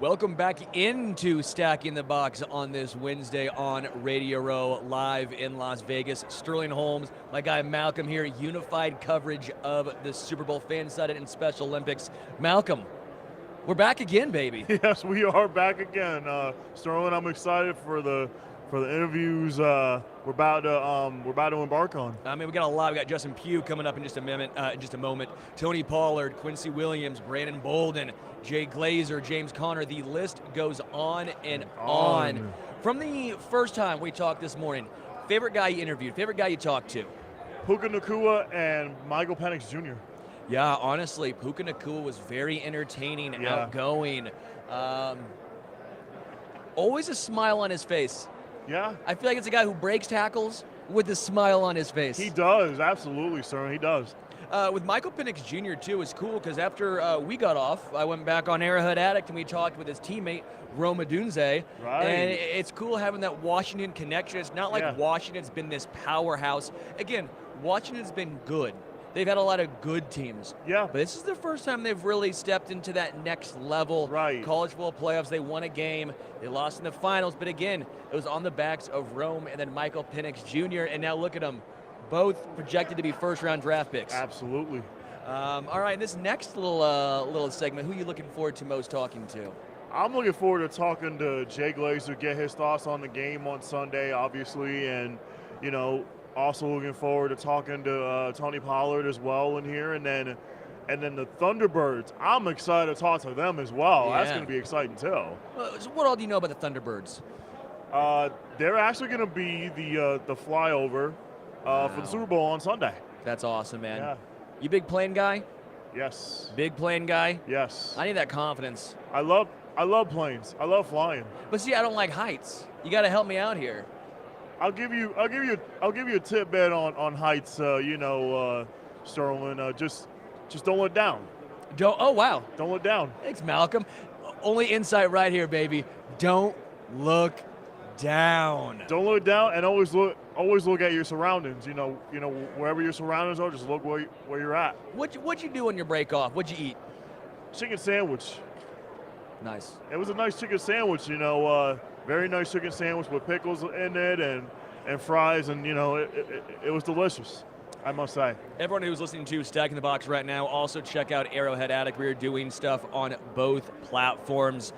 Welcome back into Stacking the Box on this Wednesday on Radio Row, live in Las Vegas. Sterling Holmes, my guy Malcom here, unified coverage of the Super Bowl, fan-sided and Special Olympics. Malcom, we're back again, baby. Yes, we are back again. Sterling, I'm excited for the interviews we're about to embark on. I mean, we got a lot. We got Justin Pugh coming up in just a moment. Tony Pollard, Quincy Williams, Brandon Bolden, Jay Glazer, James Conner. The list goes on and on. From the first time we talked this morning, favorite guy you interviewed, favorite guy you talked to? Puka Nacua and Michael Penix Jr. Yeah, honestly, Puka Nacua was very entertaining, outgoing. Always a smile on his face. Yeah. I feel like it's a guy who breaks tackles with a smile on his face. He does, absolutely, sir. He does. With Michael Penix Jr., too, is cool because after we got off, I went back on Arrowhead Addict and we talked with his teammate, Rome Odunze. Right. And it's cool having that Washington connection. It's not like Washington's been this powerhouse. Again, Washington's been good. They've had a lot of good teams. Yeah. But this is the first time they've really stepped into that next level. Right. College football playoffs, they won a game. They lost in the finals. But again, it was on the backs of Rome and then Michael Penix Jr. And now look at them. Both projected to be first-round draft picks. Absolutely. All right, this next little segment, who are you looking forward to most talking to? I'm looking forward to talking to Jay Glazer, get his thoughts on the game on Sunday, obviously, and, also looking forward to talking to Tony Pollard as well in here, and then the Thunderbirds. I'm excited to talk to them as well. Yeah. That's going to be exciting too. So what all do you know about the Thunderbirds? They're actually going to be the flyover for the Super Bowl on Sunday. That's awesome, man. Yeah. You big plane guy? Yes. Big plane guy? Yes. I need that confidence. I love planes. I love flying. But see, I don't like heights. You got to help me out here. I'll give you a tidbit on heights. Sterling. Just don't let down. Oh wow. Don't let down. Thanks, Malcom. Only insight right here, baby. Don't look down. Don't look down, and always look at your surroundings. Wherever your surroundings are, just look where you're at. What'd you do on your break off? What'd you eat? Chicken sandwich. Nice. It was a nice chicken sandwich. Very nice chicken sandwich with pickles in it and fries, and it was delicious, I must say. Everyone who's listening to Stacking the Box right now, also check out Arrowhead Addict. We are doing stuff on both platforms.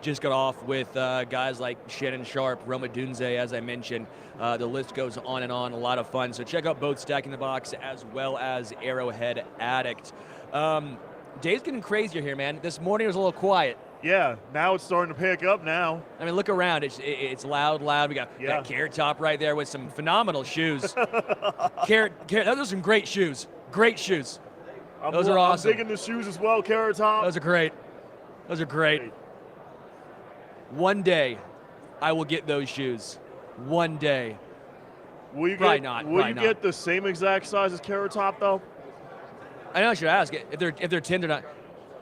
Just got off with guys like Shannon Sharp, Roma Dunze, as I mentioned. The list goes on and on. A lot of fun. So check out both Stacking the Box as well as Arrowhead Addict. Day's getting crazier here, man. This morning it was a little quiet. Yeah, now it's starting to pick up now. I mean, look around. It's loud. We got that Carrot Top right there with some phenomenal shoes. Carrot, those are some great shoes. Great shoes. Those are awesome. I'm digging the shoes as well, Carrot Top. Those are great. One day, I will get those shoes. One day. Will you get the same exact size as Carrot Top, though? I know I should ask if they're 10 or not.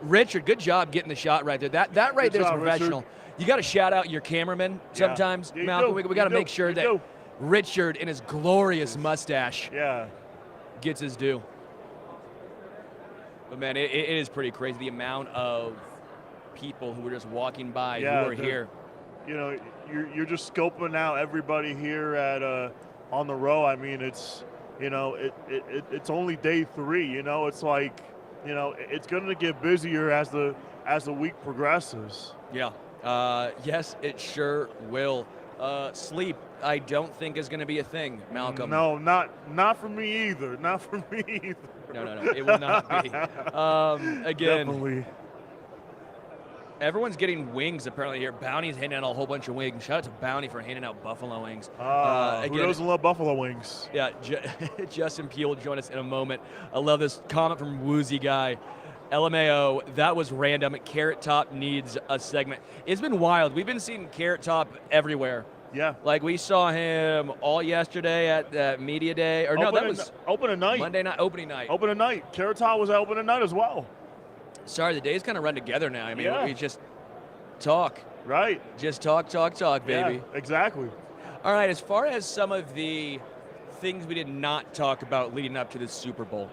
Richard, good job getting the shot right there. That right there is professional. Richard. You got to shout out your cameraman sometimes, Malcolm. We got to make sure that Richard in his glorious mustache gets his due. But man, it is pretty crazy the amount of people who were just walking by who are here. You're just scoping out everybody here at on the row. I mean, it's it's only day 3. It's like it's going to get busier as the week progresses. Yeah. Yes, it sure will. Sleep, I don't think is going to be a thing, Malcolm. No, not for me either. Not for me either. No, it will not be. Again, definitely. Everyone's getting wings apparently here. Bounty's handing out a whole bunch of wings. Shout out to Bounty for handing out buffalo wings. Who doesn't love buffalo wings? Yeah, Justin Pugh will join us in a moment. I love this comment from Woozy Guy. LMAO, that was random. Carrot Top needs a segment. It's been wild. We've been seeing Carrot Top everywhere. Yeah. Like we saw him all yesterday at Media Day. Or no, that was opening night. Monday night, opening night. Opening night. Carrot Top was at opening night as well. Sorry, the days kind of run together now. I mean, we just talk. Right. Just talk, baby. Yeah, exactly. All right, as far as some of the things we did not talk about leading up to the Super Bowl,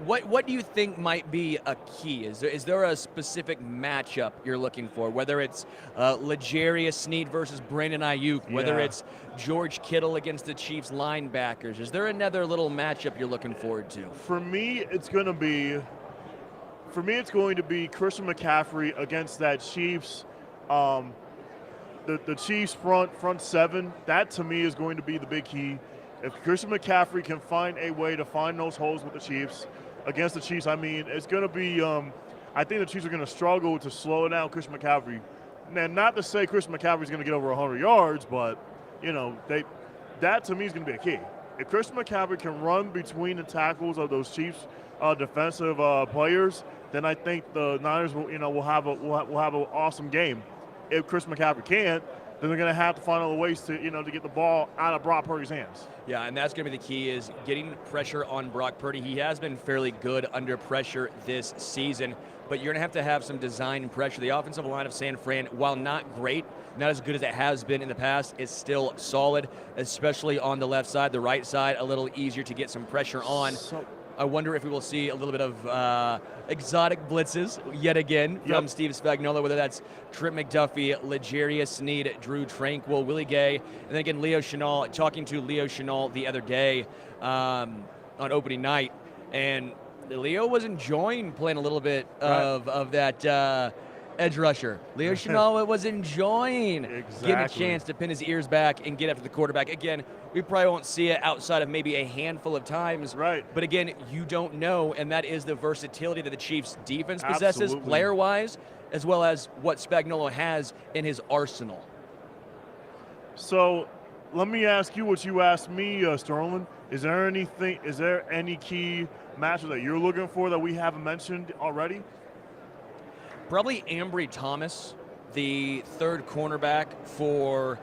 What do you think might be a key? Is there a specific matchup you're looking for? Whether it's L'Jarius Sneed versus Brandon Ayuk, whether it's George Kittle against the Chiefs linebackers. Is there another little matchup you're looking forward to? For me, it's going to be Christian McCaffrey against that Chiefs, the Chiefs front seven. That to me is going to be the big key. If Christian McCaffrey can find a way to find those holes with the Chiefs, against the Chiefs, I mean, it's going to be I think the Chiefs are going to struggle to slow down Christian McCaffrey. And not to say Christian McCaffrey is going to get over 100 yards, but, that to me is going to be a key. If Christian McCaffrey can run between the tackles of those Chiefs defensive players, then I think the Niners will have an awesome game. If Christian McCaffrey can't, then they're going to have to find other ways to get the ball out of Brock Purdy's hands. Yeah, and that's going to be the key, is getting pressure on Brock Purdy. He has been fairly good under pressure this season, but you're going to have some design pressure. The offensive line of San Fran, while not great, not as good as it has been in the past, is still solid, especially on the left side. The right side, a little easier to get some pressure on. I wonder if we will see a little bit of exotic blitzes yet again from Steve Spagnuolo, whether that's Trent McDuffie, L'Jarius Sneed, Drew Tranquill, Willie Gay, and then again Leo Chenal. Talking to Leo Chenal the other day on opening night, and Leo was enjoying playing a little bit of that edge rusher. Leo Chenal was enjoying getting a chance to pin his ears back and get after the quarterback. Again, we probably won't see it outside of maybe a handful of times. Right. But again, you don't know, and that is the versatility that the Chiefs defense possesses player-wise, as well as what Spagnuolo has in his arsenal. So let me ask you what you asked me, Sterling. Is there any key matchup that you're looking for that we haven't mentioned already? Probably Ambry Thomas, the third cornerback for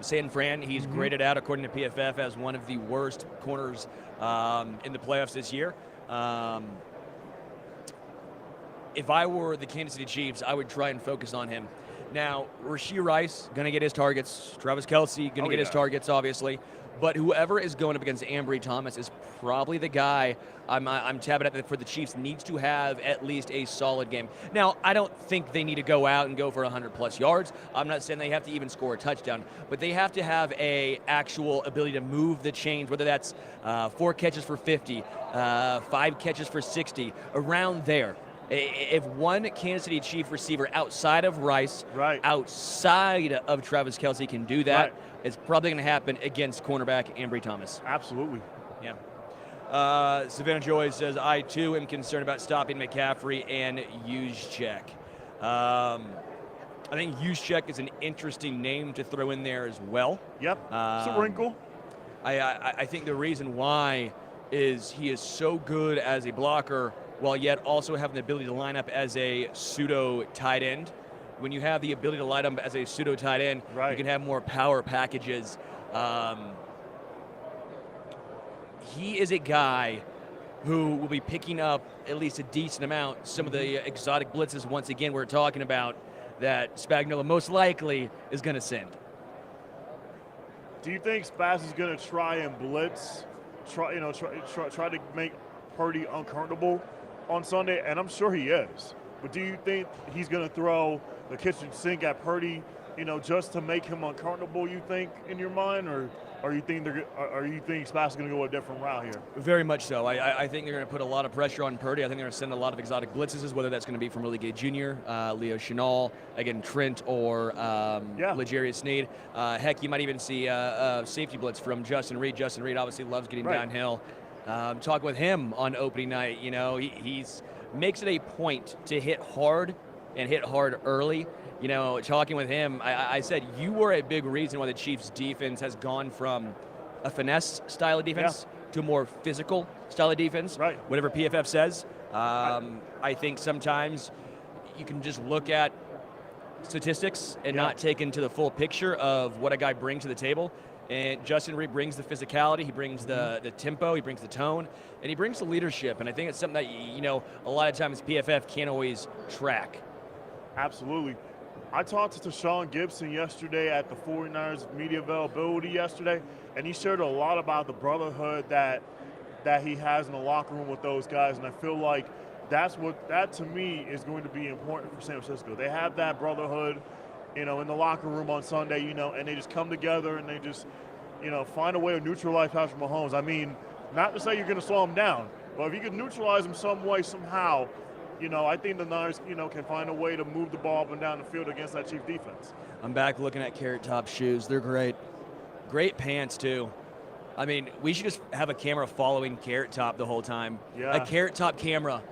San Fran. He's graded out, according to PFF, as one of the worst corners in the playoffs this year. If I were the Kansas City Chiefs, I would try and focus on him. Now, Rashee Rice, going to get his targets. Travis Kelce, going to get his targets, obviously. But whoever is going up against Ambry Thomas is probably the guy I'm tapping at for the Chiefs needs to have at least a solid game. Now, I don't think they need to go out and go for 100-plus yards. I'm not saying they have to even score a touchdown, but they have to have a actual ability to move the chains, whether that's 4 catches for 50, 5 catches for 60, around there. If one Kansas City Chief receiver outside of Rice, outside of Travis Kelce can do that, it's probably going to happen against cornerback Ambry Thomas. Absolutely. Yeah. Savannah Joy says, I too am concerned about stopping McCaffrey and Juszczyk. I think Juszczyk is an interesting name to throw in there as well. Yep. It's a wrinkle. I think the reason why is he is so good as a blocker, while yet also having the ability to line up as a pseudo tight end. When you have the ability to line up as a pseudo tight end, you can have more power packages. He is a guy who will be picking up at least a decent amount. Some of the exotic blitzes, once again, we're talking about that Spagnuolo most likely is going to send. Do you think Spaz is going to try and blitz, try to make Purdy uncomfortable on Sunday? And I'm sure he is. But do you think he's going to throw the kitchen sink at Purdy, just to make him uncomfortable, you think, in your mind? Or you think Spaz is going to go a different route here? Very much so. I think they're going to put a lot of pressure on Purdy. I think they're going to send a lot of exotic blitzes, whether that's going to be from Willie Gay Jr., Leo Chenal, again, Trent, or L'Jarius Sneed. Heck, you might even see a safety blitz from Justin Reed. Justin Reed obviously loves getting downhill. Talk with him on opening night. He's makes it a point to hit hard and hit hard early. Talking with him, I said you were a big reason why the Chiefs' defense has gone from a finesse style of defense to a more physical style of defense. Right. Whatever PFF says. I think sometimes you can just look at statistics and not take into the full picture of what a guy brings to the table. And Justin Reed brings the physicality, he brings the tempo, he brings the tone, and he brings the leadership. And I think it's something that, a lot of times PFF can't always track. Absolutely. I talked to Tashawn Gibson yesterday at the 49ers media availability yesterday, and he shared a lot about the brotherhood that that he has in the locker room with those guys, and I feel like that to me is going to be important for San Francisco. They have that brotherhood, in the locker room on Sunday, and they just come together and they just, find a way to neutralize Patrick Mahomes. I mean, not to say you're going to slow him down, but if you can neutralize him some way, somehow, I think the Niners, can find a way to move the ball up and down the field against that Chiefs defense. I'm back looking at Carrot Top shoes. They're great. Great pants, too. I mean, we should just have a camera following Carrot Top the whole time. Yeah. A Carrot Top camera.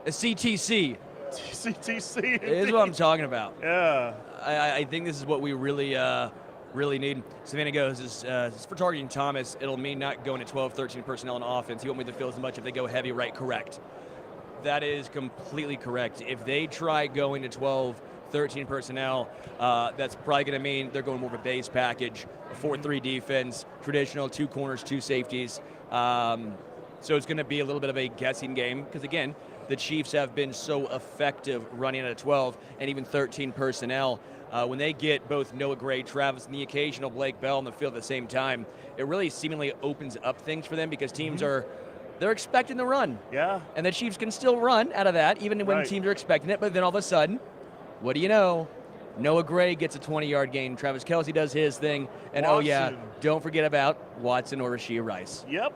A CTC. CTC. Is what I'm talking about. Yeah. I think this is what we really need. Savannah goes, this is for targeting Thomas. It'll mean not going to 12, 13 personnel on offense. He won't be the field as much if they go heavy, right? Correct. That is completely correct. If they try going to 12, 13 personnel, that's probably going to mean they're going more of a base package, a 4-3 defense, traditional 2 corners, 2 safeties. So it's going to be a little bit of a guessing game because, again, the Chiefs have been so effective running at a 12 and even 13 personnel. When they get both Noah Gray, Travis, and the occasional Blake Bell on the field at the same time, it really seemingly opens up things for them because teams they're expecting the run. Yeah. And the Chiefs can still run out of that even when teams are expecting it. But then all of a sudden, what do you know? Noah Gray gets a 20-yard gain. Travis Kelce does his thing. And Watson. oh, yeah, don't forget about Watson or Rashad Rice. Yep.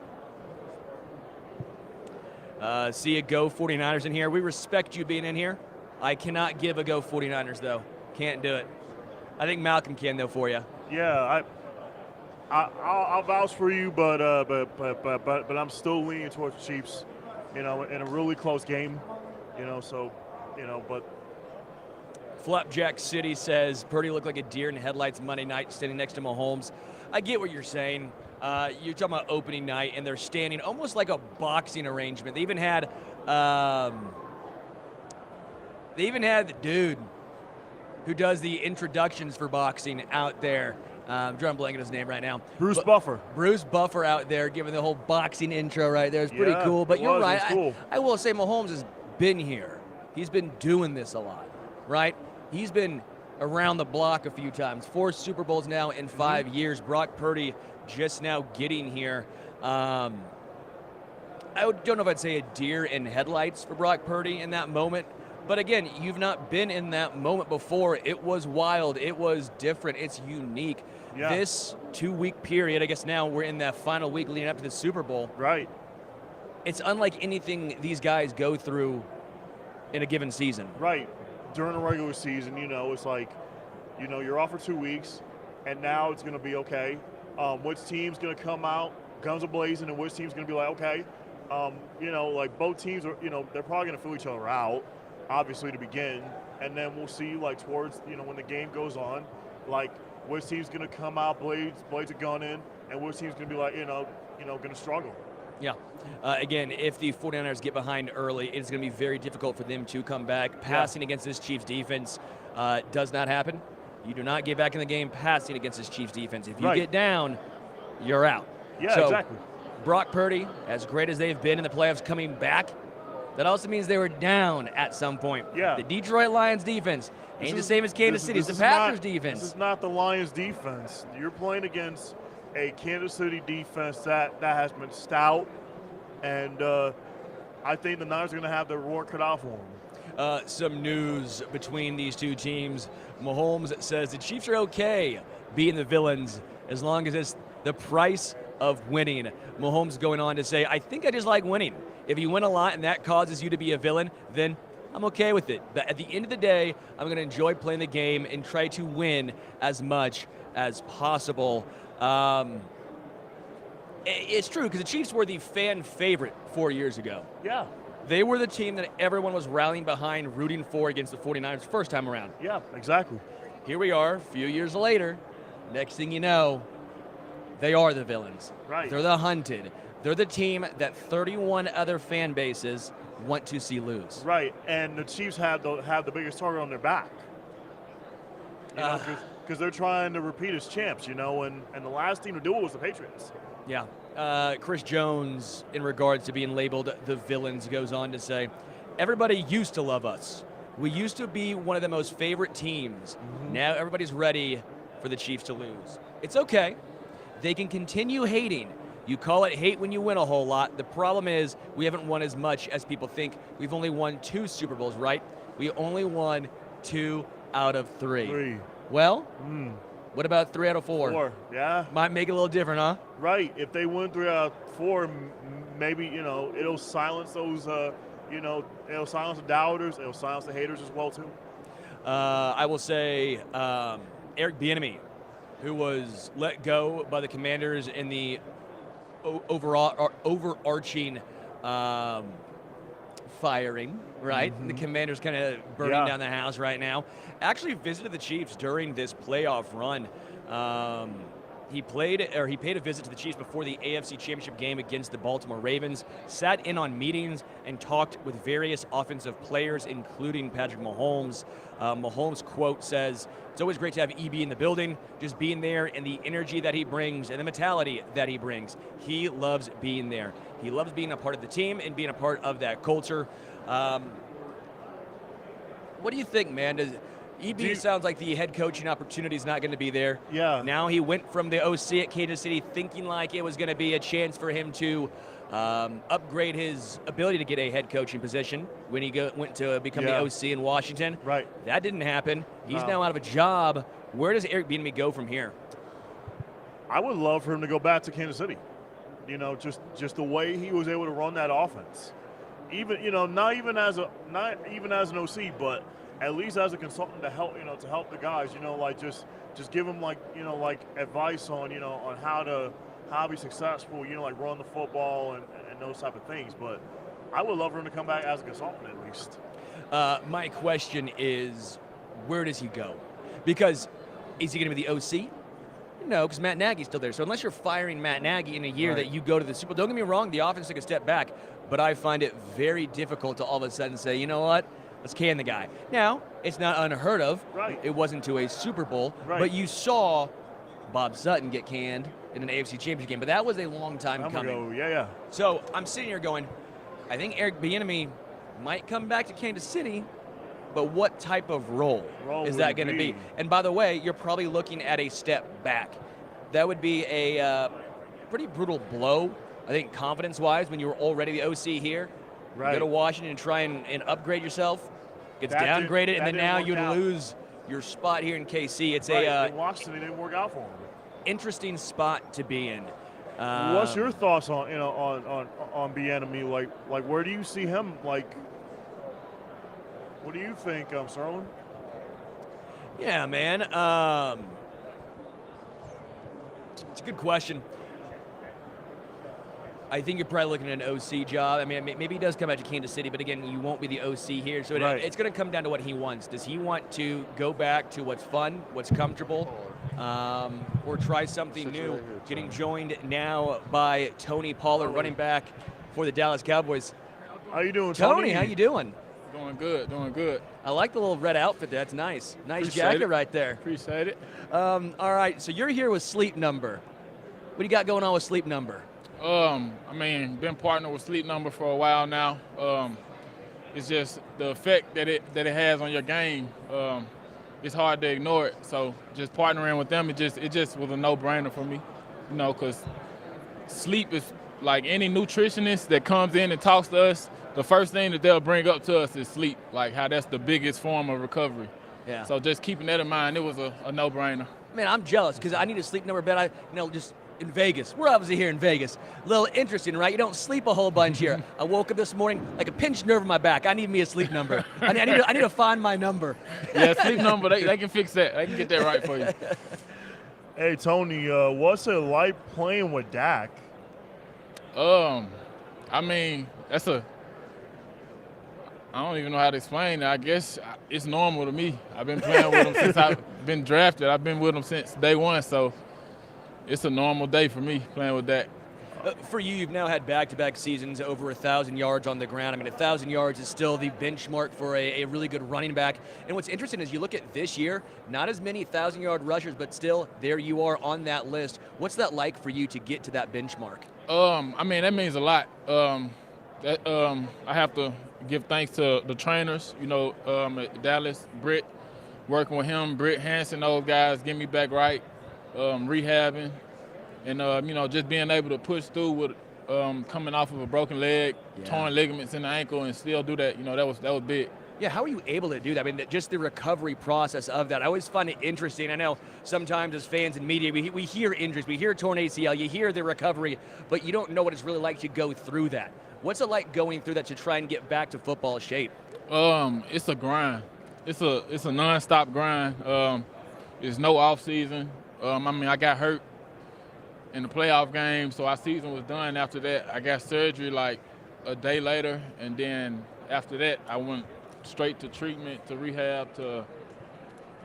See a Go 49ers in here. We respect you being in here. I cannot give a Go 49ers, though. Can't do it. I think Malcom can, though, for you. Yeah, I'll vouch for you, but I'm still leaning towards the Chiefs. In a really close game. But Flapjack City says Purdy looked like a deer in headlights Monday night standing next to Mahomes. I get what you're saying. You're talking about opening night, and they're standing almost like a boxing arrangement. They even had the dude who does the introductions for boxing out there. I'm drawing a blank on his name right now. Bruce Buffer. Bruce Buffer out there giving the whole boxing intro right there. It's pretty cool. But you're right. Cool. I will say Mahomes has been here. He's been doing this a lot, right? He's been around the block a few times. 4 Super Bowls now in 5 years. Brock Purdy just now getting here. I don't know if I'd say a deer in headlights for Brock Purdy in that moment. But again, you've not been in that moment before. It was wild. It was different. It's unique. Yeah. This 2-week period, I guess now we're in that final week leading up to the Super Bowl. Right. It's unlike anything these guys go through in a given season. Right. During the regular season, it's like, you're off for 2 weeks, and now it's going to be okay. Which team's going to come out guns a-blazing, and which team's going to be like, okay. Like both teams are, they're probably going to fill each other out, obviously, to begin. And then we'll see, like, towards, when the game goes on, like, which team's going to come out blades a gun in, and which team's going to be like, going to struggle. Yeah. Again, if the 49ers get behind early, it's going to be very difficult for them to come back. Passing against this Chiefs defense does not happen. You do not get back in the game passing against this Chiefs defense. If you get down, you're out. Yeah, so, exactly. Brock Purdy, as great as they've been in the playoffs, coming back, that also means they were down at some point. Yeah. The Detroit Lions defense ain't the same as Kansas City. It's the Packers defense. This is not the Lions defense. You're playing against a Kansas City defense that has been stout, and I think the Niners are going to have their work cut out for them. Some news between these two teams. Mahomes says the Chiefs are okay being the villains as long as it's the price of winning. Mahomes going on to say, I think I just like winning. If you win a lot and that causes you to be a villain, then I'm okay with it. But at the end of the day, I'm going to enjoy playing the game and try to win as much as possible. It's true, because the Chiefs were the fan favorite 4 years ago. Yeah. They were the team that everyone was rallying behind, rooting for against the 49ers first time around. Yeah, exactly. Here we are, a few years later. Next thing you know, they are the villains. Right. They're the hunted. They're the team that 31 other fan bases want to see lose. Right, and the Chiefs have the biggest target on their back. Because they're trying to repeat as champs, and the last team to do it was the Patriots. Yeah. Chris Jones, in regards to being labeled the villains, goes on to say, everybody used to love us. We used to be one of the most favorite teams. Mm-hmm. Now everybody's ready for the Chiefs to lose. It's okay. They can continue hating. You call it hate when you win a whole lot. The problem is we haven't won as much as people think. We've only won 2 Super Bowls, right? We only won 2 out of 3. Well, what about 3 out of 4? 4, yeah. Might make it a little different, huh? Right. If they win 3 out of 4, maybe, it'll silence those, it'll silence the doubters. It'll silence the haters as well, too. I will say Eric Bieniemy, who was let go by the Commanders in the overarching firing, right? The Commanders kind of burning down the house right now. Actually visited the Chiefs during this playoff run. He paid a visit to the Chiefs before the AFC Championship game against the Baltimore Ravens, sat in on meetings and talked with various offensive players, including Patrick Mahomes. Mahomes' quote says, "It's always great to have EB in the building, just being there and the energy that he brings and the mentality that he brings. He loves being there. He loves being a part of the team and being a part of that culture." What do you think, man? EB sounds like the head coaching opportunity is not going to be there. Yeah. Now he went from the OC at Kansas City thinking like it was going to be a chance for him to upgrade his ability to get a head coaching position when he went to become the OC in Washington. Right. That didn't happen. He's now out of a job. Where does Eric Bieniemy go from here? I would love for him to go back to Kansas City. Just the way he was able to run that offense. Even, not even as an OC, but at least as a consultant to help, to help the guys, just give them advice on, on how to be successful, run the football and those type of things. But I would love for him to come back as a consultant at least. My question is, where does he go? Because is he going to be the OC? No, because Matt Nagy's still there. So unless you're firing Matt Nagy in a year that you go to the Super Bowl, don't get me wrong, the offense took a step back, but I find it very difficult to all of a sudden say, you know what? Let's can the guy. Now, it's not unheard of. Right. It wasn't to a Super Bowl, but you saw Bob Sutton get canned in an AFC Championship game, but that was a long time coming. Yeah. So I'm sitting here going, I think Eric Bieniemy might come back to Kansas City, but what type of role is that going to be? And by the way, you're probably looking at a step back. That would be a pretty brutal blow, I think, confidence-wise, when you were already the OC here. Right. Go to Washington and try and upgrade yourself. Gets downgraded, and then now you lose your spot here in KC. It's in Washington, it didn't work out for him. Interesting spot to be in. What's your thoughts on on Bieniemy? Like where do you see him? Like, what do you think, Sterling? Yeah, man. It's a good question. I think you're probably looking at an OC job. I mean, maybe he does come back to Kansas City, but again, you won't be the OC here. So it's going to come down to what he wants. Does he want to go back to what's fun, what's comfortable, or try something new? Getting joined now by Tony Pollard, running back for the Dallas Cowboys. How you doing, Tony? How you doing? Doing good. I like the little red outfit there. That's nice. Nice jacket right there. Appreciate it. All right, so you're here with Sleep Number. What do you got going on with Sleep Number? Been partnered with Sleep Number for a while now. It's just the effect that it has on your game. It's hard to ignore it. So just partnering with them, it just was a no-brainer for me. Because sleep is like any nutritionist that comes in and talks to us. The first thing that they'll bring up to us is sleep, like how that's the biggest form of recovery. Yeah. So just keeping that in mind, it was a no-brainer. Man, I'm jealous because I need a Sleep Number bed. Just in Vegas. We're obviously here in Vegas. A little interesting, right? You don't sleep a whole bunch here. I woke up this morning like a pinched nerve in my back. I need me a Sleep Number. I need to find my number. Yeah, Sleep Number, they can fix that. They can get that right for you. Hey, Tony, what's it like playing with Dak? I don't even know how to explain it. I guess it's normal to me. I've been playing with him since I've been drafted. I've been with him since day one, so it's a normal day for me playing with Dak. For you, you've now had back-to-back seasons over 1,000 yards on the ground. 1,000 yards is still the benchmark for a really good running back. And what's interesting is you look at this year, not as many 1,000-yard rushers, but still there you are on that list. What's that like for you to get to that benchmark? That means a lot. I have to give thanks to the trainers, at Dallas, Britt, working with him, Britt Hansen, those guys, getting me back right, rehabbing. And, just being able to push through with coming off of a broken leg, torn ligaments in the ankle, and still do that, that was big. Yeah, how are you able to do that? I mean, just the recovery process of that. I always find it interesting. I know sometimes as fans and media, we hear injuries, we hear torn ACL, you hear the recovery, but you don't know what it's really like to go through that. What's it like going through that to try and get back to football shape? It's a grind. It's a nonstop grind. There's no off season. I got hurt in the playoff game, so our season was done after that. I got surgery like a day later, and then after that, I went straight to treatment, to rehab, to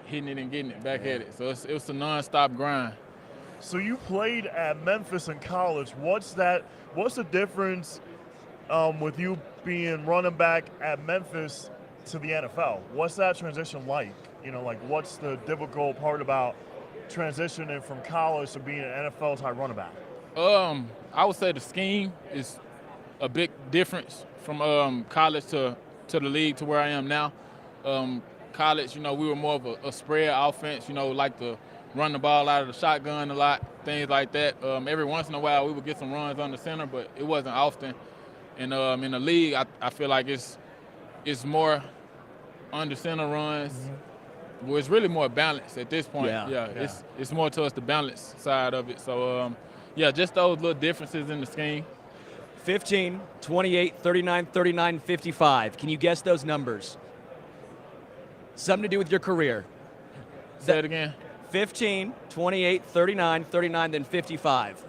hitting it and getting it back at it. So it was a nonstop grind. So you played at Memphis in college. What's the difference with you being running back at Memphis to the NFL? What's that transition like? What's the difficult part about transitioning from college to being an NFL type running back? I would say the scheme is a big difference from college to the league to where I am now. College, we were more of a spread offense, like to run the ball out of the shotgun a lot, things like that. Every once in a while we would get some runs on the center, but it wasn't often. And in the league, I feel like it's more under center runs. Mm-hmm. Well, it's really more balanced at this point. Yeah. It's more towards the balance side of it. So, just those little differences in the scheme. 15, 28, 39, 39, 55. Can you guess those numbers? Something to do with your career. Say it again. 15, 28, 39, 39, then 55.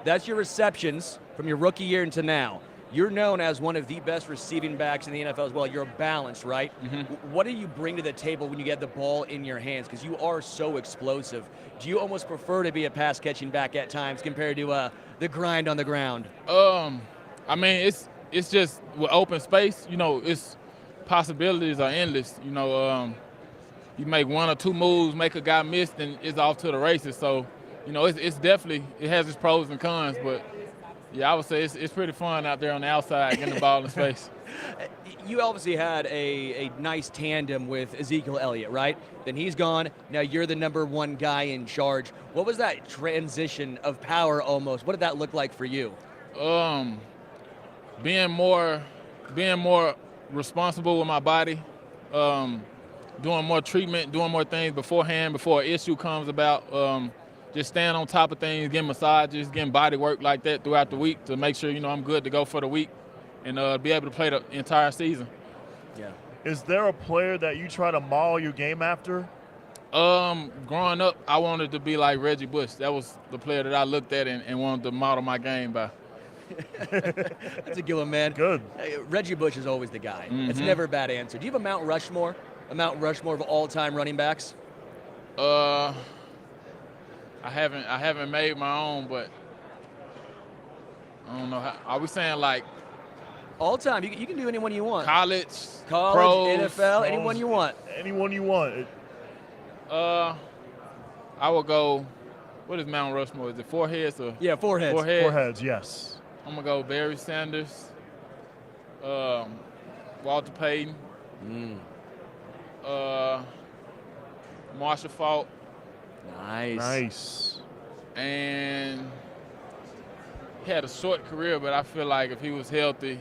That's your receptions from your rookie year into now. You're known as one of the best receiving backs in the NFL as well. You're balanced, right? Mm-hmm. What do you bring to the table when you get the ball in your hands? Because you are so explosive. Do you almost prefer to be a pass-catching back at times compared to the grind on the ground? It's just with open space, it's possibilities are endless. You make one or two moves, make a guy miss, then it's off to the races. So, it's definitely, it has its pros and cons, but I would say it's pretty fun out there on the outside getting the ball in space. You obviously had a nice tandem with Ezekiel Elliott, right? Then he's gone. Now you're the number one guy in charge. What was that transition of power almost? What did that look like for you? Being more responsible with my body, doing more treatment, doing more things beforehand before an issue comes about. Just staying on top of things, getting massages, getting body work like that throughout the week to make sure, I'm good to go for the week and be able to play the entire season. Yeah. Is there a player that you try to model your game after? Growing up, I wanted to be like Reggie Bush. That was the player that I looked at and wanted to model my game by. That's a good one, man. Good. Reggie Bush is always the guy. Mm-hmm. It's never a bad answer. Do you have a Mount Rushmore of all-time running backs? I haven't made my own, but I don't know. Are we saying like all time? You can do anyone you want. College, pros, NFL, anyone you want. Anyone you want. I will go. What is Mount Rushmore? Is it four heads or? Yeah, four heads. Four heads, yes. I'm gonna go Barry Sanders, Walter Payton, Marshall Faulk. Nice. And he had a short career, but I feel like if he was healthy,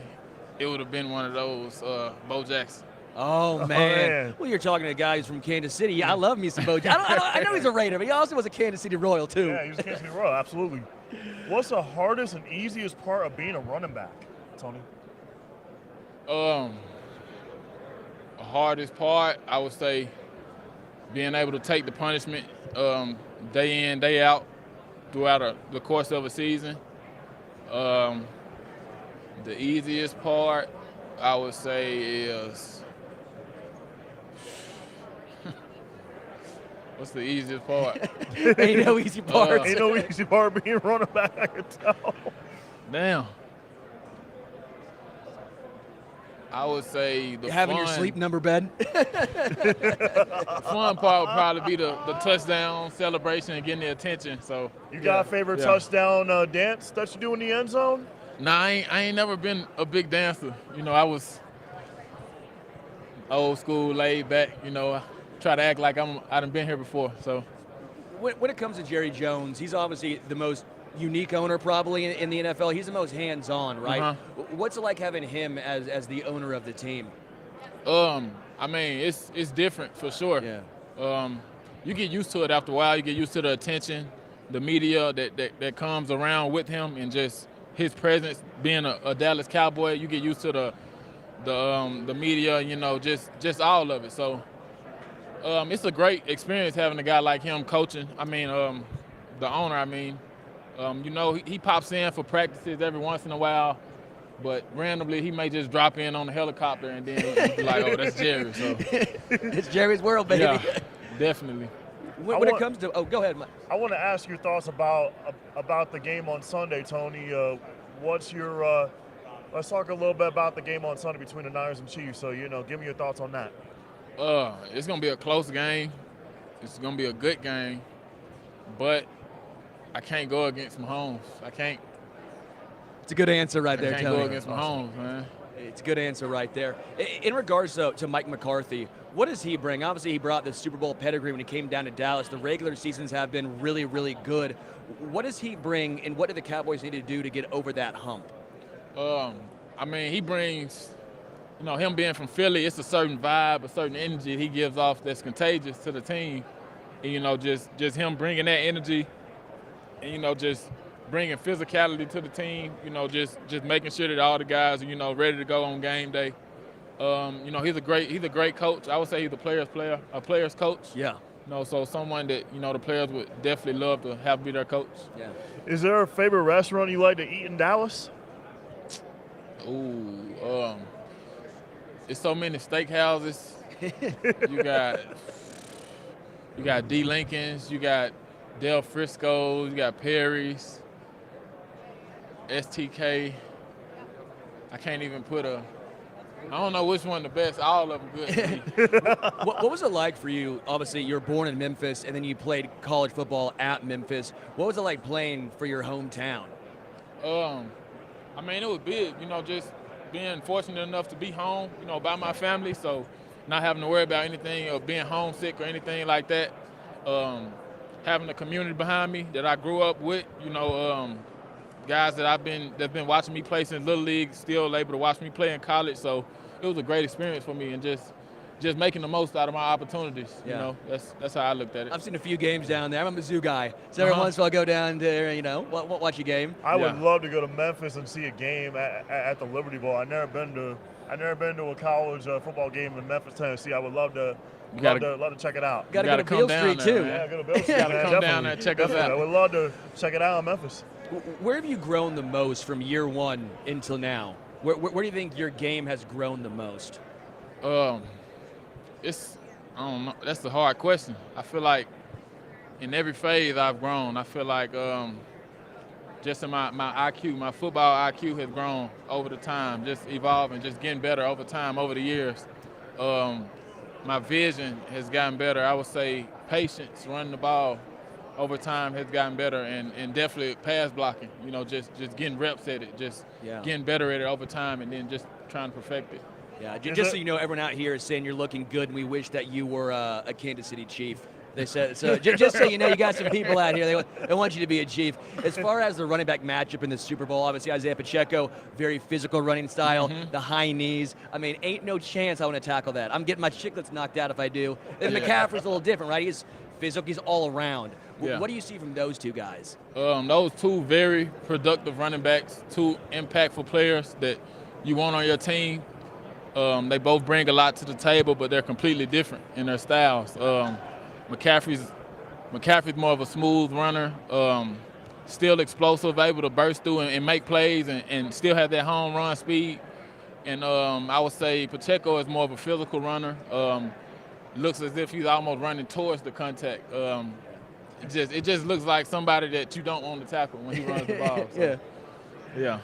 it would have been one of those, Bo Jackson. Oh, man. Well, you're talking to guys from Kansas City. Yeah, I love me some Bo Jackson. I know he's a Raider, but he also was a Kansas City Royal, too. Yeah, he was a Kansas City Royal, absolutely. What's the hardest and easiest part of being a running back, Tony? The hardest part, I would say, being able to take the punishment day in, day out throughout the course of a season. The easiest part, I would say, is what's the easiest part? Ain't no easy part. Ain't no easy part being running back, I can tell. Damn. I would say the having your sleep number bed. The fun part would probably be the touchdown celebration and getting the attention. So you got a favorite touchdown dance that you do in the end zone? Nah, I ain't never been a big dancer. I was old school, laid back. I try to act like I done been here before. So When it comes to Jerry Jones, he's obviously the most unique owner probably in the NFL. He's the most hands-on, right? Uh-huh. What's it like having him as the owner of the team? I mean, it's different for sure. Yeah. You get used to it after a while. You get used to the attention, the media that comes around with him, and just his presence. Being a Dallas Cowboy, you get used to the media, just all of it. So it's a great experience having a guy like him coaching. I mean, the owner. He pops in for practices every once in a while, but randomly he may just drop in on the helicopter and then be like, "Oh, that's Jerry." So it's Jerry's world, baby. Yeah, definitely. When it comes to, go ahead. I want to ask your thoughts about the game on Sunday, Tony. What's your let's talk a little bit about the game on Sunday between the Niners and Chiefs. So, give me your thoughts on that. It's gonna be a close game. It's gonna be a good game, but I can't go against Mahomes. I can't. It's a good answer right there, I can't Tony. go against Mahomes, man. It's a good answer right there. In regards to Mike McCarthy, what does he bring? Obviously, he brought the Super Bowl pedigree when he came down to Dallas. The regular seasons have been really, really good. What does he bring, and what do the Cowboys need to do to get over that hump? He brings, him being from Philly, it's a certain vibe, a certain energy he gives off that's contagious to the team. And, just him bringing that energy and, just bringing physicality to the team, just making sure that all the guys are, ready to go on game day. He's a great coach. I would say he's a player's coach. Yeah. So someone that, the players would definitely love to have be their coach. Yeah. Is there a favorite restaurant you like to eat in Dallas? It's so many steakhouses. you got D. Lincoln's, you got Del Frisco's, you got Perry's, STK. I can't even I don't know which one the best. All of them good to me. What was it like for you? Obviously, you were born in Memphis, and then you played college football at Memphis. What was it like playing for your hometown? It was big, just being fortunate enough to be home, by my family, so not having to worry about anything or being homesick or anything like that. Having a community behind me that I grew up with, guys that's been watching me play since Little League, still able to watch me play in college, so it was a great experience for me, and just making the most out of my opportunities. Yeah. That's how I looked at it. I've seen a few games down there. I'm a Mizzou guy, so every once in a while I go down there, watch a game. I would love to go to Memphis and see a game at the Liberty Bowl. I've never been to a college football game in Memphis, Tennessee. I would love to check it out. Got to go to Beale Street too. Yeah, go to Beale Street. Got to come down there and check us out. I would love to check it out in Memphis. Where have you grown the most from year one until now? Where do you think your game has grown the most? I don't know. That's a hard question. I feel like in every phase I've grown. I feel like just in my IQ, my football IQ has grown over the time, just evolving, just getting better over time, over the years. My vision has gotten better. I would say patience, running the ball over time has gotten better, and definitely pass blocking, just getting reps at it, getting better at it over time, and then just trying to perfect it. Yeah, just so you know, everyone out here is saying you're looking good, and we wish that you were a Kansas City Chief. They said so. Just so you know, you got some people out here. They want you to be a Chief. As far as the running back matchup in the Super Bowl, obviously Isaiah Pacheco, very physical running style, the high knees. Ain't no chance I want to tackle that. I'm getting my chiclets knocked out if I do. And McCaffrey's a little different, right? He's physical. He's all around. Yeah. What do you see from those two guys? Those two very productive running backs, two impactful players that you want on your team. They both bring a lot to the table, but they're completely different in their styles. McCaffrey's more of a smooth runner, still explosive, able to burst through and make plays and still have that home run speed. And I would say Pacheco is more of a physical runner. Looks as if he's almost running towards the contact. It just looks like somebody that you don't want to tackle when he runs the ball. So, yeah.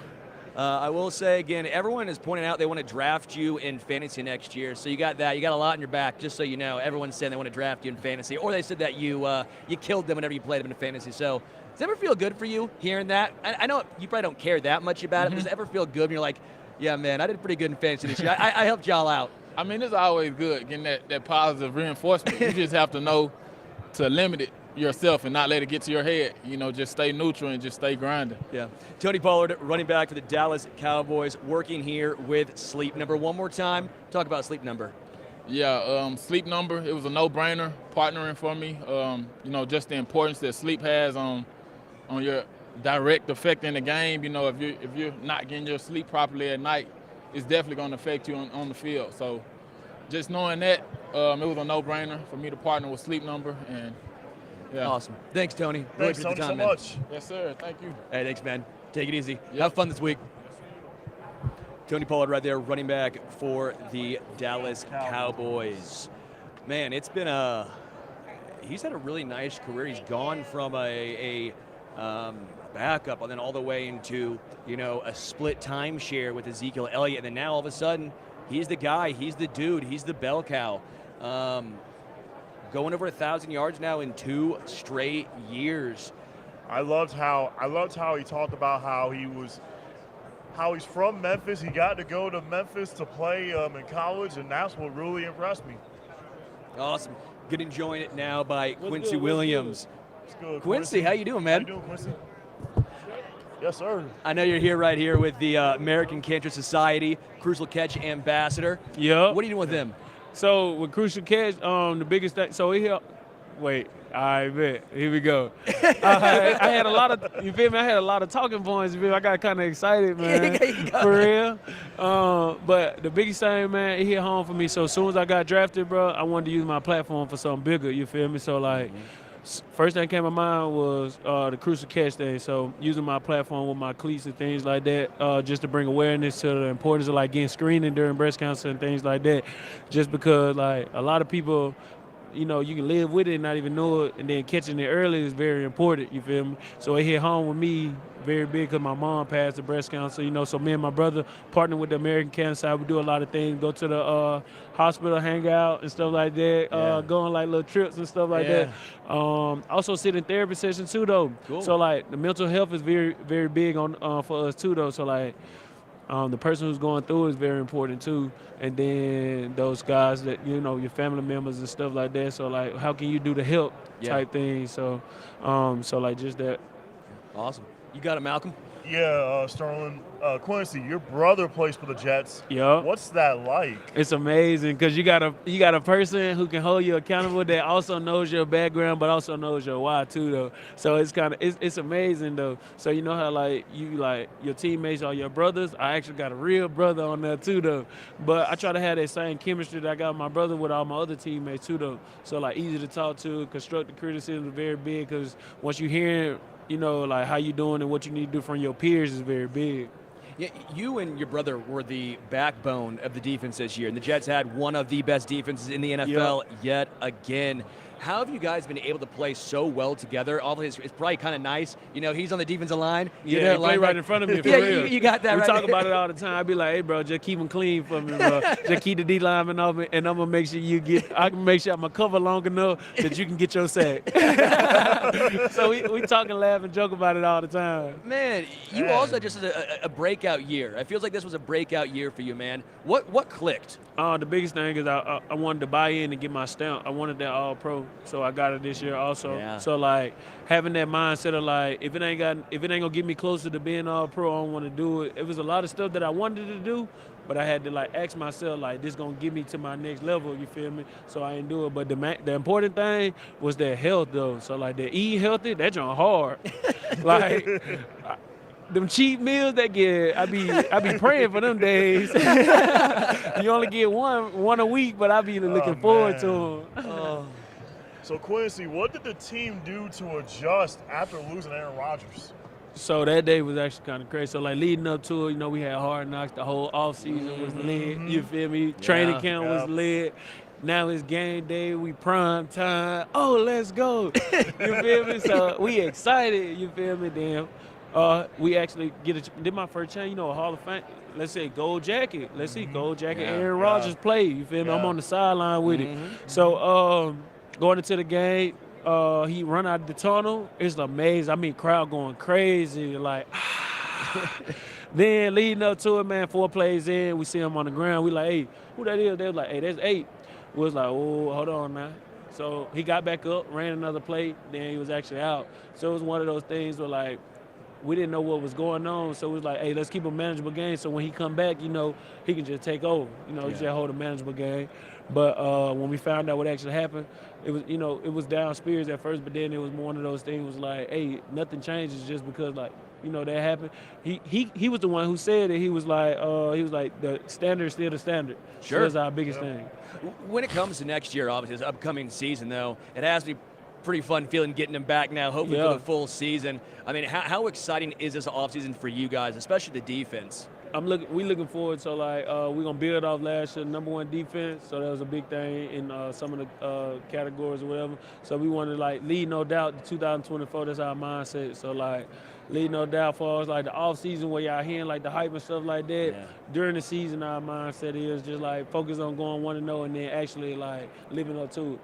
I will say, again, everyone is pointing out they want to draft you in fantasy next year. So you got that. You got a lot in your back, just so you know. Everyone's saying they want to draft you in fantasy. Or they said that you killed them whenever you played them in fantasy. So does it ever feel good for you hearing that? I know you probably don't care that much about it, but does it ever feel good when you're like, yeah, man, I did pretty good in fantasy this year. I helped y'all out. It's always good getting that positive reinforcement. You just have to know to limit it yourself and not let it get to your head. You know, just stay neutral and just stay grinding. Yeah. Tony Pollard, running back for the Dallas Cowboys, working here with Sleep Number. One more time, talk about Sleep Number. Yeah, Sleep Number, it was a no-brainer partnering for me. You know, just the importance that sleep has on your direct effect in the game. You know, if you're not getting your sleep properly at night, it's definitely going to affect you on the field. So just knowing that, it was a no-brainer for me to partner with Sleep Number. And yeah. Awesome. Thanks, Tony. Thanks, Really Tony, appreciate the time, so man. much. Yes, sir. Thank you. Hey, thanks, man. Take it easy. Yep. Have fun this week. Tony Pollard right there, running back for the Dallas Cowboys. Man, it's been he's had a really nice career. He's gone from a backup and then all the way into, you know, a split timeshare with Ezekiel Elliott. And then now all of a sudden, he's the guy, he's the dude, he's the bell cow. Going over 1,000 yards now in 2 straight years. I loved how he talked about how he's from Memphis. He got to go to Memphis to play in college, and that's what really impressed me. Awesome. Getting joined now by Quincy good? Williams. It's good. Quincy, how you doing, man? How you doing, Quincy? Yes, sir. I know you're here right here with the American Cancer Society Crucial Catch Ambassador. Yeah. What are you doing with them? So with Crucial Catch, the biggest thing. So wait. I bet. Here we go. I had a lot of. You feel me? I had a lot of talking points. You feel me? I got kind of excited, man. For real. But the biggest thing, man, it hit home for me. So as soon as I got drafted, bro, I wanted to use my platform for something bigger. You feel me? So like. First thing that came to mind was the Crucial Catch thing. So using my platform with my cleats and things like that, just to bring awareness to the importance of like getting screening during breast cancer and things like that. Just because like a lot of people, you know, you can live with it and not even know it, and then catching it early is very important, you feel me? So it hit home with me very big because my mom passed of breast cancer, you know, so me and my brother partnered with the American Cancer Society. We do a lot of things, go to the hospital, hang out and stuff like that, go on like little trips and stuff like that. Also sit in therapy sessions too, though. Cool. So like the mental health is very, very big on for us too, though. So like the person who's going through it is very important too. And then those guys that, you know, your family members and stuff like that. So like, how can you do the help type thing? So, so like just that. Awesome. You got it, Malcolm? Yeah, Sterling. Quincy, your brother plays for the Jets. Yeah. What's that like? It's amazing because you got a person who can hold you accountable that also knows your background but also knows your why too, though. So it's kind of it's amazing though. So you know how like you like your teammates are your brothers. I actually got a real brother on there too, though. But I try to have that same chemistry that I got with my brother with all my other teammates too, though. So like easy to talk to. Constructive criticism is very big because once you hear, you know, like how you doing and what you need to do from your peers is very big. Yeah, you and your brother were the backbone of the defense this year, and the Jets had one of the best defenses in the NFL yet again. How have you guys been able to play so well together? It's probably kind of nice. You know, he's on the defensive line. Yeah, play right in front of me for real. You got that we right. We talk about it all the time. I be like, hey, bro, just keep them clean for me, bro. Just keep the D-lineman off me, and I'm going to make sure I can make sure I'm going to cover long enough that you can get your sack. So we talk and laugh and joke about it all the time. Man, you also just had a breakout year. It feels like this was a breakout year for you, man. What clicked? The biggest thing is I wanted to buy in and get my stamp. I wanted that All-Pro, so I got it this year also. Yeah. So like having that mindset of like if it ain't gonna get me closer to being All-Pro, I don't want to do it. It was a lot of stuff that I wanted to do, but I had to like ask myself like this gonna get me to my next level. You feel me? So I didn't do it. But the important thing was that health though. So like the eating healthy, that joint hard. Like. Them cheap meals that get, I be praying for them days. You only get one a week, but I be looking forward to them. So Quincy, what did the team do to adjust after losing Aaron Rodgers? So that day was actually kind of crazy. So like leading up to it, you know, we had Hard Knocks. The whole offseason was lit. You feel me? Training camp was lit. Now it's game day. We prime time. Oh, let's go. You feel me? So we excited. You feel me? Damn. We actually did my first time, you know, a Hall of Fame. Let's say gold jacket. Let's see gold jacket. Aaron Rodgers play. You feel me? I'm on the sideline with it. So going into the game, he run out of the tunnel. It's amazing. I mean, crowd going crazy. Like, then leading up to it, man, 4 plays in, we see him on the ground. We like, hey, who that is? They was like, hey, that's 8. We was like, oh, hold on now. So he got back up, ran another play, then he was actually out. So it was one of those things where, like, we didn't know what was going on, so it was like, hey, let's keep a manageable game so when he come back, he can just take over. He just hold a manageable game. But when we found out what actually happened, it was, it was down spirits at first, but then it was one of those things was like, hey, nothing changes just because, like, that happened. He was the one who said it. He was like the standard is still the standard. Sure. So that's our biggest thing. When it comes to next year, obviously, this upcoming season, though, it has to be pretty fun feeling getting him back now, hopefully for the full season. I mean, how exciting is this offseason for you guys, especially the defense? We looking forward to, like, we're going to build off last year, number one defense. So that was a big thing in some of the categories or whatever. So we want to, like, lead no doubt 2024. That's our mindset. So, like, lead no doubt for us, like, the offseason where y'all hearing, like, the hype and stuff like that. Yeah. During the season, our mindset is just, like, focus on going 1-0 and then actually, like, living up to it.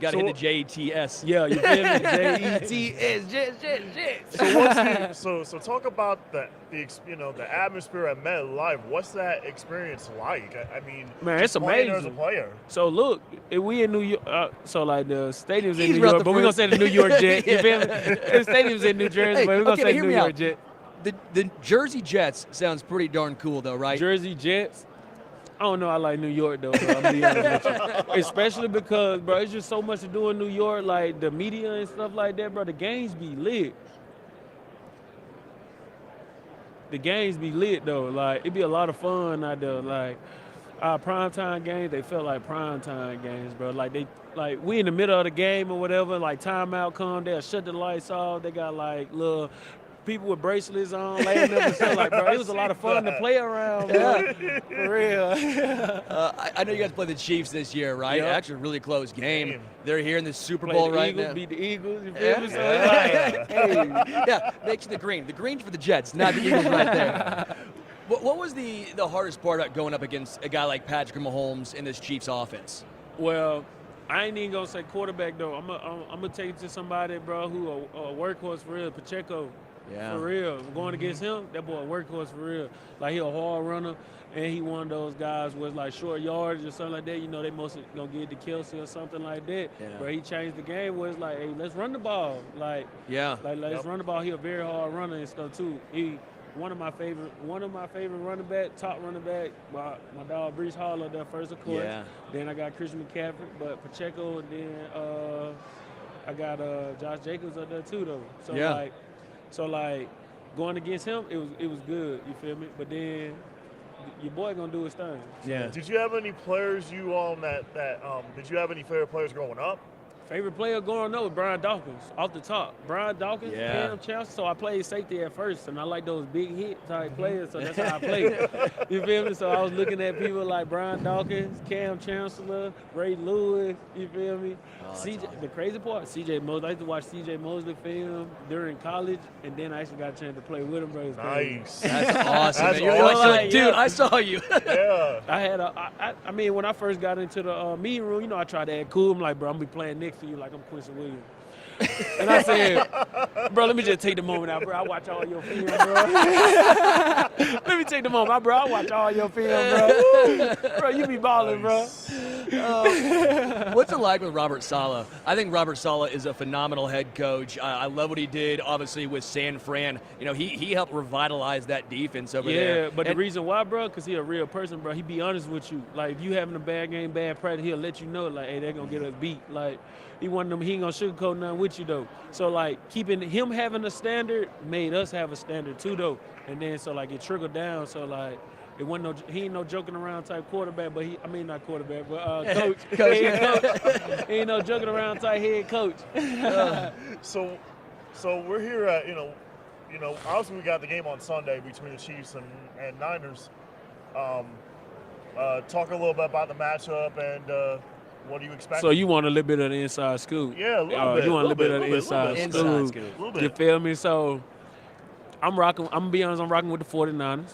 Got to hit the JETS. Yeah, you feel me? JETS. So talk about the atmosphere at MetLife. What's that experience like? I mean, man, it's amazing as a player. So look, we in New York. So like the stadium's in New York, but we're gonna say the New York Jets. You feel me? The stadium's in New Jersey, but we're gonna say New York Jets. The Jersey Jets sounds pretty darn cool, though, right? Jersey Jets. I don't know. I like New York, though, bro. I'm be honest with you. Especially because, bro, it's just so much to do in New York, like the media and stuff like that, bro. The games be lit. Though. Like, it be a lot of fun out there. Like, our primetime games, they felt like primetime games, bro. Like, we in the middle of the game or whatever, like, timeout come, they'll shut the lights off. They got, like, little people with bracelets on, laying up and stuff. Like, bro, it was a lot of fun to play around, bro. For real. I know you guys play the Chiefs this year, right? Yep. Actually, a really close game. They're here in the Super Bowl right now. Beat the Eagles, you feel me? So it's like, hey. Yeah, makes the green. The green's for the Jets, not the Eagles right there. What was the hardest part about going up against a guy like Patrick Mahomes in this Chiefs offense? Well, I ain't even gonna say quarterback though. I'm gonna take it to somebody, bro, who a workhorse for real. Pacheco. Yeah. For real. Going against him, that boy a workhorse for real. Like, he a hard runner, and he one of those guys with, like, short yards or something like that. They mostly going to get to Kelsey or something like that. Yeah. But he changed the game where it's like, hey, let's run the ball. Let's run the ball. He a very hard runner and stuff, too. He one of my favorite running back, top running back. My dog, Breece Hall up there first, of course. Yeah. Then I got Christian McCaffrey, but Pacheco, and then I got Josh Jacobs up there, too, though. So, going against him, it was good, you feel me? But then your boy gonna do his thing. Yeah. Did you have any players did you have any favorite players growing up? Favorite player growing up was Brian Dawkins, off the top. Brian Dawkins, Cam Chancellor. So I played safety at first, and I like those big hit type players, so that's how I played. You feel me? So I was looking at people like Brian Dawkins, Cam Chancellor, Ray Lewis, you feel me? CJ, the crazy part, CJ Mosley. I used to watch CJ Mosley film during college, and then I actually got a chance to play with him, bro. Nice. That's awesome. You're like, dude, I saw you. Yeah. I mean, when I first got into the meeting room, I tried to act cool. I'm like, bro, I'm going to be playing next to you like I'm Quincy Williams. And I said, bro, let me just take the moment out, bro. I watch all your film, bro. Let me take the moment out, bro. I watch all your film, bro. Bro, you be balling, bro. What's it like with Robert Saleh? I think Robert Saleh is a phenomenal head coach. I love what he did, obviously, with San Fran. He helped revitalize that defense over there. Yeah, but the reason why, bro, because he a real person, bro. He be honest with you. Like, if you having a bad game, bad practice, he'll let you know, like, hey, they're going to get us beat. Like, he ain't going to sugarcoat nothing with you, though. So, like, keeping him having a standard made us have a standard, too, though. And then, so, like, it trickled down. So, like, he ain't no joking around type quarterback, but not quarterback, but coach. He ain't no joking around type head coach. So we're here at, obviously we got the game on Sunday between the Chiefs and Niners. Talk a little bit about the matchup and what do you expect? So you want a little bit of the inside scoop? Yeah, a little bit. You want a little bit of the inside scoop. You feel me? So I'm going to be honest, I'm rocking with the 49ers.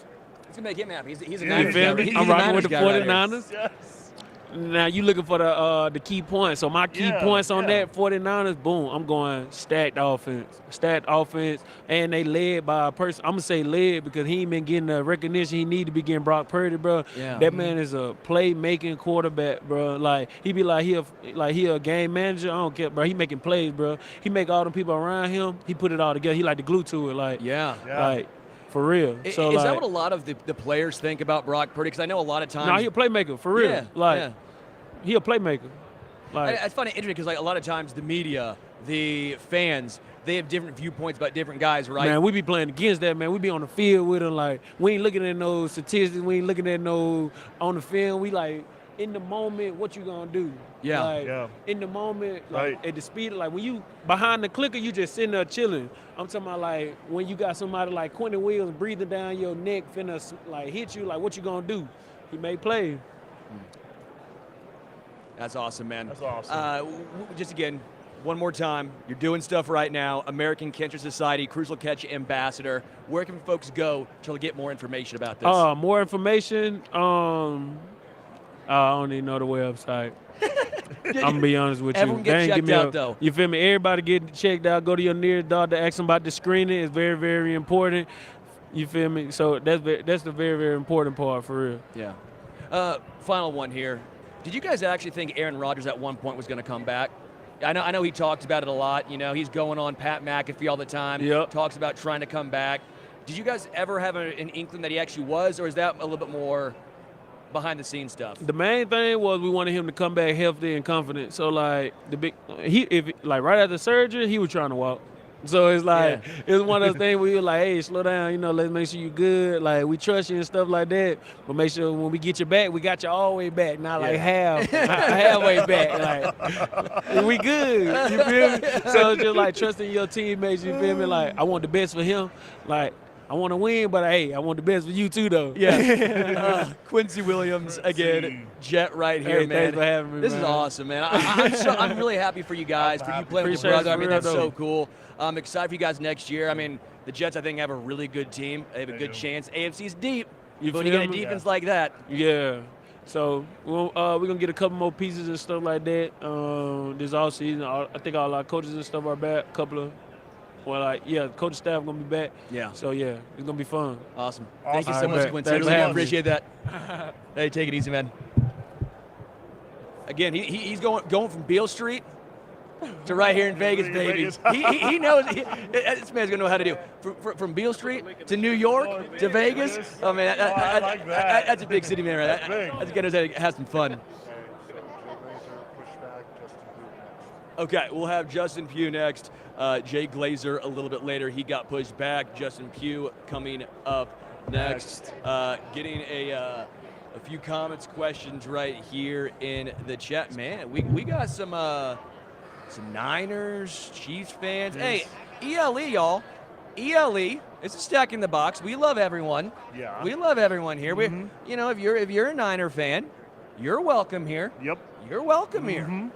It's going to make him happy. He's a You Niners feel guy. me? I'm rocking with the 49ers. Yes. Now you looking for the key points. So my key points on that 49ers, boom, I'm going stacked offense, and they led by a person. I'm gonna say led because he ain't been getting the recognition he need to be getting. Brock Purdy, bro. Yeah. That man is a play-making quarterback, bro. Like he be like he a game manager. I don't care, bro. He making plays, bro. He make all the people around him. He put it all together. He like the glue to it, like like. For real. So is that what a lot of the players think about Brock Purdy? Because I know a lot of times. No, he a playmaker for real. He a playmaker. Like it's funny, interesting because like a lot of times the media, the fans, they have different viewpoints about different guys, right? Man, we be playing against that, man. We be on the field with them. Like we ain't looking at no statistics. We ain't looking at no on the film. We like in the moment, what you gonna do? Yeah. Like, in the moment, like at the speed, like when you behind the clicker, you just sitting there chilling. I'm talking about like when you got somebody like Quentin Williams breathing down your neck, finna like hit you, like what you gonna do? He may play. That's awesome, man. That's awesome. Just again, one more time, you're doing stuff right now. American Cancer Society, Crucial Catch Ambassador. Where can folks go to get more information about this? More information. I don't even know the website. I'm gonna be honest with you. Everyone get checked out, though. You feel me? Everybody get checked out. Go to your nearest doctor. Ask them about the screening. It's very, very important. You feel me? So that's the very, very important part for real. Yeah. Final one here. Did you guys actually think Aaron Rodgers at one point was going to come back? I know he talks about it a lot. You know, he's going on Pat McAfee all the time. Yep. Talks about trying to come back. Did you guys ever have an inkling that he actually was, or is that a little bit more behind the scenes stuff? The main thing was we wanted him to come back healthy and confident. So like right after surgery, he was trying to walk. So it's like it was one of those things where you were like, hey, slow down, you know, let's make sure you're good. Like we trust you and stuff like that. But make sure when we get you back, we got you all the way back, not like halfway back. Like we good. You feel me? So it's just like trusting your teammates, you feel me? Like I want the best for him. Like I want to win, but hey, I want the best for you too, though. Yeah. Quincy Williams, again, Jet right here, hey, man. Thanks for having me, This man. is awesome, man. I'm really happy for you guys, for you playing with your brother. I mean, that's so cool. I'm excited for you guys next year. I mean, the Jets, I think, have a really good team. They have a good chance. AFC's deep. When you get a defense like that. Yeah. So we're going to get a couple more pieces and stuff like that this offseason. I think all our coaches and stuff are back. Coaching staff going to be back. Yeah. So, it's going to be fun. Awesome. Thank you so much, Quincy. Thanks I really appreciate that. Hey, take it easy, man. Again, he's going from Beale Street to right here in Vegas, baby. He knows. This man's gonna know how to do. From Beale Street to New York to Vegas. Oh man, that's a big city, man. Right? That's gonna have some fun. Okay, we'll have Justin Pugh next. Jay Glazer a little bit later. He got pushed back. Justin Pugh coming up next. Getting a few comments, questions right here in the chat. Man, we got some Niners, Chiefs fans. Hey, ELE, y'all. ELE. It's a stack in the box. We love everyone. Yeah. We love everyone here. Mm-hmm. If you're a Niner fan, you're welcome here. Yep. You're welcome here.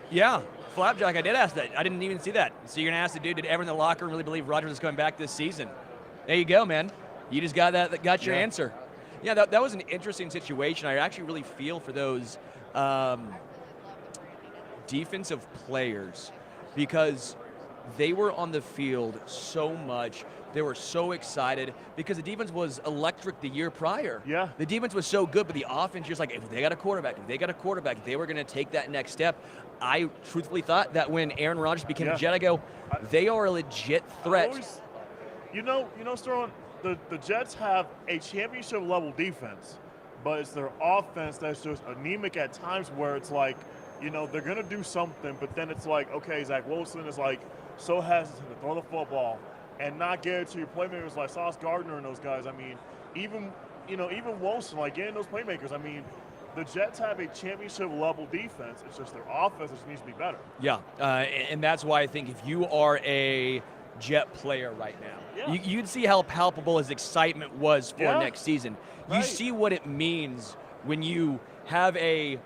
Yeah, Flapjack, I did ask that. I didn't even see that. So you're going to ask the dude, did everyone in the locker room really believe Rodgers is coming back this season? There you go, man. You just got your answer. Yeah, that was an interesting situation. I actually really feel for those defensive players because they were on the field so much. They were so excited because the defense was electric the year prior. Yeah. The defense was so good, but the offense just like, if they got a quarterback, they were going to take that next step. I truthfully thought that when Aaron Rodgers became a Jet, I go, they are a legit threat. Sterling, the Jets have a championship-level defense, but it's their offense that's just anemic at times where it's like, they're going to do something, but then it's like, okay, Zach Wilson is like so hesitant to throw the football and not get it to your playmakers like Sauce Gardner and those guys. I mean, even Wilson, like getting those playmakers. I mean, the Jets have a championship-level defense. It's just their offense just needs to be better. Yeah, and that's why I think if you are a Jet player right now, you'd see how palpable his excitement was for next season. You see what it means when you have a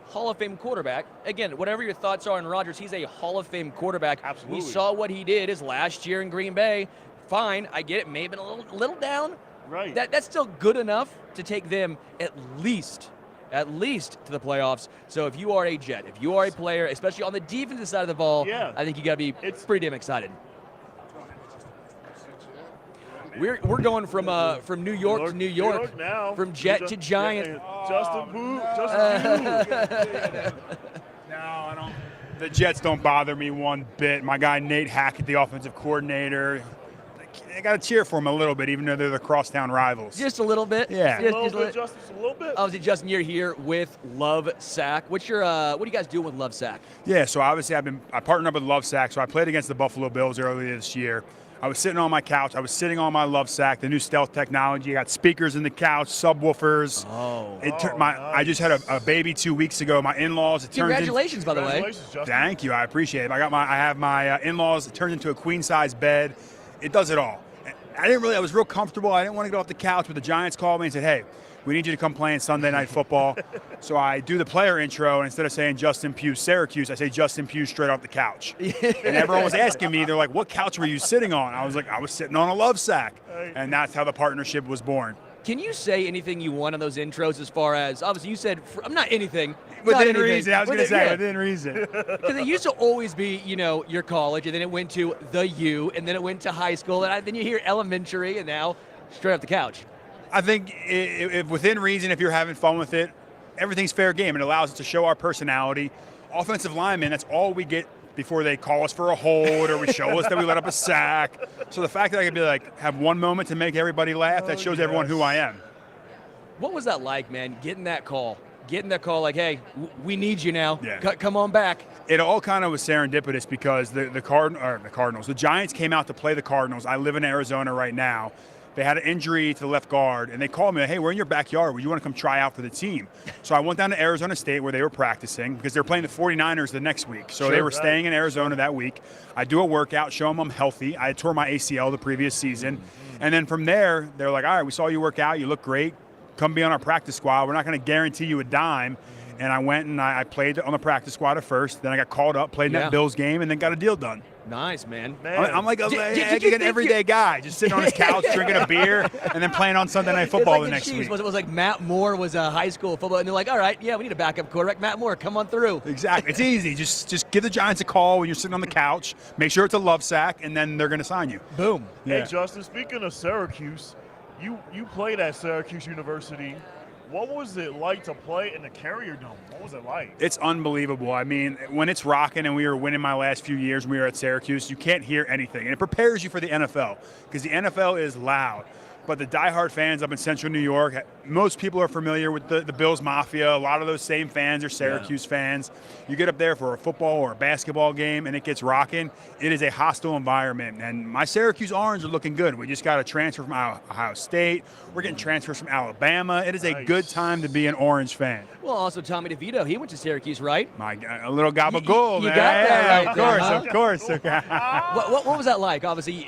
Hall of Fame quarterback. Again, whatever your thoughts are on Rodgers, he's a Hall of Fame quarterback. Absolutely. We saw what he did his last year in Green Bay. Fine, I get it. May have been a little down, Right. That's still good enough to take them at least to the playoffs. So if you are a Jet, if you are a player, especially on the defensive side of the ball, I think you got to be pretty damn excited. We're going from New York to New York now. from Jet to Giant. Justin Pugh. No, I don't. The Jets don't bother me one bit. My guy Nate Hackett, the offensive coordinator, I got to cheer for him a little bit, even though they're the crosstown rivals. Just a little bit. Yeah. Just a little bit, Justin. Just a little bit. Obviously, Justin, you're here with Love Sack. What are you guys doing with Love Sack? Yeah, so obviously I partnered up with Love Sack. So I played against the Buffalo Bills earlier this year. I was sitting on my couch. I was sitting on my Love Sack, the new stealth technology. I got speakers in the couch, subwoofers. I just had a baby 2 weeks ago. My in-laws. Congratulations, by the way. Justin. Thank you. I appreciate it. I have my in-laws. It turned into a queen-size bed. It does it all. I was real comfortable. I didn't want to get off the couch, but the Giants called me and said, hey, we need you to come play in Sunday Night Football. So I do the player intro, and instead of saying Justin Pugh Syracuse, I say Justin Pugh straight off the couch. And everyone was asking me, they're like, what couch were you sitting on? I was like, I was sitting on a Love Sack. And that's how the partnership was born. Can you say anything you want on those intros as far as, obviously you said, I'm not anything. Within reason. I was going to say, within reason. Because it used to always be, your college, and then it went to the U, and then it went to high school, and then you hear elementary, and now straight off the couch. I think if within reason, if you're having fun with it, everything's fair game. It allows us to show our personality. Offensive linemen, that's all we get before they call us for a hold or we show us that we let up a sack. So the fact that I could have one moment to make everybody laugh, that shows everyone who I am. What was that like, man, getting that call like, hey, we need you now. Yeah. Come on back. It all kind of was serendipitous because the Cardinals, the Giants came out to play the Cardinals. I live in Arizona right now. They had an injury to the left guard, and they called me, hey, we're in your backyard. Would you want to come try out for the team? So I went down to Arizona State where they were practicing because they were playing the 49ers the next week. So they were staying in Arizona that week. I do a workout, show them I'm healthy. I had tore my ACL the previous season. And then from there, they're like, all right, we saw you work out. You look great. Come be on our practice squad. We're not going to guarantee you a dime. And I went and I played on the practice squad at first. Then I got called up, played in that Bills game, and then got a deal done. Nice, man. I'm like an everyday guy, just sitting on his couch, drinking a beer, and then playing on Sunday Night Football the next week. It was like Matt Moore was a high school football, and they're like, all right, we need a backup quarterback. Matt Moore, come on through. Exactly. It's easy. Just give the Giants a call when you're sitting on the couch. Make sure it's a Love Sack, and then they're going to sign you. Boom. Hey, Justin, speaking of Syracuse, you played at Syracuse University. What was it like to play in the Carrier Dome? What was it like? It's unbelievable. I mean, when it's rocking and we were winning my last few years when we were at Syracuse, you can't hear anything. And it prepares you for the NFL because the NFL is loud. But the diehard fans up in Central New York, most people are familiar with the Bills Mafia. A lot of those same fans are Syracuse fans. You get up there for a football or a basketball game and it gets rocking. It is a hostile environment. And my Syracuse Orange are looking good. We just got a transfer from Ohio State. We're getting transfers from Alabama. It is a good time to be an Orange fan. Well, also Tommy DeVito, he went to Syracuse, right? A little gabagool, you man. got that right there, of course. What was that like? Obviously,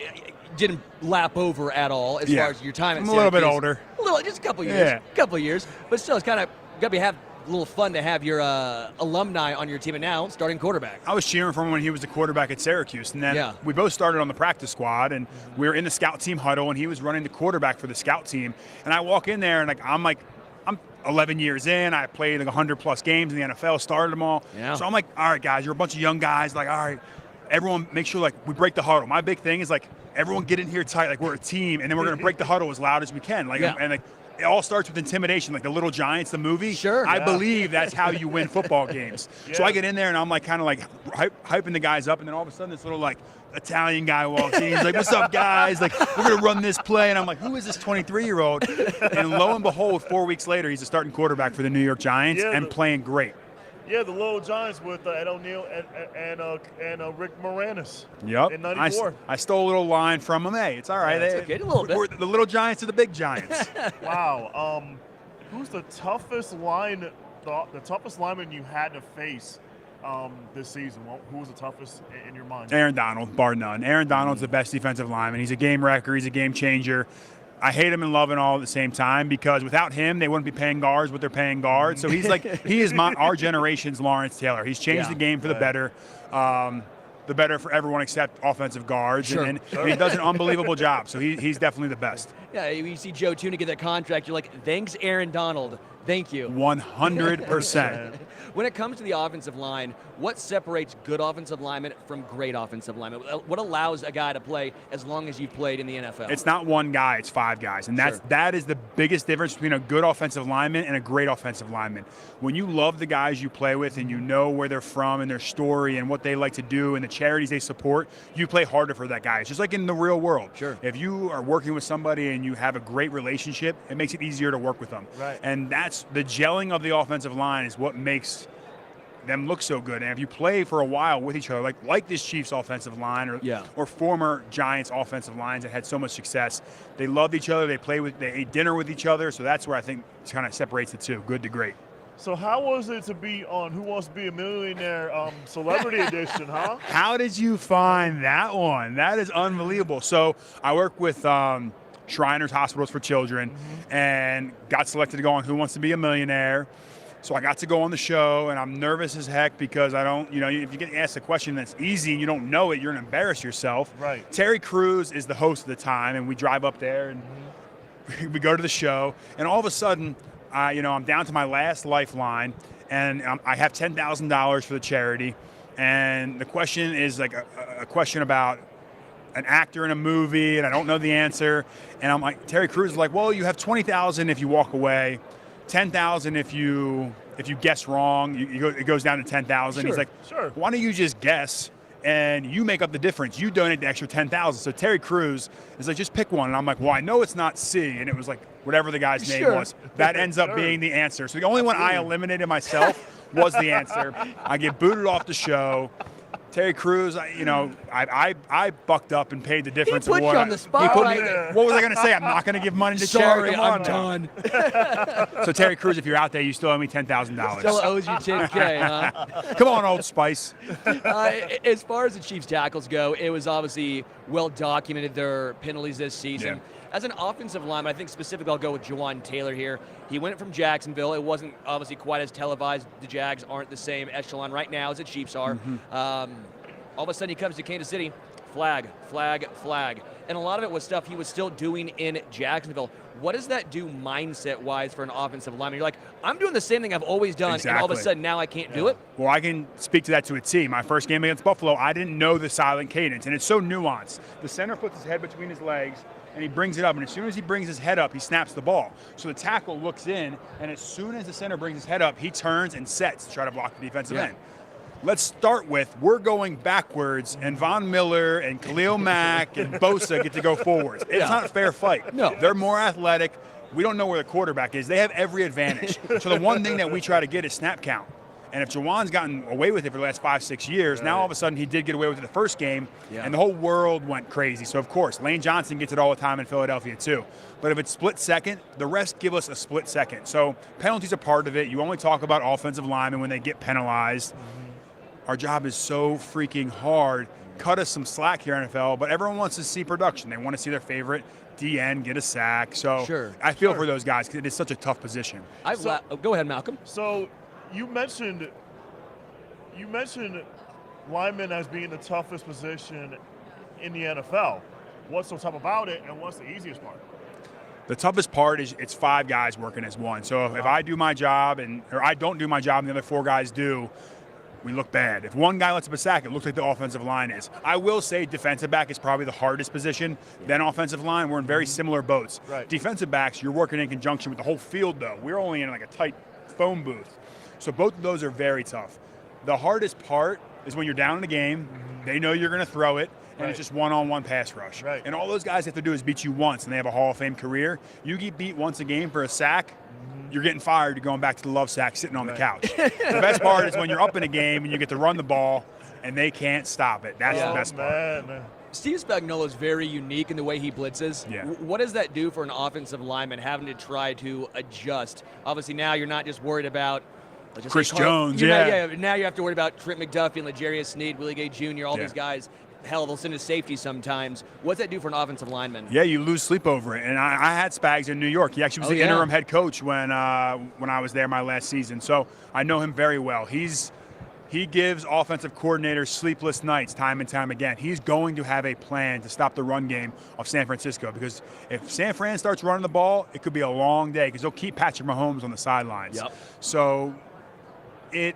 didn't lap over at all as far as your time at Syracuse. I'm a little bit older. Just a couple years. But still, it's kind of got to have a little fun to have your alumni on your team, and now starting quarterback. I was cheering for him when he was the quarterback at Syracuse, and then we both started on the practice squad, and we were in the scout team huddle, and he was running the quarterback for the scout team. And I walk in there, and I'm 11 years in. I played 100-plus games in the NFL, started them all. Yeah. So I'm like, all right, guys, you're a bunch of young guys. All right, everyone make sure we break the huddle. My big thing is everyone get in here tight, we're a team, and then we're going to break the huddle as loud as we can. It all starts with intimidation, like the Little Giants, the movie. Sure. I believe that's how you win football games. So I get in there, and I'm hyping the guys up, and then all of a sudden this little Italian guy walks in. He's like, what's up, guys? We're going to run this play. And I'm like, who is this 23-year-old? And lo and behold, 4 weeks later, he's a starting quarterback for the New York Giants and playing great. Yeah, the Little Giants with Ed O'Neill and Rick Moranis. Yep. In '94. I stole a little line from him. Hey, it's all right. It's okay, a little bit. We're the Little Giants are the big Giants. Wow. Who's the toughest lineman you had to face this season? Who was the toughest in your mind? Aaron Donald, bar none. Aaron Donald's the best defensive lineman. He's a game wrecker. He's a game changer. I hate him and love him all at the same time because without him, they wouldn't be paying guards what they're paying guards. So he is our generation's Lawrence Taylor. He's changed the game for the better. the better for everyone except offensive guards. Sure. And he does an unbelievable job. So he's definitely the best. Yeah, you see Joe Tuna get that contract, you're like, thanks, Aaron Donald. Thank you. 100%. When it comes to the offensive line, what separates good offensive linemen from great offensive linemen? What allows a guy to play as long as you've played in the NFL? It's not one guy, it's 5 guys. And that is the biggest difference between a good offensive lineman and a great offensive lineman. When you love the guys you play with and you know where they're from and their story and what they like to do and the charities they support, you play harder for that guy. It's just like in the real world. Sure. If you are working with somebody and you have a great relationship, it makes it easier to work with them. Right. And that's the gelling of the offensive line is what makes them look so good. And if you play for a while with each other, like this Chiefs offensive line or former Giants offensive lines that had so much success, they loved each other, they ate dinner with each other, so that's where I think it kind of separates the two, good to great. So how was it to be on Who Wants to Be a Millionaire Celebrity Edition, huh? How did you find that one? That is unbelievable. So I work with Shriners Hospitals for Children and got selected to go on Who Wants to Be a Millionaire. So I got to go on the show, and I'm nervous as heck because I don't, if you get asked a question that's easy and you don't know it, you're going to embarrass yourself. Right. Terry Crews is the host at the time, and we drive up there, and we go to the show, and all of a sudden, I'm down to my last lifeline, and I have $10,000 for the charity, and the question is like a question about an actor in a movie, and I don't know the answer, and I'm like, Terry Crews is like, well, you have $20,000 if you walk away, $10,000 if you guess wrong. It goes down to $10,000. Sure, He's like, sure. Why don't you just guess and you make up the difference? You donate the extra $10,000. So Terry Crews is like, just pick one. And I'm like, well, I know it's not C, and it was like whatever the guy's name was. That ends up being the answer. So the only one I eliminated myself was the answer. I get booted off the show. Terry Crews, I bucked up and paid the difference. He put you on the spot. What was I going to say? I'm not going to give money to Sorry, charity. I'm done. So Terry Crews, if you're out there, you still owe me $10,000. Still owes you $10K, huh? Come on, Old Spice. As far as the Chiefs tackles go, it was obviously well documented their penalties this season. Yeah. As an offensive lineman, I think specifically I'll go with Jawan Taylor here. He went from Jacksonville. It wasn't obviously quite as televised. The Jags aren't the same echelon right now as the Chiefs are. All of a sudden he comes to Kansas City, flag. And a lot of it was stuff he was still doing in Jacksonville. What does that do mindset-wise for an offensive lineman? You're like, I'm doing the same thing I've always done, and all of a sudden now I can't do it? Well, I can speak to that to a T. My first game against Buffalo, I didn't know the silent cadence, and it's so nuanced. The center puts his head between his legs, and he brings it up, and as soon as he brings his head up, he snaps the ball. So the tackle looks in, and as soon as the center brings his head up, he turns and sets to try to block the defensive end. Let's start with, we're going backwards, and Von Miller and Khalil Mack and Bosa get to go forwards. It's not a fair fight. No. They're more athletic. We don't know where the quarterback is. They have every advantage. So the one thing that we try to get is snap count. And if Jawan's gotten away with it for the last 5-6 years, now all of a sudden he did get away with it the first game, and the whole world went crazy. So, of course, Lane Johnson gets it all the time in Philadelphia, too. But if it's split second, the rest give us a split second. So penalties are part of it. You only talk about offensive linemen when they get penalized. Our job is so freaking hard. Cut us some slack here, NFL, but everyone wants to see production. They want to see their favorite DN get a sack. So I feel for those guys because it is such a tough position. Go ahead, Malcolm. So you mentioned linemen as being the toughest position in the NFL. What's so tough about it, and what's the easiest part? The toughest part is it's 5 guys working as one. So if I do my job or I don't do my job and the other 4 guys do, we look bad. If one guy lets up a sack, it looks like the offensive line is. I will say defensive back is probably the hardest position, then offensive line. We're in very similar boats. Right. Defensive backs, you're working in conjunction with the whole field, though. We're only in like a tight phone booth. So both of those are very tough. The hardest part is when you're down in the game, they know you're going to throw it, and it's just one-on-one pass rush. Right. And all those guys have to do is beat you once, and they have a Hall of Fame career. You get beat once a game for a sack, you're getting fired. You're going back to the love sack, sitting on the couch. The best part is when you're up in a game and you get to run the ball, and they can't stop it. That's the best part. Man. Steve Spagnuolo is very unique in the way he blitzes. Yeah. What does that do for an offensive lineman having to try to adjust? Obviously, now you're not just worried about Chris Jones. Now you have to worry about Trent McDuffie and L'Jarius Sneed, Willie Gay Jr., all these guys. Hell, they'll send a safety sometimes. What's that do for an offensive lineman? Yeah, you lose sleep over it. And I had Spags in New York. He actually was the interim head coach when I was there my last season. So I know him very well. He's He gives offensive coordinators sleepless nights time and time again. He's going to have a plan to stop the run game of San Francisco, because if San Fran starts running the ball, it could be a long day because they'll keep Patrick Mahomes on the sidelines. Yep. So it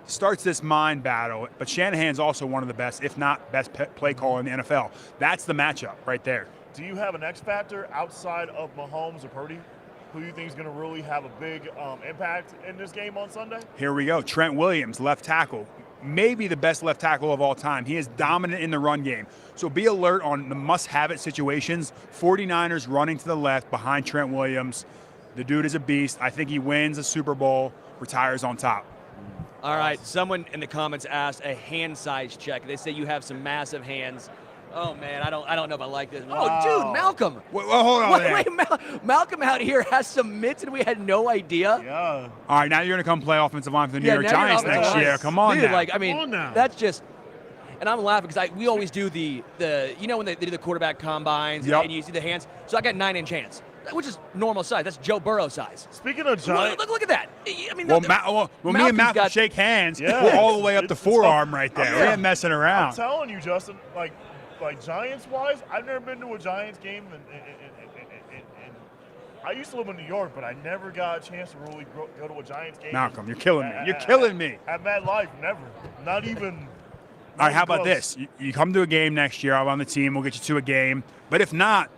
starts this mind battle, but Shanahan's also one of the best, if not best play caller in the NFL. That's the matchup right there. Do you have an X factor outside of Mahomes or Purdy? Who do you think is going to really have a big impact in this game on Sunday? Here we go. Trent Williams, left tackle. Maybe the best left tackle of all time. He is dominant in the run game. So be alert on the must-have-it situations. 49ers running to the left behind Trent Williams. The dude is a beast. I think he wins a Super Bowl, retires on top. All right, someone in the comments asked a hand size check. They say you have some massive hands. Oh man, I don't know if I like this. Wow. Oh, dude, Malcom. Wait, hold on. Wait, Malcom out here has some mitts, and we had no idea. Yeah. All right, now you're going to come play offensive line for the New Yeah, York now you're Giants offensive next line. year. Come on Dude, now. I mean, Come on now. that's just. And I'm laughing because we always do the when they do the quarterback combines Yep. and you see the hands. So I got 9-inch hands, which is normal size. That's Joe Burrow size. Speaking of Giants, Look at that. I mean, well, me and Malcolm's Malcolm got- shake hands. Yeah. We're all the way up to It's forearm right there. Yeah. We ain't messing I'm around. telling you, Justin, like Giants-wise, I've never been to a Giants game, and I used to live in New York, but I never got a chance to really go to a Giants game. Malcolm, you're killing me. You're killing me. At MetLife, never. Not even. All right, how about close. this? You come to a game next year. I'm on the team. We'll get you to a game. But if not,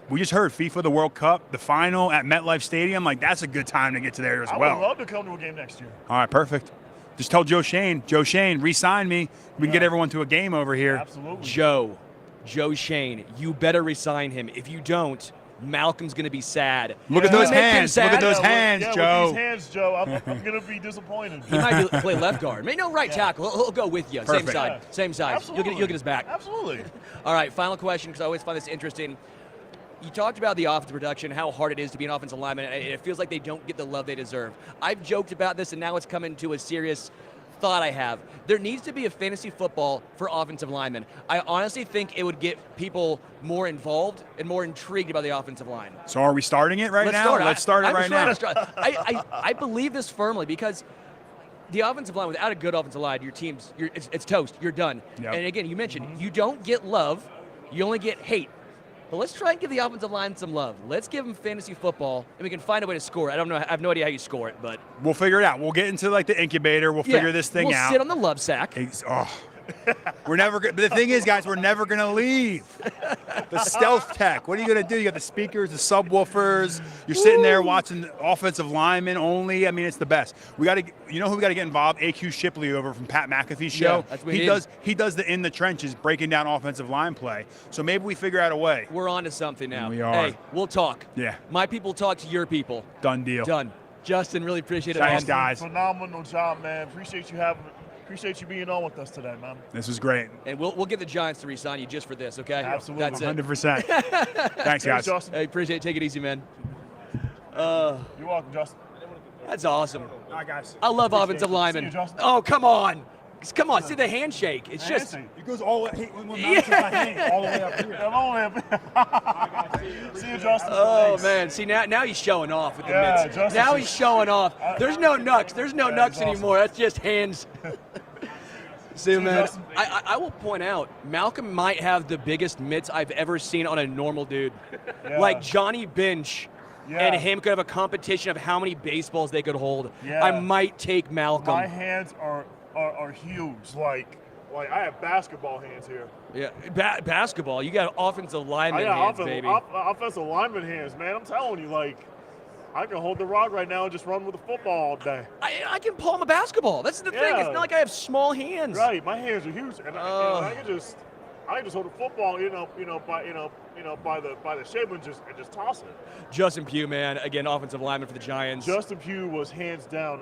we just heard FIFA, the World Cup, the final at MetLife Stadium. Like, that's a good time to get to there as I well. would love to come to a game next year. All right, perfect. Just tell Joe Shane, re-sign me. We can get everyone to a game over here. Absolutely. Joe Shane, you better resign him. If you don't, Malcolm's going to be sad. Look at You those make him hands. Look sad? at those Yeah, hands, with Joe. these hands, Joe, I'm going to be disappointed. He might play left guard. Maybe no right tackle. He'll go with you. Perfect. Same side. Absolutely. You'll get his back. Absolutely. All right, final question, because I always find this interesting. You talked about the offensive production, how hard it is to be an offensive lineman, and it feels like they don't get the love they deserve. I've joked about this, and now it's coming to a serious thought I have. There needs to be a fantasy football for offensive linemen. I honestly think it would get people more involved and more intrigued about the offensive line. So are we starting it right now? Let's start it I'm right just now. trying to start. I believe this firmly because the offensive line, without a good offensive line, your team's it's toast. You're done. Yep. And again, you mentioned you don't get love, you only get hate. But let's try and give the offensive line some love. Let's give them fantasy football, and we can find a way to score it. I have no idea how you score it, but We'll figure it out. We'll get into like the incubator. We'll figure this thing we'll out. sit on the love sack. We're never. But the thing is, guys, we're never gonna leave. The stealth tech. What are you gonna do? You got the speakers, the subwoofers. You're sitting there watching offensive linemen only. I mean, it's the best. We got to. You know who we got to get involved? AQ Shipley over from Pat McAfee's show. Yeah, that's what He does the in the trenches, breaking down offensive line play. So maybe we figure out a way. We're on to something now. We are. Hey, we'll talk. Yeah. My people talk to your people. Done deal. Done. Justin, really appreciate it. Thanks, man. guys. Phenomenal job, man. Appreciate you being on with us today, man. This was great. And we'll get the Giants to re-sign you just for this, okay? Absolutely. That's it. 100%. Thanks, guys. Justin. Hey, appreciate it. Take it easy, man. You're welcome, Justin. That's awesome. All right, guys. I love Appreciate offensive it. linemen. See you, Justin. Oh, come on. Come on, see the handshake. It's just. Handshake. It goes all the way. All the way up here. Come on, man. See you, Justin. Oh Thanks. man, see now he's showing off with the Yeah, mitts. Justin- Now he's showing off. There's no knucks. There's no Yeah, knucks he's awesome. anymore. That's just hands. See you, man. Justin. I will point out, Malcom might have the biggest mitts I've ever seen on a normal dude. Yeah. Like Johnny Bench Yeah. and him could have a competition of how many baseballs they could hold. Yeah. I might take Malcom. My hands are huge. Like I have basketball hands here. Yeah, basketball. You got offensive lineman I got hands, baby. offensive lineman hands, man. I'm telling you, like, I can hold the rock right now and just run with the football all day. I can palm a basketball. That's the thing. Yeah. It's not like I have small hands. Right, my hands are huge, and Oh. I can just hold the football, by the shape and just toss it. Justin Pugh, man, again, offensive lineman for the Giants. Justin Pugh was hands down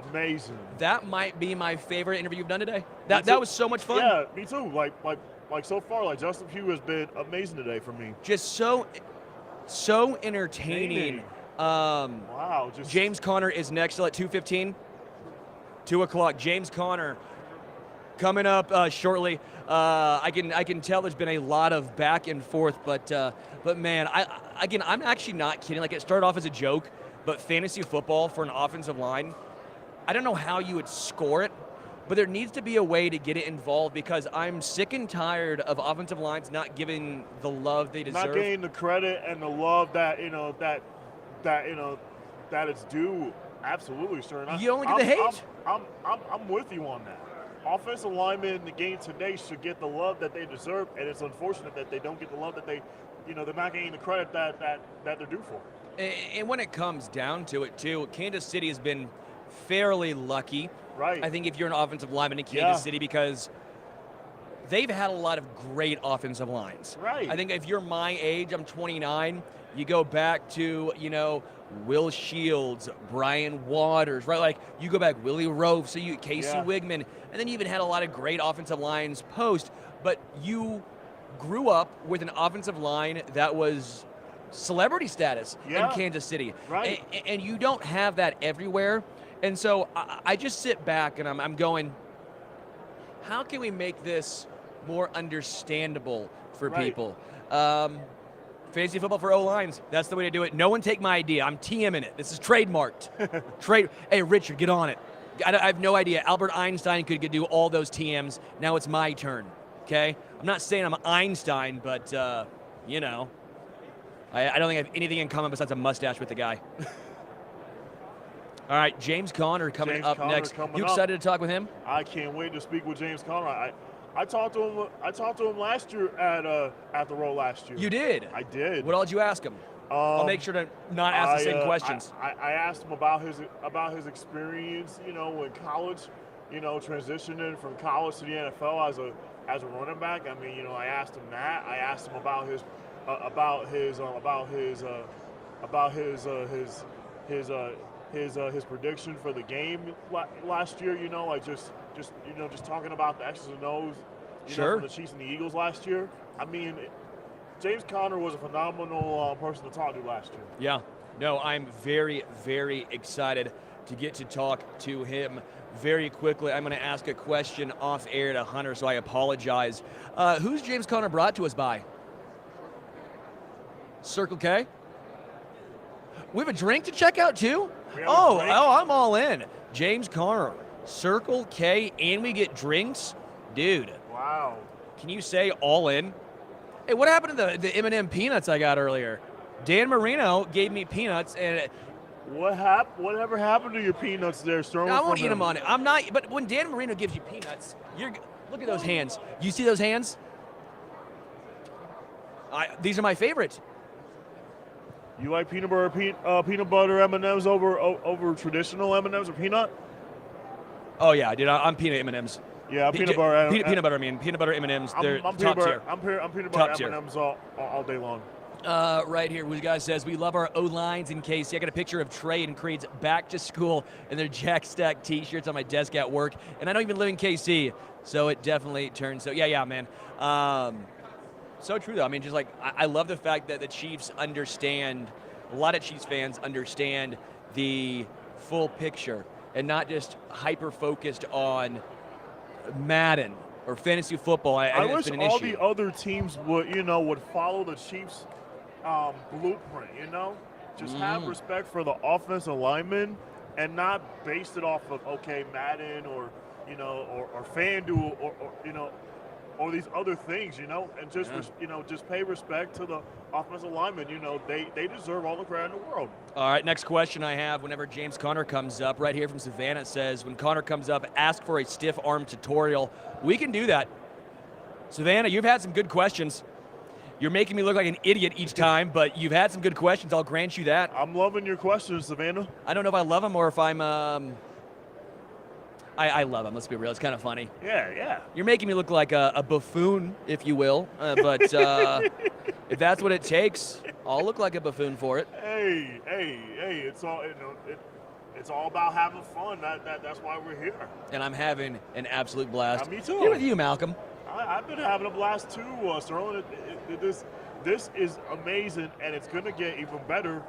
amazing. That might be my favorite interview you've done today. Me That too. was so much fun. Yeah, me too. Like so far, like Justin Pugh has been amazing today for me. Just so entertaining. Wow, just James Conner is next at 2:15. 2 o'clock. James Conner coming up shortly. I can tell there's been a lot of back and forth, but man, I'm actually not kidding. Like, it started off as a joke, but fantasy football for an offensive line, I don't know how you would score it, but there needs to be a way to get it involved because I'm sick and tired of offensive lines not giving the love they deserve. Not getting the credit and the love that that it's due. Absolutely, sir. You only get the hate. I'm with you on that. Offensive linemen in the game today should get the love that they deserve, and it's unfortunate that they don't get the love that they're not getting the credit that they're due for. And when it comes down to it, too, Kansas City has been fairly lucky. Right. I think if you're an offensive lineman in Kansas City, because they've had a lot of great offensive lines. Right. I think if you're my age, I'm 29, you go back to, Will Shields, Brian Waters, right? Like, you go back, Willie Rofe, Casey Wigman, and then you even had a lot of great offensive lines post, but you grew up with an offensive line that was celebrity status in Kansas City. Right. And you don't have that everywhere. And so I just sit back and I'm going, how can we make this more understandable for people? Fantasy football for O-lines. That's the way to do it. No one take my idea. I'm TMing it. This is trademarked. Hey, Richard, get on it. I have no idea. Albert Einstein could do all those TMs. Now it's my turn, okay? I'm not saying I'm Einstein, but, I don't think I have anything in common besides a mustache with the guy. All right, James Conner coming up next. You excited to talk with him? I can't wait to speak with James Conner. I talked to him last year at the Roll last year. You did? I did. What all did you ask him? I'll make sure to not ask the same questions. I asked him about his experience, in college, transitioning from college to the NFL as a running back. I mean, I asked him that. I asked him about his prediction for the game last year. Just talking about the X's and O's. From the Chiefs and the Eagles last year. I mean, James Conner was a phenomenal person to talk to last year. Yeah. No, I'm very, very excited to get to talk to him very quickly. I'm going to ask a question off air to Hunter, so I apologize. Who's James Conner brought to us by? Circle K? We have a drink to check out, too? I'm all in. James Conner, Circle K, and we get drinks? Dude. Wow. Can you say all in? Hey, what happened to the M&M peanuts I got earlier? Dan Marino gave me peanuts, and whatever happened to your peanuts there, Sterling? I won't eat them on it. I'm not. But when Dan Marino gives you peanuts, look at those hands. You see those hands? These are my favorite. You like peanut butter M&Ms over traditional M&Ms or peanut? Oh yeah, dude. I'm peanut M&Ms. Yeah, peanut butter. Peanut butter. Peanut butter M&Ms. They're top tier. I'm peanut butter M&Ms all day long. Right here, this guy says, we love our O-lines in KC. I got a picture of Trey and Creed's back to school and their Jack Stack t-shirts on my desk at work. And I don't even live in KC, so it definitely turns. So, yeah, man. So true, though. I mean, just like, I love the fact that the Chiefs understand, a lot of Chiefs fans understand the full picture and not just hyper-focused on Madden or fantasy football. I wish all the other teams would follow the Chiefs' blueprint. Just have respect for the offensive linemen and not based it off of Madden or FanDuel or these other things. And just pay respect to the offensive linemen. They deserve all the credit in the world. All right, next question I have whenever James Conner comes up, right here from Savannah, says, when Conner comes up, ask for a stiff arm tutorial. We can do that. Savannah, you've had some good questions. You're making me look like an idiot each time, but you've had some good questions. I'll grant you that. I'm loving your questions, Savannah. I don't know if I love them or if I'm I love them. Let's be real. It's kind of funny. Yeah. You're making me look like a buffoon, if you will. But if that's what it takes, I'll look like a buffoon for it. Hey! It's all about having fun. That's why we're here. And I'm having an absolute blast. Me too. Here with you, Malcom. I've been having a blast too, Sterling. This is amazing, and it's gonna get even better.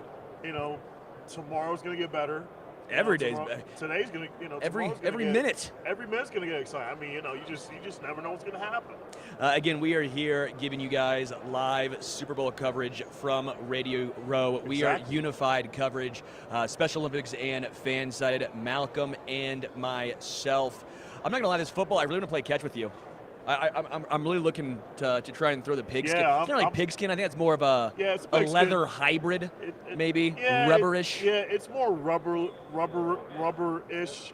Tomorrow's gonna get better. Every day's better. Today's gonna, every minute. Every minute's gonna get exciting. I mean, you just never know what's gonna happen. Again, we are here giving you guys live Super Bowl coverage from Radio Row. We are unified coverage, Special Olympics and fan-sided. Malcom and myself. I'm not gonna lie, this football, I really want to play catch with you. I'm really looking to try and throw the pigskin. Yeah, it's not like pigskin. I think it's more of a leather hybrid, maybe rubberish. It's more rubber-ish.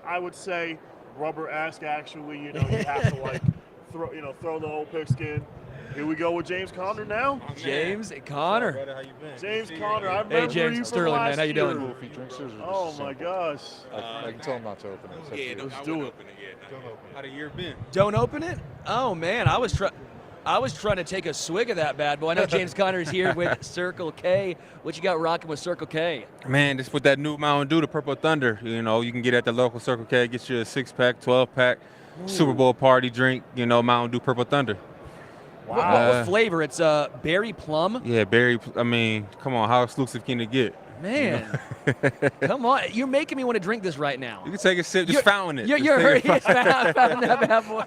I would say rubber-esque. Actually, you have to like throw the whole pigskin. Here we go with James Conner now. James Conner. Brother, how you been? James Conner. I remember James you Sterling, from last man. How you year. doing? If you drink scissors, Oh my gosh. I can tell him not to open it. It's up to you. Let's do it. Don't open it. How the year been? Don't open it? Oh man, I was trying to take a swig of that bad boy. I know James Conner's here with Circle K. What you got rocking with Circle K? Man, just with that new Mountain Dew, the Purple Thunder. You can get it at the local Circle K. Get you a 6-pack, 12-pack, Super Bowl party drink. Mountain Dew Purple Thunder. Wow. What flavor? It's berry plum? Yeah, berry. I mean, come on, how exclusive can it get? Man, come on. You're making me want to drink this right now. You can take a sip, just fountain it. You're hurting. Fountain that bad boy.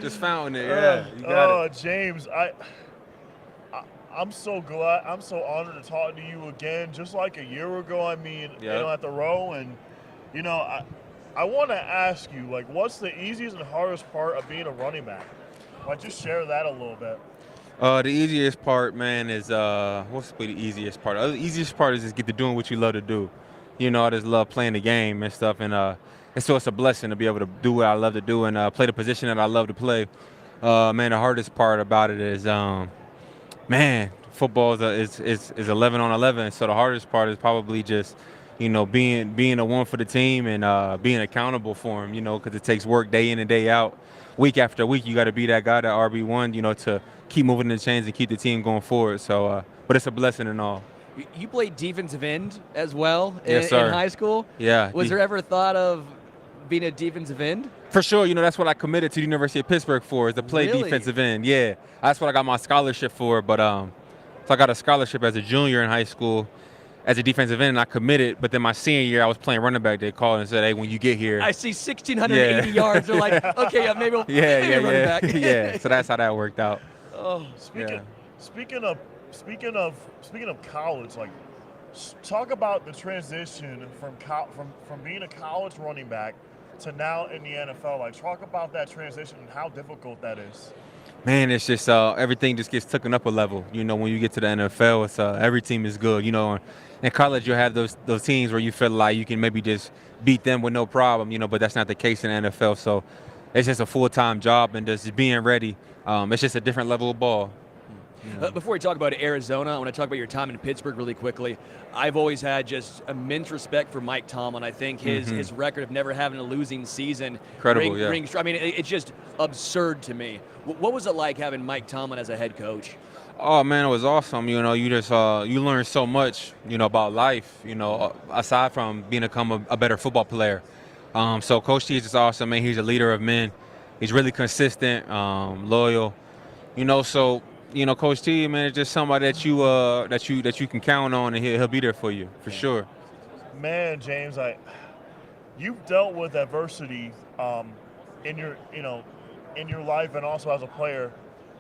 Just fountain it, yeah. You got it. James, I'm so glad. I'm so honored to talk to you again. Just like a year ago, I mean, at the row, and I want to ask you, like, what's the easiest and hardest part of being a running back? Like, just share that a little bit. The easiest part, man, is what's the easiest part? The easiest part is just get to doing what you love to do. I just love playing the game and stuff, and so it's a blessing to be able to do what I love to do and play the position that I love to play. Man, the hardest part about it is, football is 11 on 11. So the hardest part is probably just, being a one for the team and being accountable for them. Because it takes work day in and day out, week after week. You got to be that guy, that RB1, to keep moving the chains and keep the team going forward. So, but it's a blessing and all. You played defensive end as well in high school? Yeah. Was there ever a thought of being a defensive end? For sure. That's what I committed to the University of Pittsburgh for, is to play defensive end. Yeah. That's what I got my scholarship for. But so I got a scholarship as a junior in high school as a defensive end, and I committed. But then my senior year, I was playing running back. They called and said, hey, when you get here. I see 1,680 yards. They're like, okay, maybe we'll running back. Yeah. So that's how that worked out. Oh, speaking of college, like, talk about the transition from being a college running back to now in the NFL. Like, talk about that transition and how difficult that is. Man, it's just everything just gets taken up a level. When you get to the NFL, it's every team is good. In college, you'll have those teams where you feel like you can maybe just beat them with no problem. But that's not the case in the NFL. So it's just a full-time job, and just being ready. It's just a different level of ball. Before we talk about Arizona, I want to talk about your time in Pittsburgh really quickly. I've always had just immense respect for Mike Tomlin. I think his record of never having a losing season. Incredible, I mean, it's just absurd to me. What was it like having Mike Tomlin as a head coach? Oh, man, it was awesome. You just you learn so much, about life, aside from becoming a better football player. So Coach T is just awesome, man. He's a leader of men. He's really consistent, loyal. So Coach T, man, is just somebody that you can count on, and he'll be there for you for sure. Man, James, you've dealt with adversity in your life and also as a player.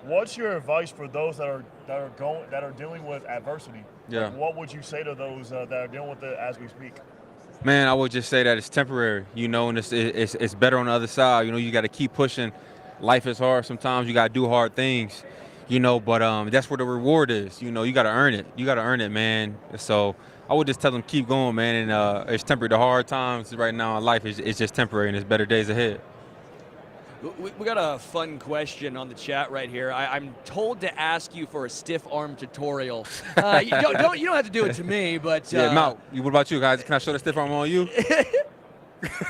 What's your advice for those that are dealing with adversity? Yeah. Like, what would you say to those that are dealing with it as we speak? Man, I would just say that it's temporary, and it's better on the other side. You got to keep pushing. Life is hard. Sometimes you got to do hard things, but that's where the reward is. You got to earn it. You got to earn it, man. So I would just tell them, keep going, man. And it's temporary. The hard times right now in life is just temporary, and there's better days ahead. We got a fun question on the chat right here. I'm told to ask you for a stiff arm tutorial. You don't have to do it to me, but yeah, Mal, what about you guys? Can I show the stiff arm on you?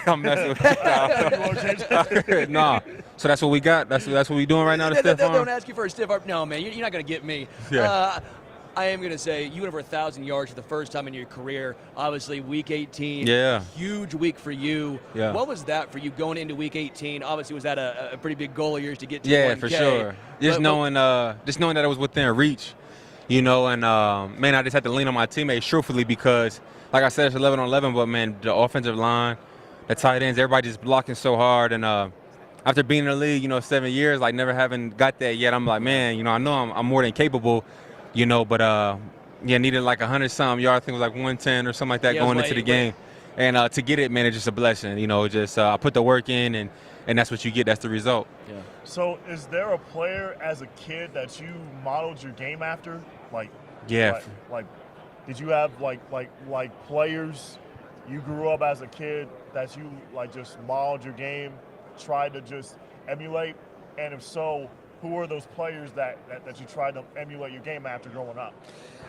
I'm messing with you. Nah. So that's what we got. That's what we doing right now. The stiff arm. Don't ask you for a stiff arm. No, man, you're not gonna get me. Yeah. I am going to say you went over 1,000 yards for the first time in your career. Obviously, Week 18, huge week for you. Yeah. What was that for you going into Week 18? Obviously, was that a pretty big goal of yours to get to 1K? Yeah, for sure. Just knowing that it was within reach, and man, I just had to lean on my teammates truthfully because, like I said, it's 11 on 11, but man, the offensive line, the tight ends, everybody just blocking so hard, and after being in the league, 7 years, like never having got that yet, I'm like, man, I know I'm more than capable. But needed like 100-some yards. I think it was like 110 or something like that going into the game. And to get it, man, it's just a blessing. You know, just I put the work in, and that's what you get. That's the result. Yeah. So, is there a player as a kid that you modeled your game after? Yeah. Like did you have like players you grew up as a kid that you just modeled your game, tried to just emulate? And if so, who are those players that you tried to emulate your game after growing up?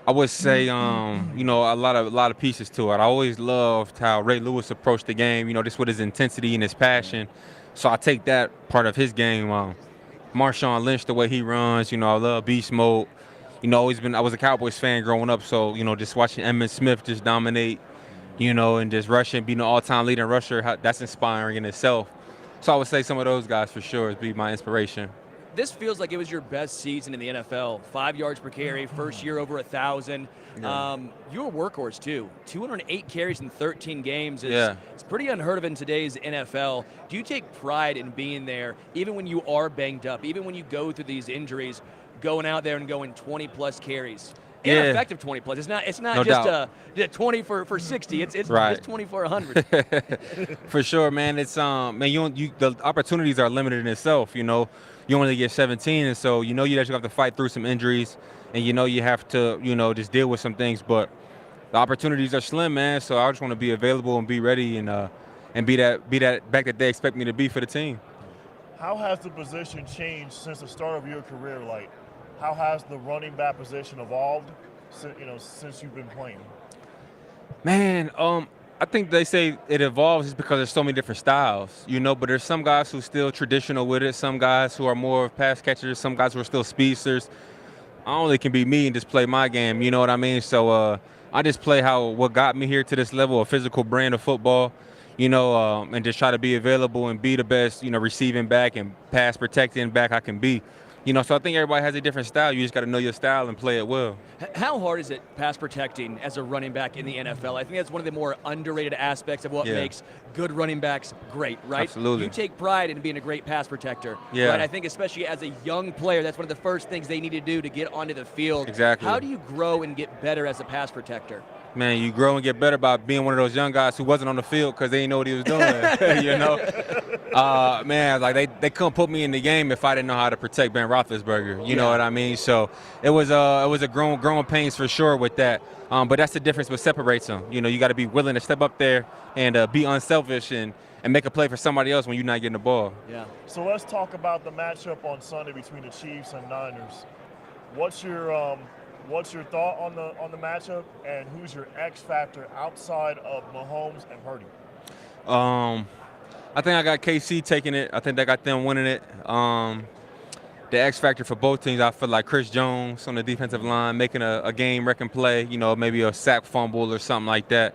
I would say, you know, a lot of pieces to it. I always loved how Ray Lewis approached the game. You know, just with his intensity and his passion. So I take that part of his game. Marshawn Lynch, the way he runs. You know, I love beast mode. You know, I was a Cowboys fan growing up. So you know, just watching Emmitt Smith just dominate. You know, and just rushing, being an all-time leading rusher. That's inspiring in itself. So I would say some of those guys for sure would be my inspiration. This feels like it was your best season in the NFL. 5 yards per carry, first year over 1,000. Yeah. You're a workhorse too. 208 carries in 13 games it's pretty unheard of in today's NFL. Do you take pride in being there, even when you are banged up, even when you go through these injuries, going out there and going 20-plus carries? And effective 20-plus. It's not No just 20 for 60. It's 20 for 100. For sure, man. It's man, the opportunities are limited in itself. You know, you only get 17, and so you know you have to fight through some injuries, and you know you have to just deal with some things. But the opportunities are slim, man. So I just want to be available and be ready and be that back that they expect me to be for the team. How has the position changed since the start of your career? How has the running back position evolved since you've been playing? Man, I think they say it evolves just because there's so many different styles, but there's some guys who are still traditional with it, some guys who are more of pass catchers, some guys who are still speedsters. I only can be me and just play my game, you know what I mean? So I just play what got me here to this level, a physical brand of football, and just try to be available and be the best, receiving back and pass protecting back I can be. So I think everybody has a different style. You just got to know your style and play it well. How hard is it pass protecting as a running back in the NFL? I think that's one of the more underrated aspects of what makes good running backs great, right? Absolutely. You take pride in being a great pass protector. Yeah. Right? I think especially as a young player, that's one of the first things they need to do to get onto the field. Exactly. How do you grow and get better as a pass protector? Man, you grow and get better by being one of those young guys who wasn't on the field because they didn't know what he was doing, Man, like they couldn't put me in the game if I didn't know how to protect Ben Roethlisberger. You know what I mean? So it was a growing pains for sure with that. But that's the difference what separates them. You got to be willing to step up there and be unselfish and make a play for somebody else when you're not getting the ball. Yeah. So let's talk about the matchup on Sunday between the Chiefs and Niners. What's your thought on the matchup, and who's your X factor outside of Mahomes and Purdy? I think I got KC taking it. I think I got them winning it. The X factor for both teams, I feel like Chris Jones on the defensive line making a game-wrecking play, maybe a sack fumble or something like that.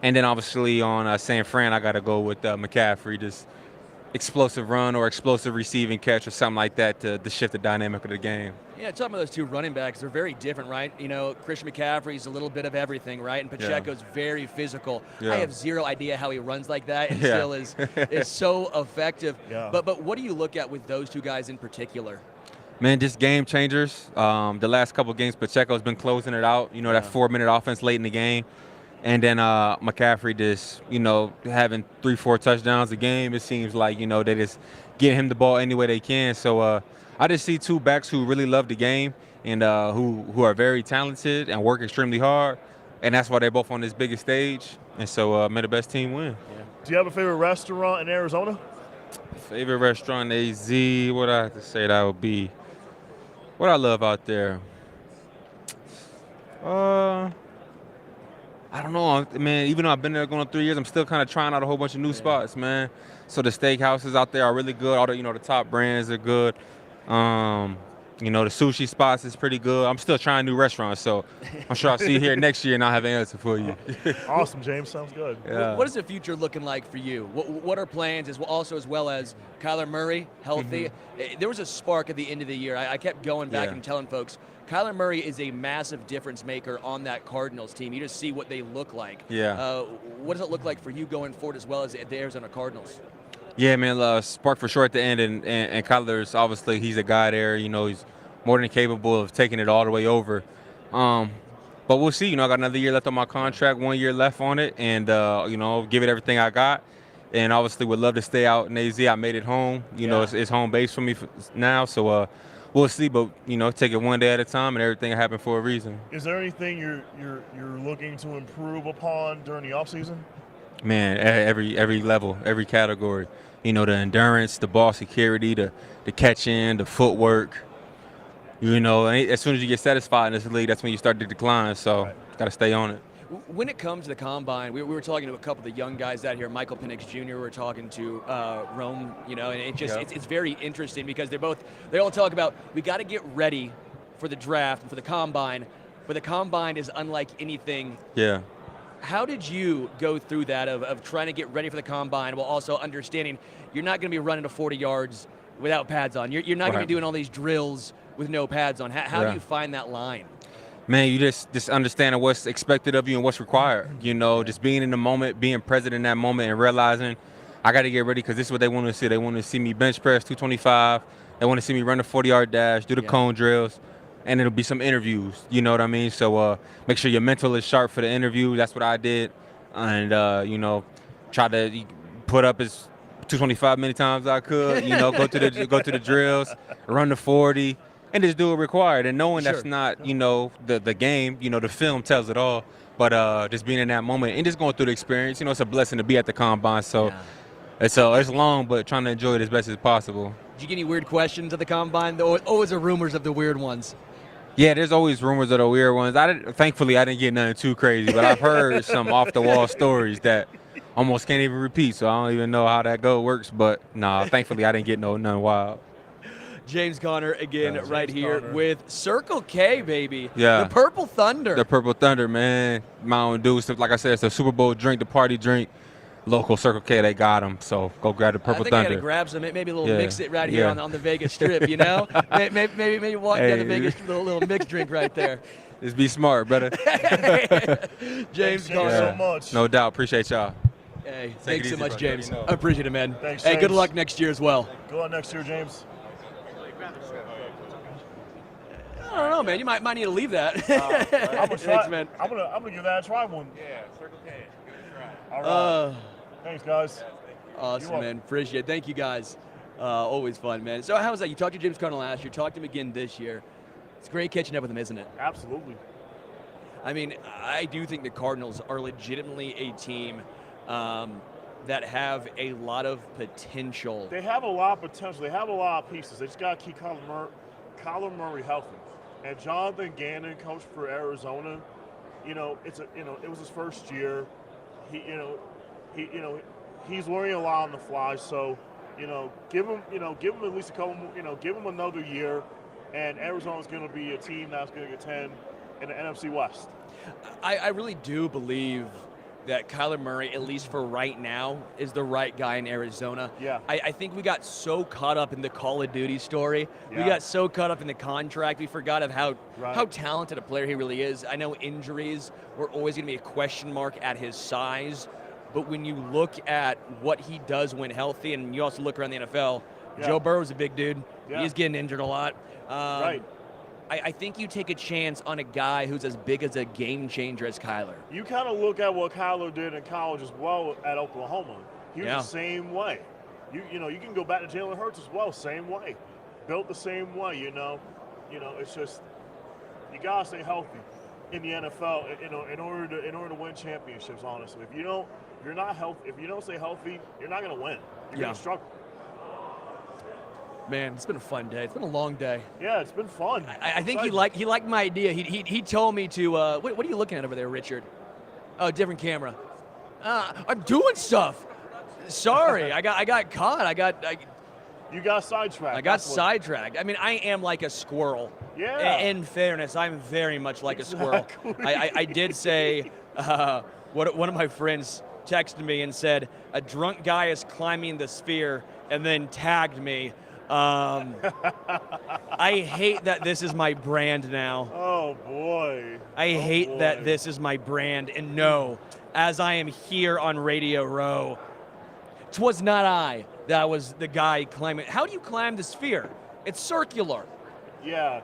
And then obviously on San Fran, I got to go with McCaffrey, just explosive run or explosive receiving catch or something like that to shift the dynamic of the game. Yeah, talking about those two running backs, they're very different, right? Christian McCaffrey's a little bit of everything, right? And Pacheco's very physical. Yeah. I have zero idea how he runs like that and still is so effective. Yeah. But what do you look at with those two guys in particular? Man, just game changers. The last couple of games, Pacheco's been closing it out. That 4-minute offense late in the game. And then McCaffrey just, having 3-4 touchdowns a game. It seems like, they just get him the ball any way they can. So I just see two backs who really love the game and who are very talented and work extremely hard. And that's why they're both on this biggest stage. And so may the best team win. Yeah. Do you have a favorite restaurant in Arizona? Favorite restaurant in AZ, what I have to say that would be, what I love out there. I don't know, man. Even though I've been there going on 3 years, I'm still kind of trying out a whole bunch of new spots, man. So the steakhouses out there are really good. All the, the top brands are good. The sushi spots is pretty good. I'm still trying new restaurants, so I'm sure I'll see you here next year and I'll have an answer for you. Awesome, James. Sounds good. Yeah. What is the future looking like for you? What are plans as well as Kyler Murray healthy? Mm-hmm. There was a spark at the end of the year. I kept going back and telling folks, Kyler Murray is a massive difference maker on that Cardinals team. You just see what they look like. Yeah. What does it look like for you going forward as well as the Arizona Cardinals? Yeah, man, spark for sure at the end, and Kyler's obviously he's a guy there. He's more than capable of taking it all the way over. But we'll see. You know, I got another year left on my contract, 1 year left on it, and you know, give it everything I got. And obviously, would love to stay out in AZ. I made it home. You know, it's home base for me now. So we'll see. But you know, take it one day at a time, and everything happened for a reason. Is there anything you're looking to improve upon during the offseason? Man, every level, every category. You know, the endurance, the ball security, the catching, the footwork. You know, as soon as you get satisfied in this league, that's when you start to decline. So, got to stay on it. When it comes to the combine, we were talking to a couple of the young guys out here. Michael Penix Jr. We were talking to Rome. You know, and it's very interesting because they all talk about we got to get ready for the draft and for the combine, but the combine is unlike anything. Yeah. How did you go through that of trying to get ready for the combine while also understanding you're not going to be running to 40 yards without pads on? You're not going to be doing all these drills with no pads on. How do you find that line? Man, you just understanding what's expected of you and what's required. You know, just being in the moment, being present in that moment, and realizing I got to get ready because this is what they want to see. They want to see me bench press 225. They want to see me run the 40-yard dash, do the cone drills, and it'll be some interviews. You know what I mean? So make sure your mental is sharp for the interview. That's what I did, and you know, try to put up as 225 many times as I could. You know, go to the drills, run the 40. And just do it required, and knowing that's not, you know, the game. You know, the film tells it all. But just being in that moment and just going through the experience, you know, it's a blessing to be at the combine. So it's long, but trying to enjoy it as best as possible. Did you get any weird questions at the combine? Always are rumors of the weird ones. Yeah, there's always rumors of the weird ones. Thankfully, I didn't get nothing too crazy, but I've heard some off the wall stories that almost can't even repeat. So I don't even know how that works. But thankfully, I didn't get none wild. James Conner again right here with Circle K, baby. Yeah. The Purple Thunder. The Purple Thunder, man. Mountain Dew. Like I said, it's a Super Bowl drink, the party drink. Local Circle K, they got them. So go grab the Purple Thunder. I think I got to grab some, maybe a little mix it right here on the Vegas Strip, you know? maybe walk down the Vegas, little mixed drink right there. Just be smart, brother. James Conner. So much. No doubt. Appreciate y'all. Hey, thanks so much, James. You know. I appreciate it, man. Thanks, hey, James. good luck next year as well. Good luck next year, James. I don't know, man. You might need to leave that. I'm gonna try. Thanks, man. I'm gonna give that a try one. Yeah, Circle K. Give it a try. All right. Thanks, guys. Awesome, man. Appreciate it. Thank you, guys. Always fun, man. So how was that? You talked to James Conner last year. Talked to him again this year. It's great catching up with him, isn't it? Absolutely. I mean, I do think the Cardinals are legitimately a team that have a lot of potential. They have a lot of potential. They have a lot of pieces. They just got to keep Kyler Murray healthy. And Jonathan Gannon, coach for Arizona, it was his first year. He's learning a lot on the fly. So, give him at least a couple more, give him another year, and Arizona's going to be a team that's going to contend in the NFC West. I really do believe that Kyler Murray, at least for right now, is the right guy in Arizona. Yeah. I think we got so caught up in the Call of Duty story. Yeah. We got so caught up in the contract, we forgot of how talented a player he really is. I know injuries were always going to be a question mark at his size, but when you look at what he does when healthy, and you also look around the NFL, Joe Burrow's a big dude. Yeah. He's getting injured a lot. Right. I think you take a chance on a guy who's as big as a game changer as Kyler. You kind of look at what Kyler did in college as well at Oklahoma. He was the same way. You can go back to Jalen Hurts as well, same way. Built the same way, It's just you gotta stay healthy in the NFL, in order to win championships. Honestly, if you don't stay healthy, you're not gonna win. You're gonna struggle. Man, it's been a fun day. It's been a long day. Yeah, it's been fun. I think he liked my idea. He told me to. What are you looking at over there, Richard? Oh, different camera. I'm doing stuff. Sorry, I got caught. You got sidetracked. I got sidetracked. I mean, I am like a squirrel. Yeah. In fairness, I'm very much like a squirrel. I did say, one of my friends texted me and said, a drunk guy is climbing the sphere, and then tagged me. I hate that this is my brand now. Oh, boy. I hate that this is my brand. And no, as I am here on Radio Row, 'twas not I that was the guy climbing. How do you climb the sphere? It's circular. Yeah,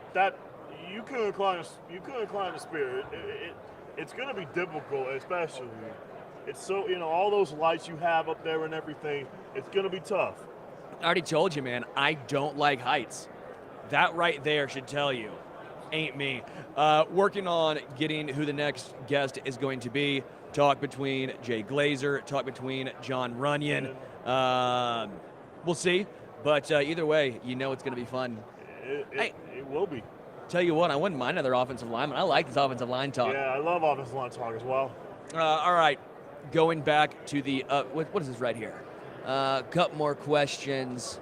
you couldn't climb the spear. It's going to be difficult, especially. It's so, all those lights you have up there and everything, it's going to be tough. I already told you, man, I don't like heights. That right there should tell you. Ain't me. Working on getting who the next guest is going to be. Talk between Jay Glazer, talk between John Runyan. We'll see. But either way, it's going to be fun. It will be. Tell you what, I wouldn't mind another offensive lineman. I like this offensive line talk. Yeah, I love offensive line talk as well. All right. Going back to the, what is this right here? Couple more questions.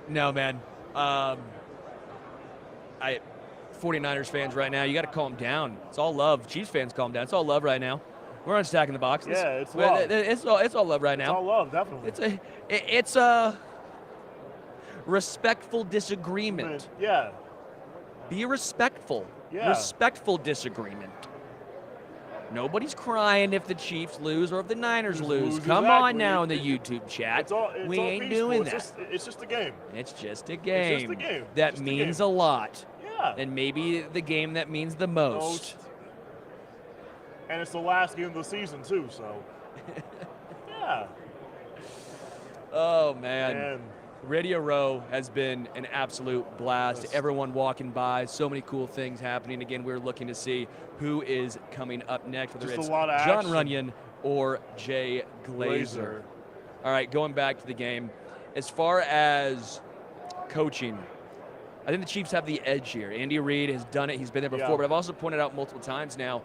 No, man. 49ers fans right now, you got to calm down. It's all love. Chiefs fans, calm down. It's all love right now. We're on Stacking the Box. It's love. It's all love right now. It's all love, definitely. It's a respectful disagreement. Yeah. Be respectful. Yeah. Respectful disagreement. Nobody's crying if the Chiefs lose or if the Niners lose. Come on now in the YouTube chat. We ain't doing that. It's just a game. It's just a game. It's just a game. That means a lot. Yeah. And maybe the game that means the most. And it's the last game of the season, too, so. Yeah. Oh, man. Radio Row has been an absolute blast. Yes. Everyone walking by, so many cool things happening. Again, we're looking to see who is coming up next, whether it's John Runyan or Jay Glazer. All right, going back to the game. As far as coaching, I think the Chiefs have the edge here. Andy Reid has done it. He's been there before, but I've also pointed out multiple times now,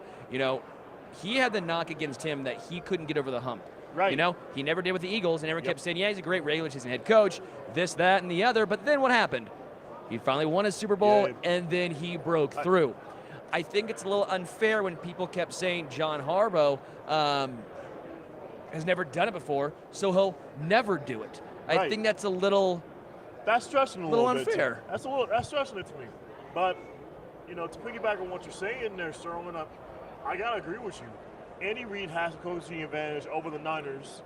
he had the knock against him that he couldn't get over the hump. Right. He never did with the Eagles, and everyone kept saying, yeah, he's a great regular season head coach, this, that, and the other. But then what happened? He finally won his Super Bowl, and then he broke through. I think it's a little unfair when people kept saying John Harbaugh has never done it before, so he'll never do it. Right. I think that's a little That's stretching a little bit. Unfair. That's stretching it to me. But, to piggyback on what you're saying there, Sterling, I got to agree with you. Andy Reid has a coaching advantage over the Niners.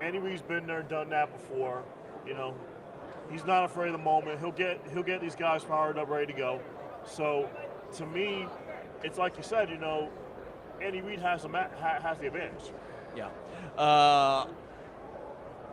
Andy Reid's been there, done that before. He's not afraid of the moment. He'll get these guys fired up, ready to go. So, to me, it's like you said. Andy Reid has the advantage. Yeah.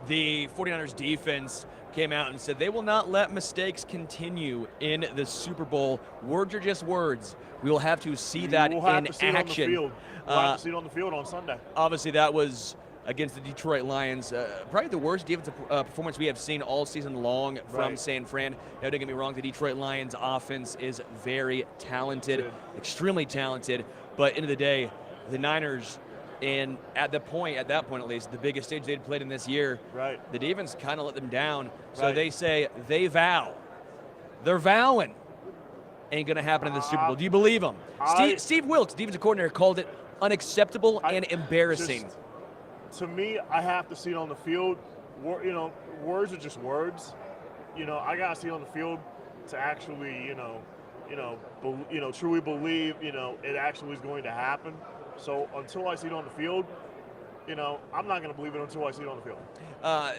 The 49ers defense came out and said they will not let mistakes continue in the Super Bowl. Words are just words. We will have to see that in action. We'll have to see it on the field on Sunday. Obviously, that was against the Detroit Lions. Probably the worst defensive performance we have seen all season long from San Fran. Now, don't get me wrong, the Detroit Lions offense is very talented, extremely talented. But end of the day, the Niners, and at that point at least, the biggest stage they'd played in this year, the defense kind of let them down. So they say they vow. They're vowing. Ain't going to happen in the Super Bowl. Do you believe them? Steve Wilkes, defensive coordinator, called it unacceptable and embarrassing. To me, I have to see it on the field. Words are just words. I got to see it on the field to actually, truly believe, it actually is going to happen. So until I see it on the field, I'm not going to believe it until I see it on the field.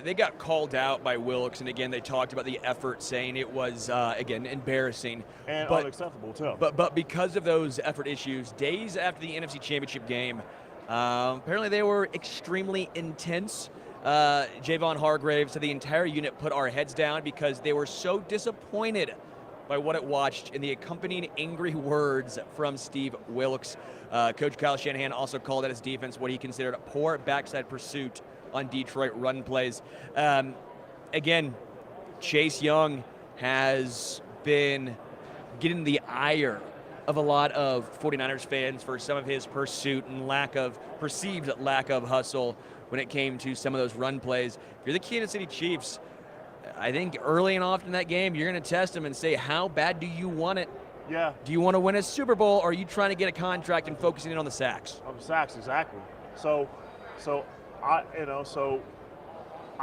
They got called out by Wilkes, and again, they talked about the effort, saying it was, again, embarrassing. And unacceptable, too. But because of those effort issues, days after the NFC Championship game, apparently they were extremely intense. Javon Hargrave said the entire unit put our heads down because they were so disappointed by what it watched and the accompanying angry words from Steve Wilkes. Coach Kyle Shanahan also called out his defense what he considered a poor backside pursuit on Detroit run plays. Again, Chase Young has been getting the ire of a lot of 49ers fans for some of his pursuit and perceived lack of hustle when it came to some of those run plays. If you're the Kansas City Chiefs, I think early and often in that game, you're going to test them and say, how bad do you want it? Yeah. Do you want to win a Super Bowl, or are you trying to get a contract and focusing in on the sacks? On the sacks, exactly. So I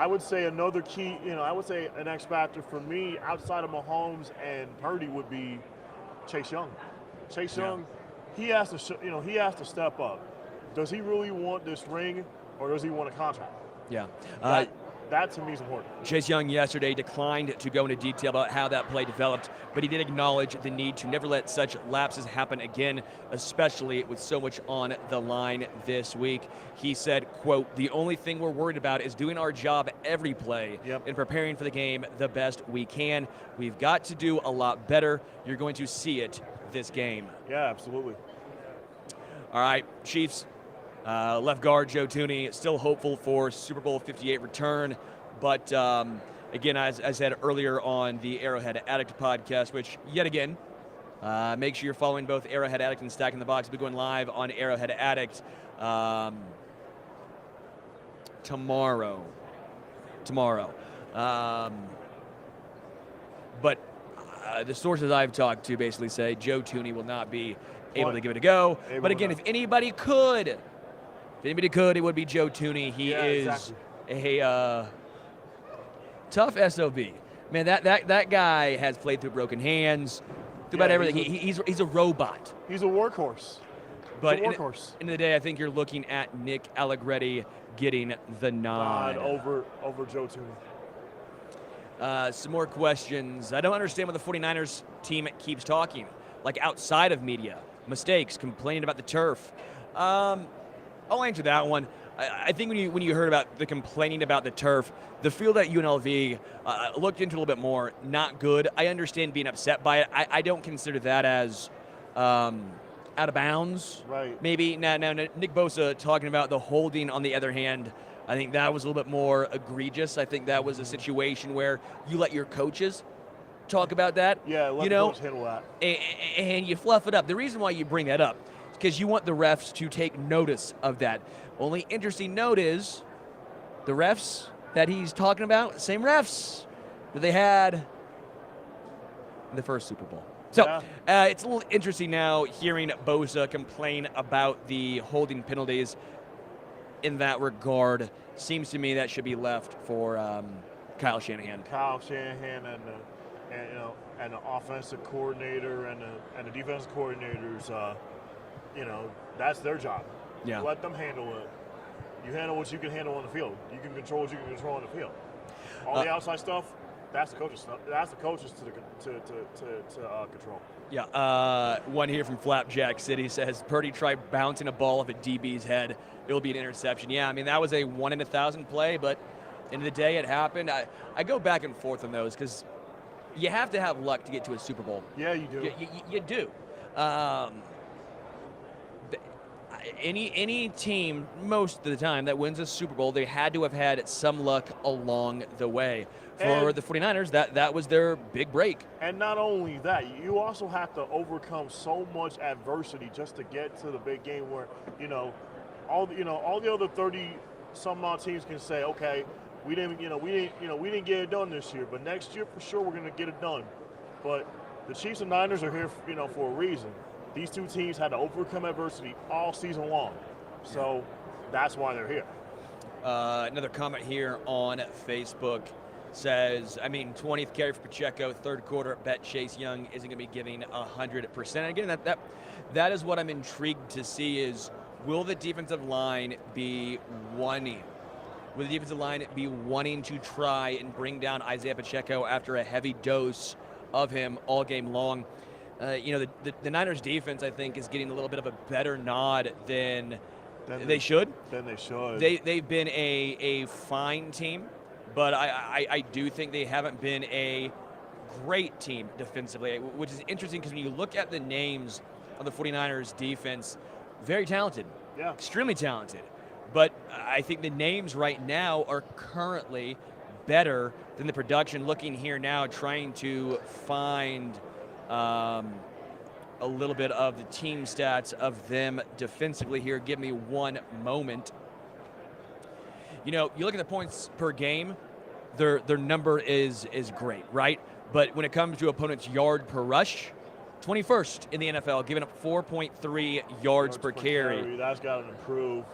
would say another key, I would say an X factor for me outside of Mahomes and Purdy would be Chase Young. Chase Young, he has to step up. Does he really want this ring, or does he want a contract? Yeah. that to me is important. Chase Young yesterday declined to go into detail about how that play developed, but he did acknowledge the need to never let such lapses happen again, especially with so much on the line this week. He said, quote, "The only thing we're worried about is doing our job every play and preparing for the game the best we can. We've got to do a lot better. You're going to see it this game." Yeah, absolutely. All right, Chiefs. Left guard Joe Thuney still hopeful for Super Bowl 58 return, but again, as I said earlier on the Arrowhead Addict podcast, which yet again, make sure you're following both Arrowhead Addict and Stacking the Box. We'll be going live on Arrowhead Addict tomorrow. But the sources I've talked to basically say Joe Thuney will not be able to give it a go. But again, if anybody could, it would be Joe Thuney. He is a tough SOB. Man, that guy has played through broken hands, through about everything. He's a robot. He's a workhorse. But end of the day, I think you're looking at Nick Allegretti getting the nod. Over Joe Thuney. Some more questions. I don't understand what the 49ers team keeps talking, like outside of media. Mistakes, complaining about the turf. I'll answer that one. I think when you heard about the complaining about the turf, the field at UNLV looked into a little bit more. Not good. I understand being upset by it. I don't consider that as out of bounds. Right. Maybe. Now, Nick Bosa talking about the holding, on the other hand, I think that was a little bit more egregious. I think that was a situation where you let your coaches talk about that. Yeah, let the coach handle that. And you fluff it up. The reason why you bring that up is because you want the refs to take notice of that. Only interesting note is the refs that he's talking about, same refs that they had in the first Super Bowl. So it's a little interesting now hearing Bosa complain about the holding penalties in that regard. Seems to me that should be left for Kyle Shanahan. Kyle Shanahan and the offensive coordinator and the defensive coordinators, that's their job. Yeah. Let them handle it. You handle what you can handle on the field. You can control what you can control on the field. All the outside stuff, that's the coaches' stuff. That's the coaches to control. Yeah. One here from Flapjack City says Purdy tried bouncing a ball off a DB's head. It'll be an interception. Yeah, I mean, that was a 1 in 1,000 play, but end of the day, it happened. I go back and forth on those because you have to have luck to get to a Super Bowl. Yeah, you do. You do. Any team, most of the time, that wins a Super Bowl, they had to have had some luck along the way. For the 49ers, that was their big break. And not only that, you also have to overcome so much adversity just to get to the big game where, all the other 30 some odd teams can say, okay, we didn't get it done this year, but next year for sure we're going to get it done. But the Chiefs and Niners are here, for a reason. These two teams had to overcome adversity all season long, so that's why they're here. Another comment here on Facebook says, 20th carry for Pacheco, third quarter, bet Chase Young isn't going to be giving 100%. Again, that is what I'm intrigued to see is, will the defensive line be wanting? Will the defensive line be wanting to try and bring down Isaiah Pacheco after a heavy dose of him all game long? The Niners defense, I think, is getting a little bit of a better nod than they should. They've been a fine team, but I do think they haven't been a great team defensively, which is interesting because when you look at the names of the 49ers defense, very talented, extremely talented. But I think the names right now are currently better than the production. Looking here now, trying to find a little bit of the team stats of them defensively here. Give me one moment. You look at the points per game, their number is great, right? But when it comes to opponents' yard per rush, 21st in the NFL, giving up 4.3 yards per carry. That's got to improve.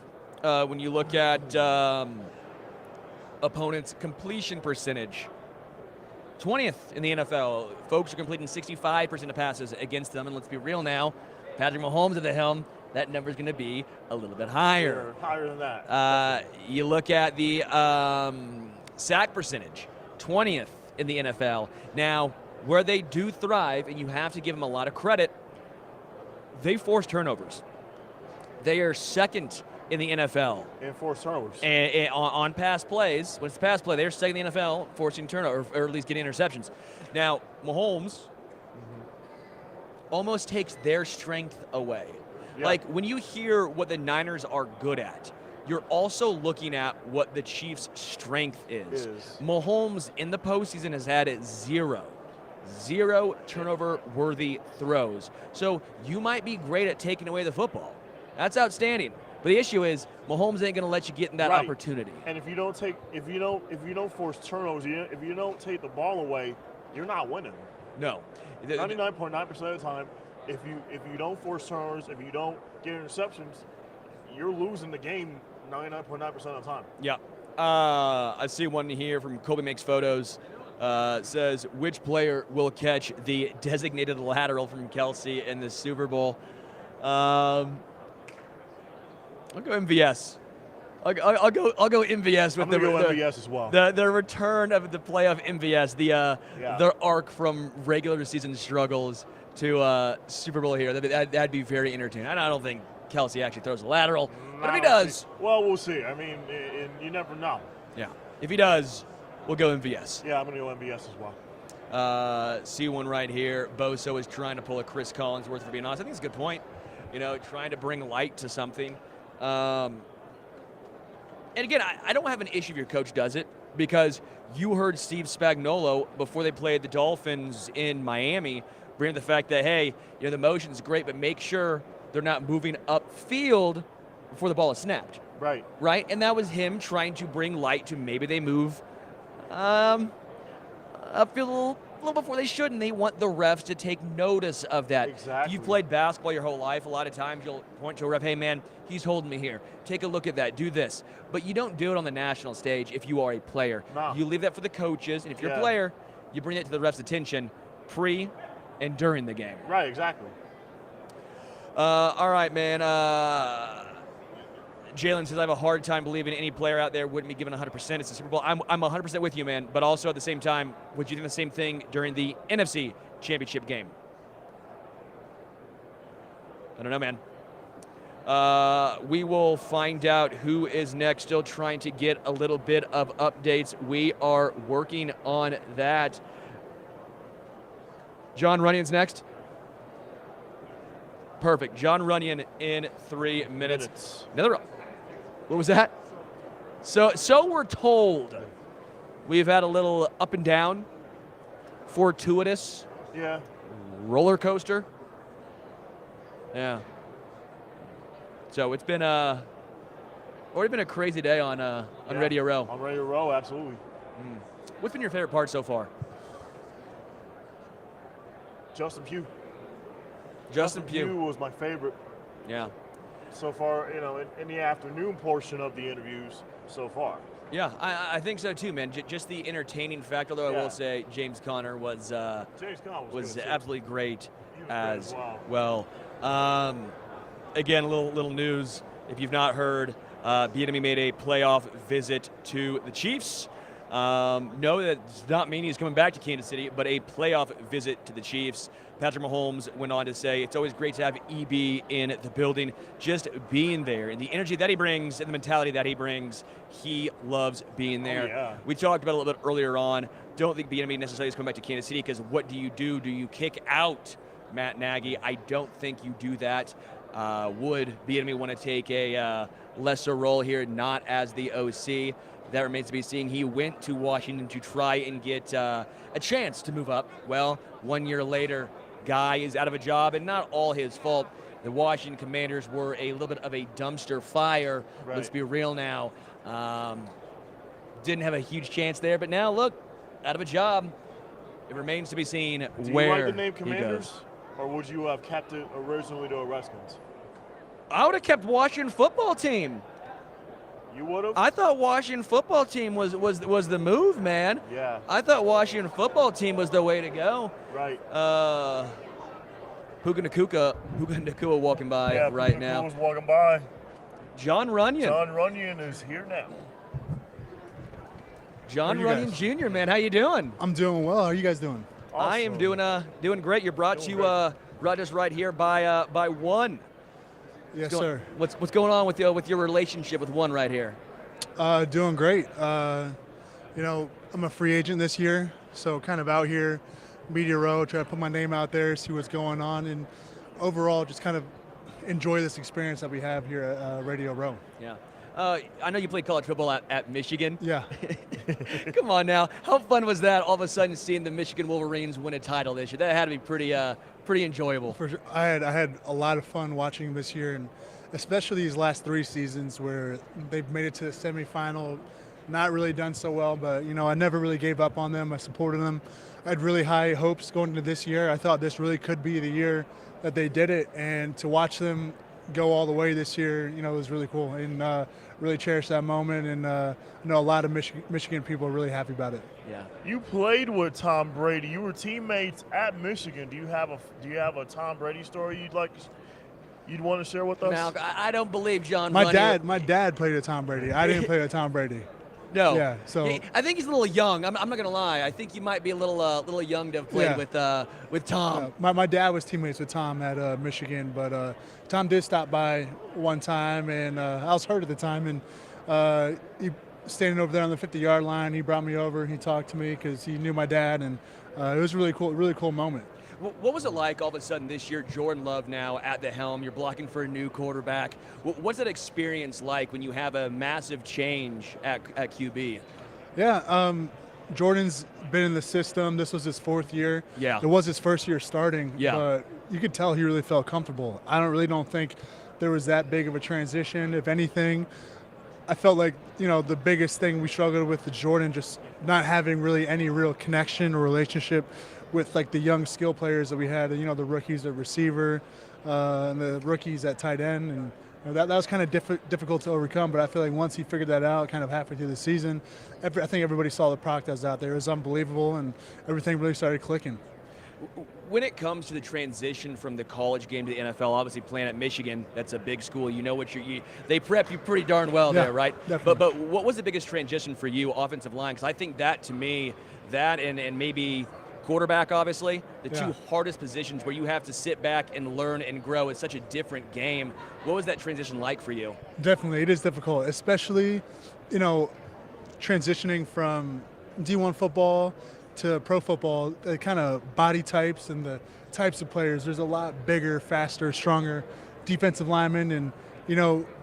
When you look at opponents' completion percentage, 20th in the NFL. Folks are completing 65% of passes against them. And let's be real now, Patrick Mahomes at the helm, that number is going to be a little bit higher. Higher than that. You look at the Sack percentage, 20th in the NFL. Now, where they do thrive, and you have to give them a lot of credit, they force turnovers. They are second in the NFL. And force turnovers. And on pass plays, when it's pass play, they're second in the NFL forcing turnovers, or at least getting interceptions. Now, Mahomes almost takes their strength away. Yeah. Like, when you hear what the Niners are good at, you're also looking at what the Chiefs' strength is. Mahomes in the postseason has had zero turnover-worthy throws. So you might be great at taking away the football. That's outstanding. But the issue is Mahomes ain't going to let you get in that opportunity. And if you don't force turnovers, if you don't take the ball away, you're not winning. No. 99.9% of the time, if you don't force turnovers, if you don't get interceptions, you're losing the game 99.9% of the time. Yeah. I see one here from Kobe Makes Photos. Says, which player will catch the designated lateral from Kelsey in the Super Bowl? I'll go MVS. I'll go MVS with MVS as well. The return of the playoff MVS, the arc from regular season struggles to Super Bowl here. That'd be very entertaining. I don't think Kelsey actually throws a lateral, but if he does, well, we'll see. I mean, you never know. Yeah, if he does, we'll go MVS. Yeah, I'm gonna go MVS as well. See one right here. Boso is trying to pull a Chris Collinsworth, for being honest. I think it's a good point. Trying to bring light to something. And again, I don't have an issue if your coach does it, because you heard Steve Spagnuolo before they played the Dolphins in Miami bring up the fact that, hey, the motion's great, but make sure they're not moving upfield before the ball is snapped. Right. Right? And that was him trying to bring light to maybe they move upfield a little before they should, and they want the refs to take notice of that. Exactly. You've played basketball your whole life. A lot of times you'll point to a ref, hey, man, he's holding me here. Take a look at that. Do this. But you don't do it on the national stage if you are a player. No. You leave that for the coaches, and if you're a player, you bring it to the ref's attention pre and during the game. Right, exactly. All right, man. Jalen says, I have a hard time believing any player out there wouldn't be given 100%. It's the Super Bowl. I'm 100% with you, man. But also at the same time, would you do the same thing during the NFC Championship game? I don't know, man. We will find out who is next. Still trying to get a little bit of updates. We are working on that. John Runyan's next. Perfect. John Runyan in 3 minutes. Another. What was that? So we're told. We've had a little up and down, fortuitous roller coaster. Yeah. So it's been already been a crazy day on Radio Row. On Radio Row, absolutely. What's been your favorite part so far? Justin Pugh. Justin Pugh was my favorite. Yeah. So far, in the afternoon portion of the interviews so far. Yeah, I think so too, man. Just the entertaining factor, though. I will say James Conner was absolutely great as well. Again, a little news. If you've not heard, Bieniemy made a playoff visit to the Chiefs. No, that does not mean he's coming back to Kansas City, but a playoff visit to the Chiefs. Patrick Mahomes went on to say, it's always great to have EB in the building. Just being there and the energy that he brings and the mentality that he brings, he loves being there. Oh, yeah. We talked about it a little bit earlier on. Don't think Bieniemy necessarily is coming back to Kansas City, because what do? Do you kick out Matt Nagy? I don't think you do that. Would Bieniemy want to take a lesser role here, not as the OC? That remains to be seen. He went to Washington to try and get a chance to move up. Well, 1 year later, guy is out of a job, and not all his fault. The Washington Commanders were a little bit of a dumpster fire. Right. Let's be real now. Didn't have a huge chance there, but now look, out of a job. It remains to be seen where Do you like the name he Commanders, goes. or would you have kept it originally to the Redskins? I would have kept Washington football team. You would have? I thought Washington football team was the move, man. Yeah. I thought Washington football team was the way to go. Right. Puka Nakua walking by right now. Was walking by. John Runyan. John Runyan is here now. John How are you Runyan guys? Jr., man. How you doing? I'm doing well. How are you guys doing? I am doing great. You're brought brought us right here by One. Yes, sir. What's going on with your relationship with One right here? Doing great. I'm a free agent this year, so kind of out here, media row, try to put my name out there, see what's going on, and overall just kind of enjoy this experience that we have here at Radio Row. Yeah. I know you played college football at Michigan. Yeah. Come on now. How fun was that all of a sudden seeing the Michigan Wolverines win a title this year? That had to be pretty enjoyable. For sure. I had a lot of fun watching this year, and especially these last 3 seasons where they've made it to the semifinal, not really done so well, but I never really gave up on them. I supported them. I had really high hopes going into this year. I thought this really could be the year that they did it, and to watch them go all the way this year, was really cool, and really cherish that moment, and I know a lot of Michigan people are really happy about it. Yeah. You played with Tom Brady. You were teammates at Michigan. Do you have a Tom Brady story you'd want to share with us? Now, I don't believe John. My Runyan. dad played with Tom Brady. I didn't play with Tom Brady. No. Yeah. So I think he's a little young. I'm not gonna lie. I think you might be a little young to have played with Tom. my dad was teammates with Tom at Michigan, but Tom did stop by one time, and I was hurt at the time, and he standing over there on the 50-yard line. He brought me over. He talked to me because he knew my dad, and it was a really cool moment. What was it like all of a sudden this year, Jordan Love now at the helm? You're blocking for a new quarterback. What's that experience like when you have a massive change at QB? Yeah, Jordan's been in the system. This was his 4th year. Yeah. It was his first year starting. Yeah. But you could tell he really felt comfortable. I don't think there was that big of a transition. If anything, I felt like, the biggest thing we struggled with Jordan just not having really any real connection or relationship with like the young skill players that we had, the rookies at receiver, and the rookies at tight end, and that was kind of difficult to overcome. But I feel like once he figured that out, kind of halfway through the season, I think everybody saw the product that was out there. It was unbelievable, and everything really started clicking. When it comes to the transition from the college game to the NFL, obviously playing at Michigan, that's a big school. They prep you pretty darn well there, right? Definitely. But what was the biggest transition for you, offensive line? Because I think that to me, and maybe quarterback, obviously, the two hardest positions where you have to sit back and learn and grow. It's such a different game. What was that transition like for you? Definitely, it is difficult, especially, transitioning from D1 football to pro football, the kind of body types and the types of players. There's a lot bigger, faster, stronger defensive linemen, and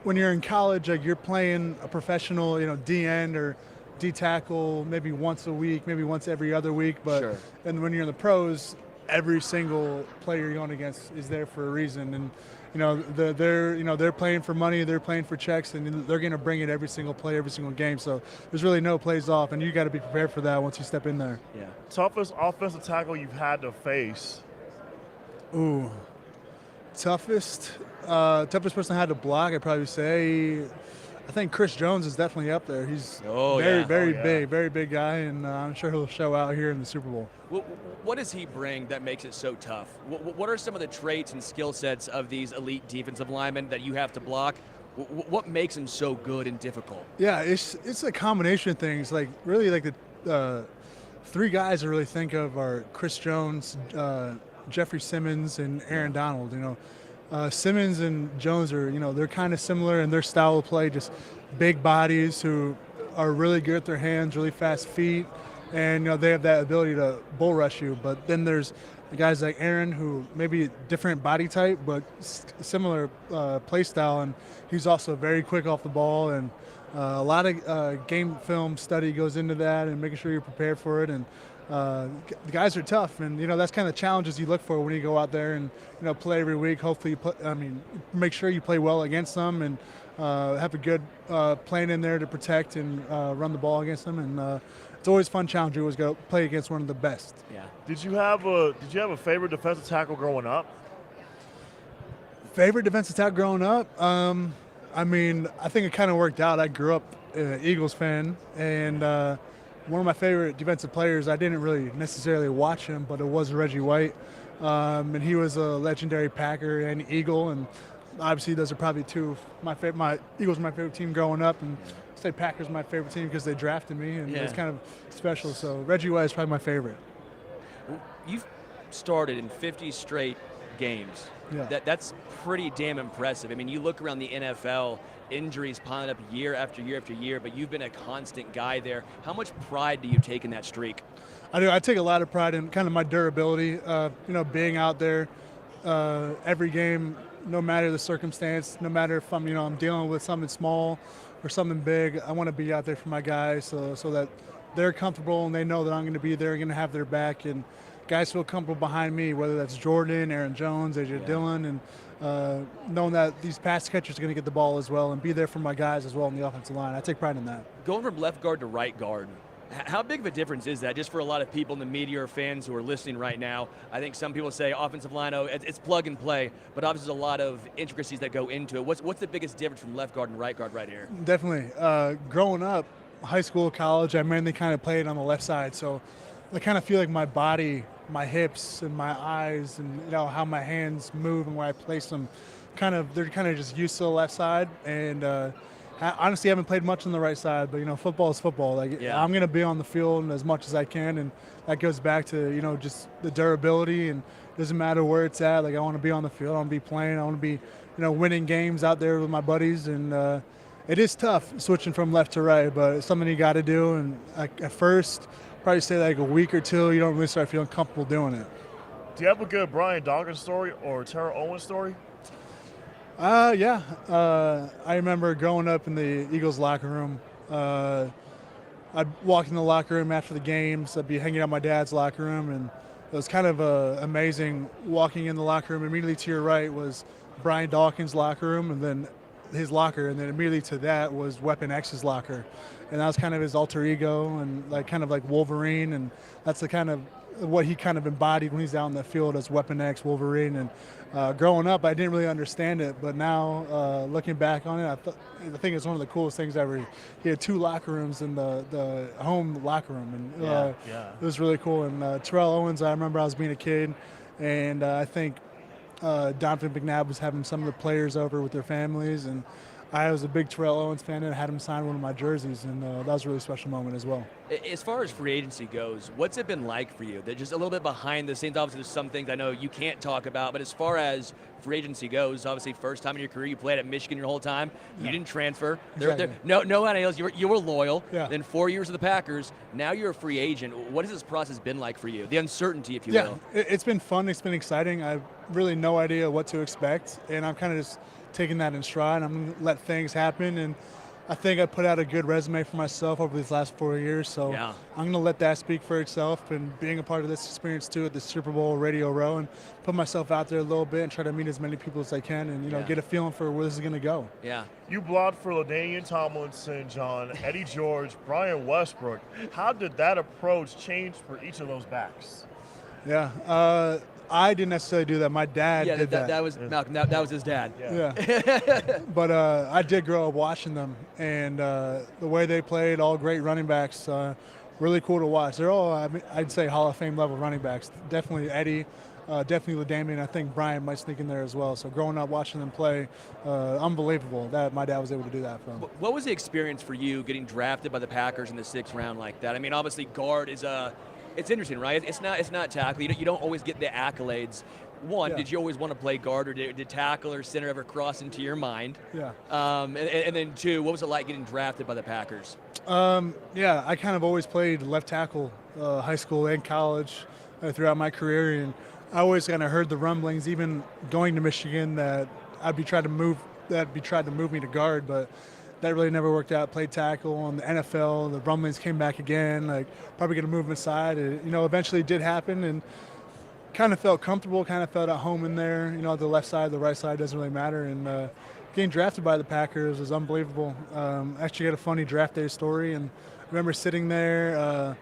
when you're in college, like you're playing a professional, D end or D tackle maybe once a week, maybe once every other week, but Sure. And when you're in the pros, every single player you're going against is there for a reason, and they're playing for money, they're playing for checks, and they're going to bring it every single play, every single game. So there's really no plays off, and you got to be prepared for that once you step in there. Yeah. Toughest offensive tackle you've had to face? Ooh, toughest person I had to block, I'd probably say. I think Chris Jones is definitely up there. He's very big guy, and I'm sure he'll show out here in the Super Bowl. What does he bring that makes it so tough? What are some of the traits and skill sets of these elite defensive linemen that you have to block? What makes him so good and difficult? Yeah, it's a combination of things. Like really, like the 3 guys I really think of are Chris Jones, Jeffrey Simmons, and Aaron Donald. Simmons and Jones are, they're kind of similar in their style of play, just big bodies who are really good at their hands, really fast feet, and, they have that ability to bull rush you. But then there's guys like Aaron who maybe a different body type, but similar play style, and he's also very quick off the ball, and a lot of game film study goes into that and making sure you're prepared for it. And the guys are tough, and that's kind of the challenges you look for when you go out there and play every week. Hopefully, make sure you play well against them and have a good plan in there to protect and run the ball against them. And it's always a fun challenge. You always go play against one of the best. Yeah. Did you have a favorite defensive tackle growing up? Favorite defensive tackle growing up? I think it kind of worked out. I grew up an Eagles fan, and one of my favorite defensive players, I didn't really necessarily watch him, but it was Reggie White. And he was a legendary Packer and Eagle, and obviously those are probably two of my Eagles were my favorite team growing up, and say Packers are my favorite team because they drafted me, and Yeah. it's kind of special. So Reggie White is probably my favorite. You've started in 50 straight games. Yeah. That's pretty damn impressive. I mean, you look around the NFL, injuries piling up year after year after year, but you've been a constant guy there. How much pride do you take in that streak? I do. I take a lot of pride in kind of my durability. Being out there every game, no matter the circumstance, no matter if I'm dealing with something small or something big. I want to be out there for my guys so that they're comfortable and they know that I'm going to be there, going to have their back, and guys feel comfortable behind me, whether that's Jordan, Aaron Jones, AJ Dillon, and knowing that these pass catchers are going to get the ball as well and be there for my guys as well on the offensive line. I take pride in that. Going from left guard to right guard, how big of a difference is that just for a lot of people in the media or fans who are listening right now? I think some people say offensive line, it's plug and play, but obviously there's a lot of intricacies that go into it. What's the biggest difference from left guard and right guard right here? Definitely. Growing up, high school, college, I mainly kind of played on the left side, so I kind of feel like my body, my hips and my eyes and how my hands move and where I place them, they're kind of just used to the left side. And honestly, I haven't played much on the right side, but football is football. I'm going to be on the field as much as I can, and that goes back to just the durability, and it doesn't matter where it's at. I want to be on the field. I want to be playing. I want to be winning games out there with my buddies, and it is tough switching from left to right, but it's something you got to do. And at first, probably say like a week or two, you don't really start feeling comfortable doing it. Do you have a good Brian Dawkins story or Terrell Owens story? Yeah. I remember growing up in the Eagles locker room. I'd walk in the locker room after the games. I'd be hanging out in my dad's locker room, and it was kind of amazing walking in the locker room. Immediately to your right was Brian Dawkins' locker room, and then his locker, and then immediately to that was Weapon X's locker. And that was kind of his alter ego, and kind of like Wolverine, and that's the kind of what he kind of embodied when he's out in the field as Weapon X, Wolverine. And growing up, I didn't really understand it, but now looking back on it, I think it's one of the coolest things ever. He had 2 locker rooms in the home locker room, and it was really cool. And Terrell Owens, I remember I was being a kid, and I think Donovan McNabb was having some of the players over with their families, and I was a big Terrell Owens fan and had him sign one of my jerseys, and that was a really special moment as well. As far as free agency goes, what's it been like for you? They're just a little bit behind the scenes. Obviously, there's some things I know you can't talk about, but as far as free agency goes, obviously, first time in your career, you played at Michigan your whole time. Yeah. You didn't transfer. Exactly. No NILs. You were loyal. Yeah. Then 4 years with the Packers. Now you're a free agent. What has this process been like for you? The uncertainty, if you will. It's been fun. It's been exciting. I have really no idea what to expect, and I'm kind of just taking that in stride. I'm going to let things happen, and I think I put out a good resume for myself over these last 4 years, so I'm going to let that speak for itself, and being a part of this experience too at the Super Bowl Radio Row, and put myself out there a little bit and try to meet as many people as I can, and get a feeling for where this is going to go. Yeah. You blocked for LaDainian Tomlinson, John, Eddie George, Brian Westbrook. How did that approach change for each of those backs? Yeah. I didn't necessarily do that. My dad did that. That was Malcom. That was his dad. Yeah. But I did grow up watching them, and the way they played, all great running backs, really cool to watch. They're all, I'd say, Hall of Fame level running backs. Definitely Eddie, definitely LaDainian. I think Brian might sneak in there as well. So growing up watching them play, unbelievable that my dad was able to do that for them. What was the experience for you getting drafted by the Packers in the 6th round like that? I mean, obviously guard is it's interesting, right? It's not tackle. You don't always get the accolades. Did you always want to play guard, or did tackle or center ever cross into your mind? Yeah. And then 2, what was it like getting drafted by the Packers? I kind of always played left tackle, high school and college, throughout my career, and I always kind of heard the rumblings, even going to Michigan, that I'd be tried to move me to guard, but that really never worked out. Played tackle in the NFL. The rumblings came back again, probably going to move inside. Eventually it did happen, and kind of felt comfortable, kind of felt at home in there. The left side, the right side doesn't really matter. And getting drafted by the Packers was unbelievable. Actually got a funny draft day story, and I remember sitting there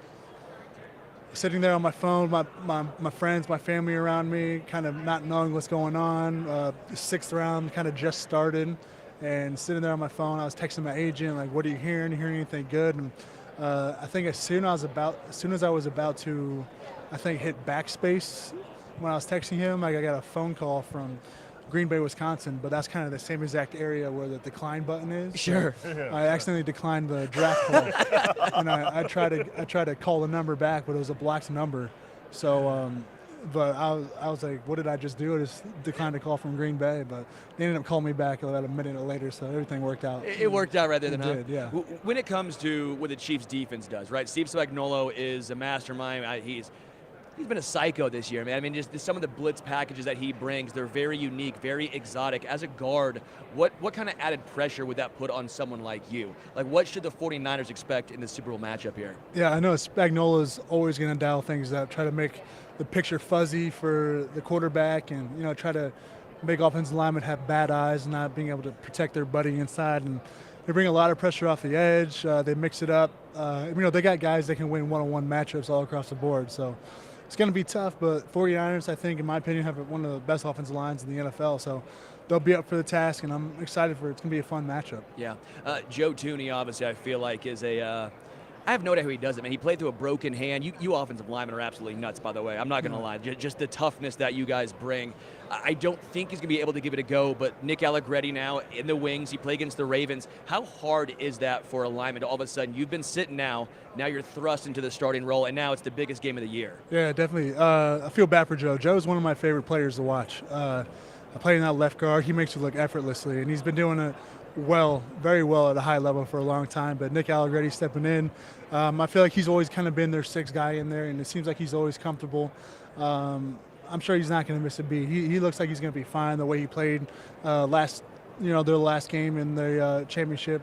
on my phone, my friends, my family around me, kind of not knowing what's going on. 6th round kind of just started. And sitting there on my phone, I was texting my agent, like, "What are you hearing? You hearing anything good?" And I think as soon as I was about to, I think, hit backspace when I was texting him, I got a phone call from Green Bay, Wisconsin, but that's kind of the same exact area where the decline button is. Sure. So I accidentally declined the draft call, and I tried to call the number back, but it was a blocked number. So, but I was like, what did I just do? I just declined a call from Green Bay, but they ended up calling me back about a minute later, so everything worked out. It worked out right there, then, huh? It did, yeah. When it comes to what the Chiefs' defense does, right? Steve Spagnuolo is a mastermind. He's been a psycho this year, man. I mean, just some of the blitz packages that he brings, they're very unique, very exotic. As a guard, what kind of added pressure would that put on someone like you? Like, what should the 49ers expect in the Super Bowl matchup here? Yeah, I know Spagnuolo's always going to dial things up, try to make the picture fuzzy for the quarterback, and try to make offensive linemen have bad eyes, not being able to protect their buddy inside. And they bring a lot of pressure off the edge. They mix it up. They got guys that can win one-on-one matchups all across the board. So it's going to be tough, but 49ers, I think, in my opinion, have one of the best offensive lines in the NFL. So they'll be up for the task, and I'm excited for it. It's going to be a fun matchup. Yeah. Joe Thuney, obviously, I feel like is a I have no idea how he does it, man. He played through a broken hand. You offensive linemen are absolutely nuts, by the way. I'm not going to lie. Just the toughness that you guys bring. I don't think he's going to be able to give it a go, but Nick Allegretti now in the wings. He played against the Ravens. How hard is that for a lineman to all of a sudden, you've been sitting now you're thrust into the starting role, and now it's the biggest game of the year? Yeah, definitely. I feel bad for Joe. Joe's one of my favorite players to watch. I play in that left guard. He makes it look effortlessly, and he's been doing it well, very well at a high level for a long time. But Nick Allegretti stepping in, I feel like he's always kind of been their sixth guy in there, and it seems like he's always comfortable. I'm sure he's not going to miss a beat. He looks like he's going to be fine the way he played their last game in the championship.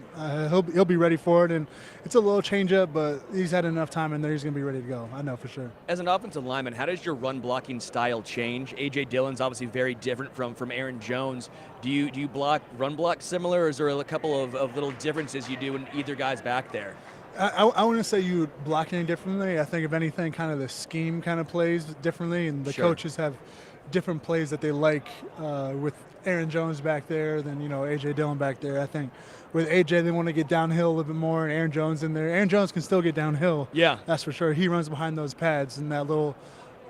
He'll be ready for it, and it's a little change-up, but he's had enough time in there. He's going to be ready to go. I know for sure. As an offensive lineman, how does your run blocking style change? A.J. Dillon's obviously very different from Aaron Jones. Do you run block similar, or is there a couple of little differences you do in either guy's back there? I wouldn't say you block any differently. I think if anything, kind of the scheme kind of plays differently, and the coaches have different plays that they like with Aaron Jones back there than A.J. Dillon back there. I think with A.J. they want to get downhill a little bit more, and Aaron Jones in there. Aaron Jones can still get downhill. Yeah, that's for sure. He runs behind those pads and that little,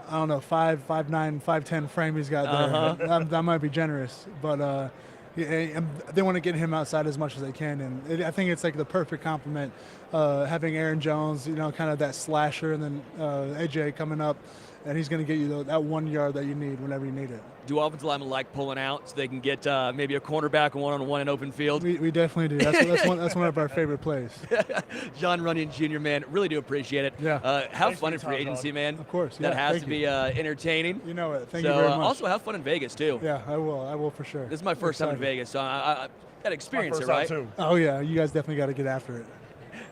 5'9", 5'10" frame he's got there. That might be generous, but. They want to get him outside as much as they can, and I think it's like the perfect complement. Having Aaron Jones, kind of that slasher, and then AJ coming up, and he's going to get you that 1 yard that you need whenever you need it. Do offensive linemen like pulling out so they can get maybe a cornerback one-on-one in open field? We definitely do. That's one of our favorite plays. John Runyan Jr., man, really do appreciate it. Yeah. Have fun in free agency, man. Of course. That has to be entertaining. You know it. Thank you very much. Also, have fun in Vegas, too. Yeah, I will for sure. This is my first time in Vegas, so I got to experience it, right? Too. Oh, yeah. You guys definitely got to get after it.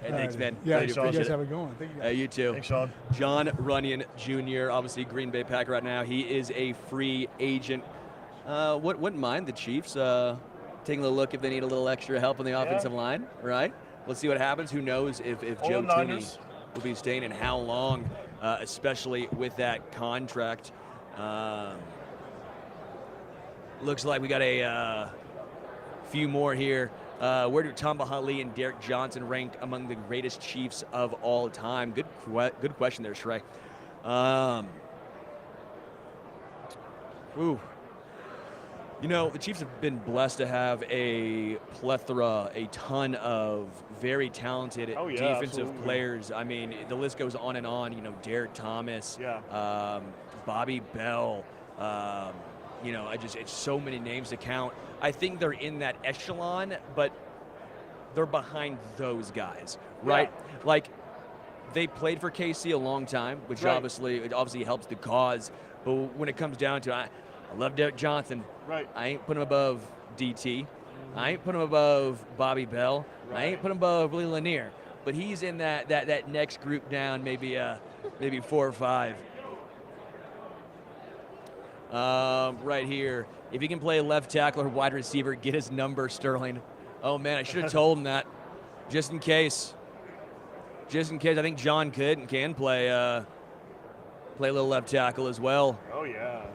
Hey, thanks, man. Yeah, really you guys have a good one. Thank you guys. You too. Thanks, Sean. John Runyan Jr., obviously Green Bay Packer right now. He is a free agent. Wouldn't mind the Chiefs taking a look if they need a little extra help on the offensive line, right? Let's see what happens. Who knows if Joe Thuney will be staying and how long, especially with that contract. Looks like we got a few more here. Where do Tamba Huntley and Derek Johnson rank among the greatest Chiefs of all time? Good question there, Shrey. The Chiefs have been blessed to have a ton of very talented defensive players. I mean, the list goes on and on. Derek Thomas, Bobby Bell. It's so many names to count. I think they're in that echelon, but they're behind those guys, right? Yeah. Like, they played for KC a long time, which obviously helps the cause. But when it comes down to it, I love Derek Johnson. Right. I ain't putting him above DT. I ain't putting him above Bobby Bell. Right. I ain't putting him above Willie Lanier. But he's in that next group down, maybe 4 or 5. Right here. If he can play left tackle or wide receiver, get his number, Sterling. Oh, man, I should have told him that. Just in case. I think John can play a little left tackle as well. Oh, yeah.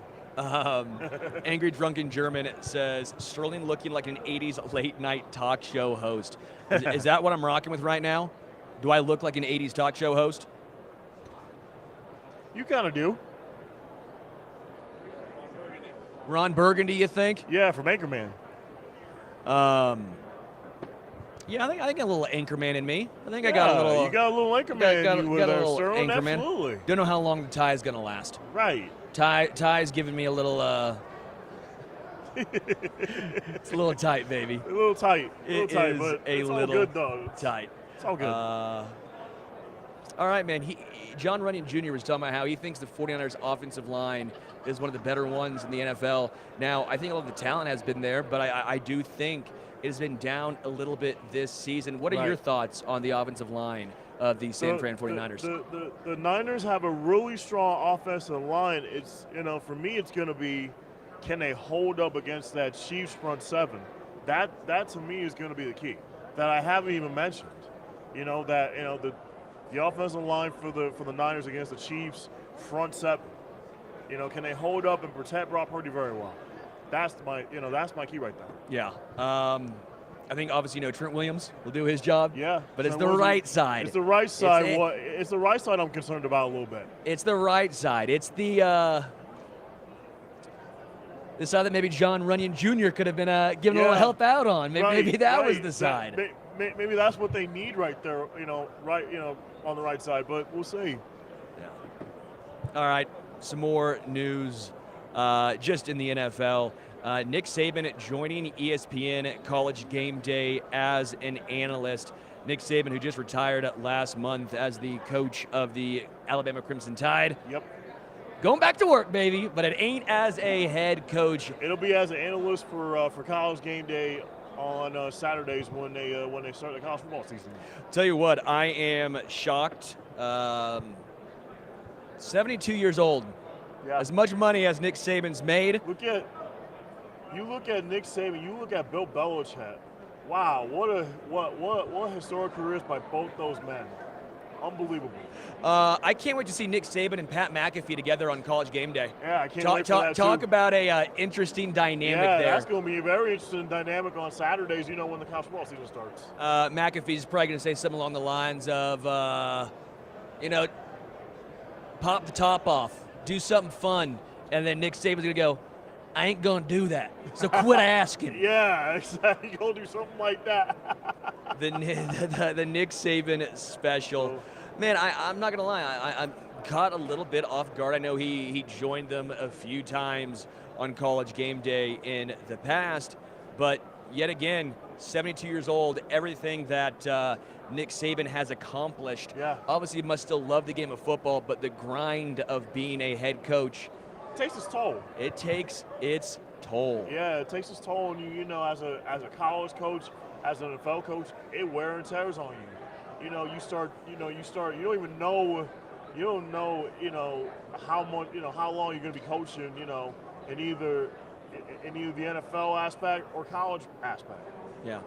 Angry Drunken German says, Sterling looking like an 80s late-night talk show host. Is that what I'm rocking with right now? Do I look like an 80s talk show host? You kind of do. Ron Burgundy, you think? Yeah, from Anchorman. Yeah, I think a little Anchorman in me. I think I got a little. You got a little Anchorman got in you with a there, little Sterling. Anchorman. Absolutely. Don't know how long the tie is gonna last. Right. Tie's giving me a little. It's a little tight, baby. A little tight. It tight, is but a it's little all good, though. tight. It's all good. All right, man. John Runyan Jr. was talking about how he thinks the 49ers offensive line is one of the better ones in the NFL. Now, I think a lot of the talent has been there, but I do think it has been down a little bit this season. What are your thoughts on the offensive line of the San Fran 49ers? The Niners have a really strong offensive line. It's, for me, it's going to be, can they hold up against that Chiefs front seven? That to me is going to be the key that I haven't even mentioned. The offensive line for the Niners against the Chiefs front seven. Can they hold up and protect Brock Purdy very well? That's my key right there. Yeah. I think obviously Trent Williams will do his job. Yeah. But it's the right side. It's the right side. It's the right side I'm concerned about a little bit. It's the right side. It's the side that maybe John Runyan Jr. could have been given a little help out on. Maybe that was the side. Maybe that's what they need right there. On the right side. But we'll see. Yeah. All right. Some more news just in the NFL. Nick Saban joining ESPN College Game Day as an analyst. Nick Saban, who just retired last month as the coach of the Alabama Crimson Tide. Yep. Going back to work, baby, but it ain't as a head coach. It'll be as an analyst for College Game Day on Saturdays when they start the college football season. Tell you what, I am shocked. 72 years old. Yeah. As much money as Nick Saban's made. You look at Nick Saban. You look at Bill Belichick. Wow, what historic careers by both those men. Unbelievable. I can't wait to see Nick Saban and Pat McAfee together on College Game Day. Yeah, I can't wait for that Talk too. about a interesting dynamic there. Yeah, that's going to be a very interesting dynamic on Saturdays, when the college football season starts. McAfee's probably going to say something along the lines of, pop the top off, do something fun, and then Nick Saban's going to go, I ain't going to do that, so quit asking. Yeah, exactly. You're going to do something like that. the Nick Saban special. Man, I'm not going to lie. I'm caught a little bit off guard. I know he joined them a few times on College Game Day in the past, but yet again, 72 years old, everything that Nick Saban has accomplished. Yeah. Obviously, he must still love the game of football, but the grind of being a head coach. It takes its toll. It takes its toll. Yeah, it takes its toll on you. As a college coach, as an NFL coach, it wear and tears on you. You don't even know. You don't know. How much. How long you're going to be coaching. In either the NFL aspect or college aspect. Yeah.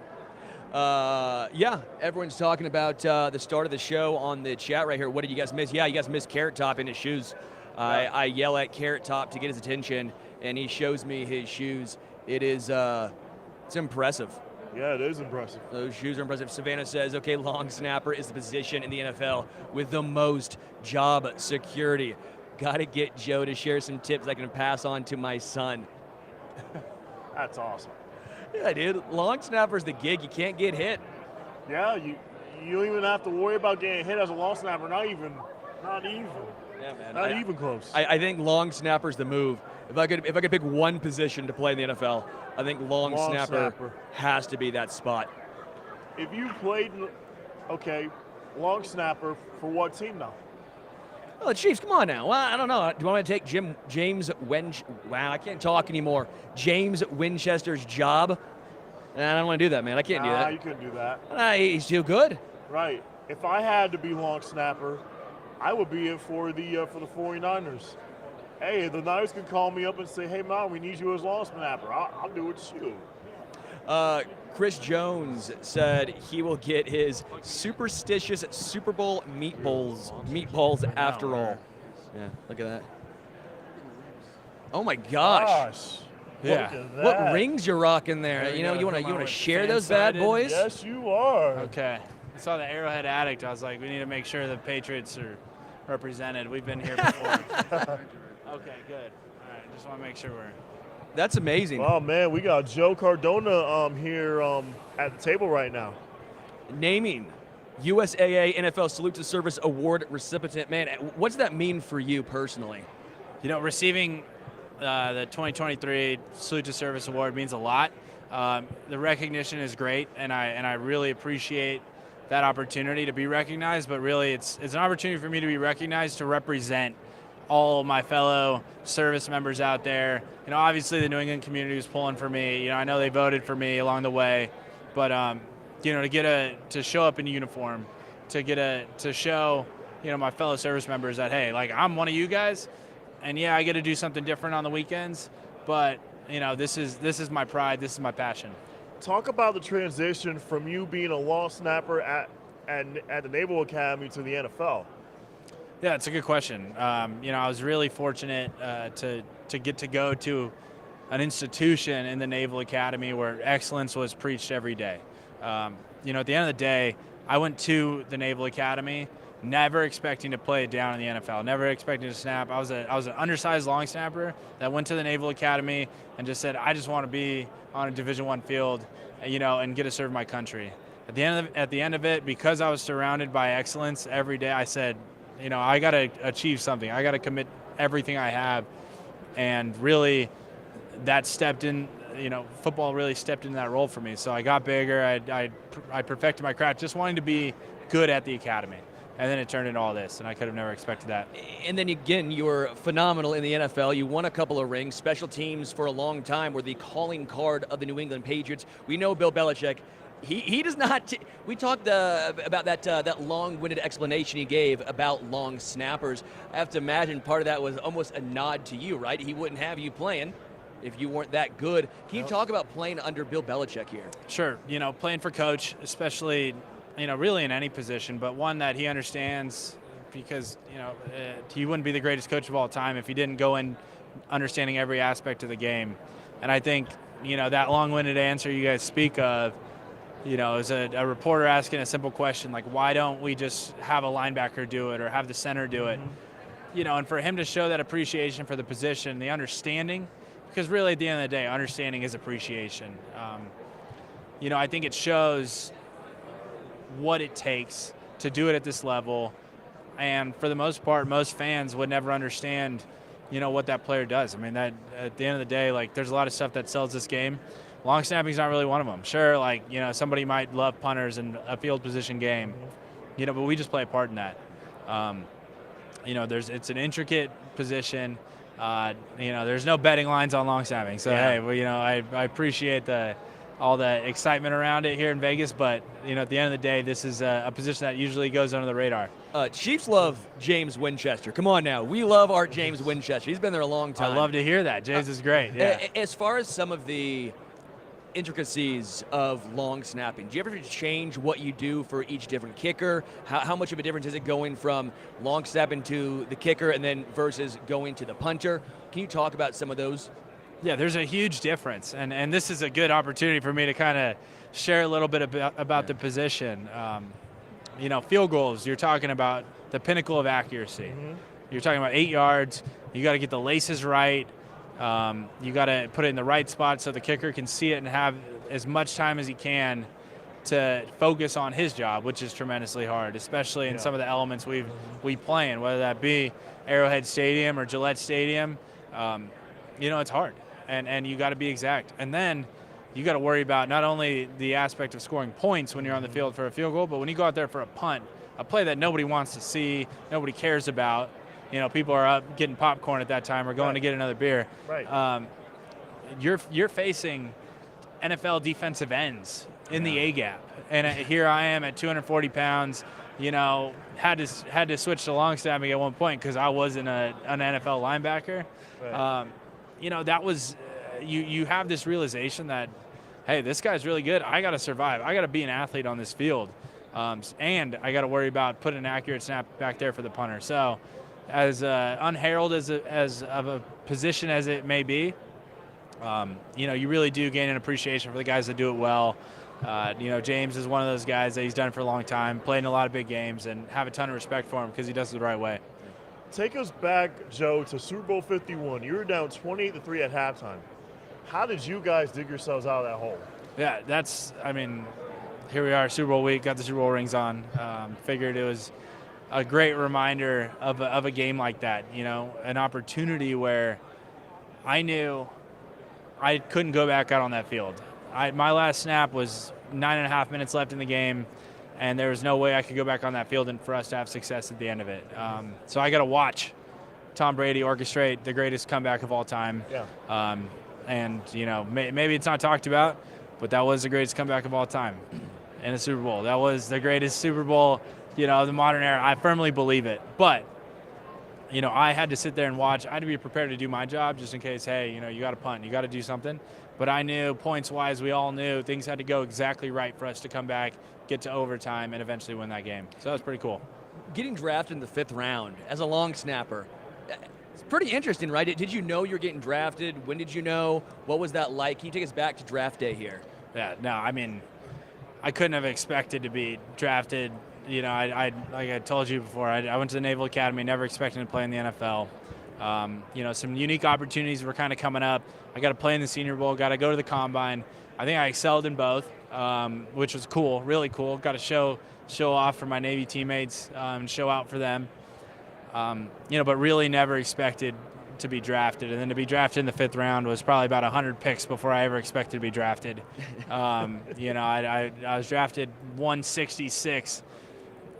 Everyone's talking about the start of the show on the chat right here. What did you guys miss? Yeah, you guys missed Carrot Top in his shoes. I yell at Carrot Top to get his attention, and he shows me his shoes. It is it's impressive. Yeah, it is impressive. Those shoes are impressive. Savannah says, okay, long snapper is the position in the NFL with the most job security. Got to get Joe to share some tips I can pass on to my son. That's awesome. Yeah, dude. Long snapper's the gig. You can't get hit. Yeah, you don't even have to worry about getting hit as a long snapper. Not even. Yeah, man. Not even close. I think long snapper's the move. If I could pick one position to play in the NFL, I think long snapper has to be that spot. If you played, long snapper for what team now? Oh, the Chiefs, come on now. Well, I don't know. Do you want me to take Wow, I can't talk anymore. James Winchester's job? I don't want to do that, man. I can't do that. You couldn't do that. He's too good. Right. If I had to be long snapper, I would be it for the 49ers. Hey, the Niners could call me up and say, hey, man, we need you as long snapper. I'll do it too. Chris Jones said he will get his superstitious Super Bowl meatballs after all. Yeah, look at that. Oh my gosh. Yeah. What rings you're rocking there? You want to share those bad boys? Yes, you are. Okay. I saw the Arrowhead Addict. I was like, we need to make sure the Patriots are represented. We've been here before. Okay, good. All right, just want to make sure we're That's amazing. Oh man, we got Joe Cardona here at the table right now. Naming USAA NFL Salute to Service Award recipient. Man, what's that mean for you personally? You know, receiving the 2023 Salute to Service Award means a lot. The recognition is great, and I really appreciate that opportunity to be recognized. But really, it's an opportunity for me to be recognized to represent all my fellow service members out there. You know, obviously the New England community was pulling for me. You know, I know they voted for me along the way, but you know, to show up in uniform, to show, you know, my fellow service members that, hey, like, I'm one of you guys, and yeah, I get to do something different on the weekends, but you know, this is my pride, this is my passion. Talk about the transition from you being a long snapper at the Naval Academy to the NFL. Yeah, it's a good question. You know, I was really fortunate to get to go to an institution in the Naval Academy where excellence was preached every day. You know, at the end of the day, I went to the Naval Academy never expecting to play it down in the NFL, never expecting to snap. I was an undersized long snapper that went to the Naval Academy and just said, I just want to be on a Division I field, you know, and get to serve my country. At the end of it, because I was surrounded by excellence every day, I said, you know, I got to achieve something. I got to commit everything I have. And really, that stepped in, you know, football really stepped into that role for me. So I got bigger. I perfected my craft, just wanting to be good at the academy. And then it turned into all this, and I could have never expected that. And then again, you were phenomenal in the NFL. You won a couple of rings. Special teams for a long time were the calling card of the New England Patriots. We know Bill Belichick. He does not. We talked about that long-winded explanation he gave about long snappers. I have to imagine part of that was almost a nod to you, right? He wouldn't have you playing if you weren't that good. Can you talk about playing under Bill Belichick here? Sure. You know, playing for Coach, especially, you know, really in any position, but one that he understands, because, you know, he wouldn't be the greatest coach of all time if he didn't go in understanding every aspect of the game. And I think, you know, that long-winded answer you guys speak of, you know, is a reporter asking a simple question like, why don't we just have a linebacker do it or have the center do it? You know, and for him to show that appreciation for the position, the understanding, because really at the end of the day, understanding is appreciation. You know, I think it shows what it takes to do it at this level. And for the most part, most fans would never understand, you know, what that player does. I mean, that at the end of the day, like, there's a lot of stuff that sells this game. Long snapping is not really one of them. Sure, like, you know, somebody might love punters and a field position game, you know, but we just play a part in that. You know, it's an intricate position. You know, there's no betting lines on long snapping. So, hey, well, you know, I appreciate all the excitement around it here in Vegas, but, you know, at the end of the day, this is a position that usually goes under the radar. Chiefs love James Winchester. Come on now. We love our James Winchester. He's been there a long time. I love to hear that. James is great. Yeah. As far as some of the intricacies of long snapping, do you ever change what you do for each different kicker? How much of a difference is it going from long snapping to the kicker and then versus going to the punter? Can you talk about some of those? Yeah, there's a huge difference, and this is a good opportunity for me to kind of share a little bit about the position. You know, field goals, you're talking about the pinnacle of accuracy. You're talking about 8 yards. You got to get the laces right. You got to put it in the right spot so the kicker can see it and have as much time as he can to focus on his job, which is tremendously hard, especially in some of the elements we play in, whether that be Arrowhead Stadium or Gillette Stadium. You know, it's hard, and you got to be exact. And then you got to worry about not only the aspect of scoring points when you're on the field for a field goal, but when you go out there for a punt, a play that nobody wants to see, nobody cares about. You know, people are up getting popcorn at that time or going to get another beer. Right. You're facing NFL defensive ends in the A-gap. And here I am at 240 pounds, you know, had to switch to long snapping at one point because I wasn't an NFL linebacker. Right. You know, that was you have this realization that, hey, this guy's really good. I got to survive. I got to be an athlete on this field. And I got to worry about putting an accurate snap back there for the punter. So as unheralded as of a position as it may be, you know, you really do gain an appreciation for the guys that do it well. You know, James is one of those guys that he's done it for a long time, played in a lot of big games, and have a ton of respect for him because he does it the right way. Take us back, Joe, to Super Bowl 51. You were down 28-3 at halftime. How did you guys dig yourselves out of that hole? Yeah, here we are, Super Bowl week, got the Super Bowl rings on. Figured it was a great reminder of a game like that, an opportunity where I knew I couldn't go back out on that field. My last snap was 9.5 minutes left in the game, and there was no way I could go back on that field and for us to have success at the end of it. So I got to watch Tom Brady orchestrate the greatest comeback of all time. Yeah. And, maybe it's not talked about, but that was the greatest comeback of all time in a Super Bowl. That was the greatest Super Bowl, of the modern era. I firmly believe it. But, I had to sit there and watch. I had to be prepared to do my job just in case, hey, you got to punt. You got to do something. But I knew, points-wise, we all knew things had to go exactly right for us to come back, get to overtime, and eventually win that game. So that was pretty cool. Getting drafted in the 5th round as a long snapper, it's pretty interesting, right? Did you know you were getting drafted? When did you know? What was that like? Can you take us back to draft day here? Yeah, no, I couldn't have expected to be drafted. Like I told you before, I went to the Naval Academy, never expecting to play in the NFL. Some unique opportunities were kind of coming up. I got to play in the Senior Bowl, got to go to the Combine. I think I excelled in both, which was cool, really cool. Got to show off for my Navy teammates and show out for them. But really never expected to be drafted. And then to be drafted in the 5th round was probably about 100 picks before I ever expected to be drafted. I was drafted 166.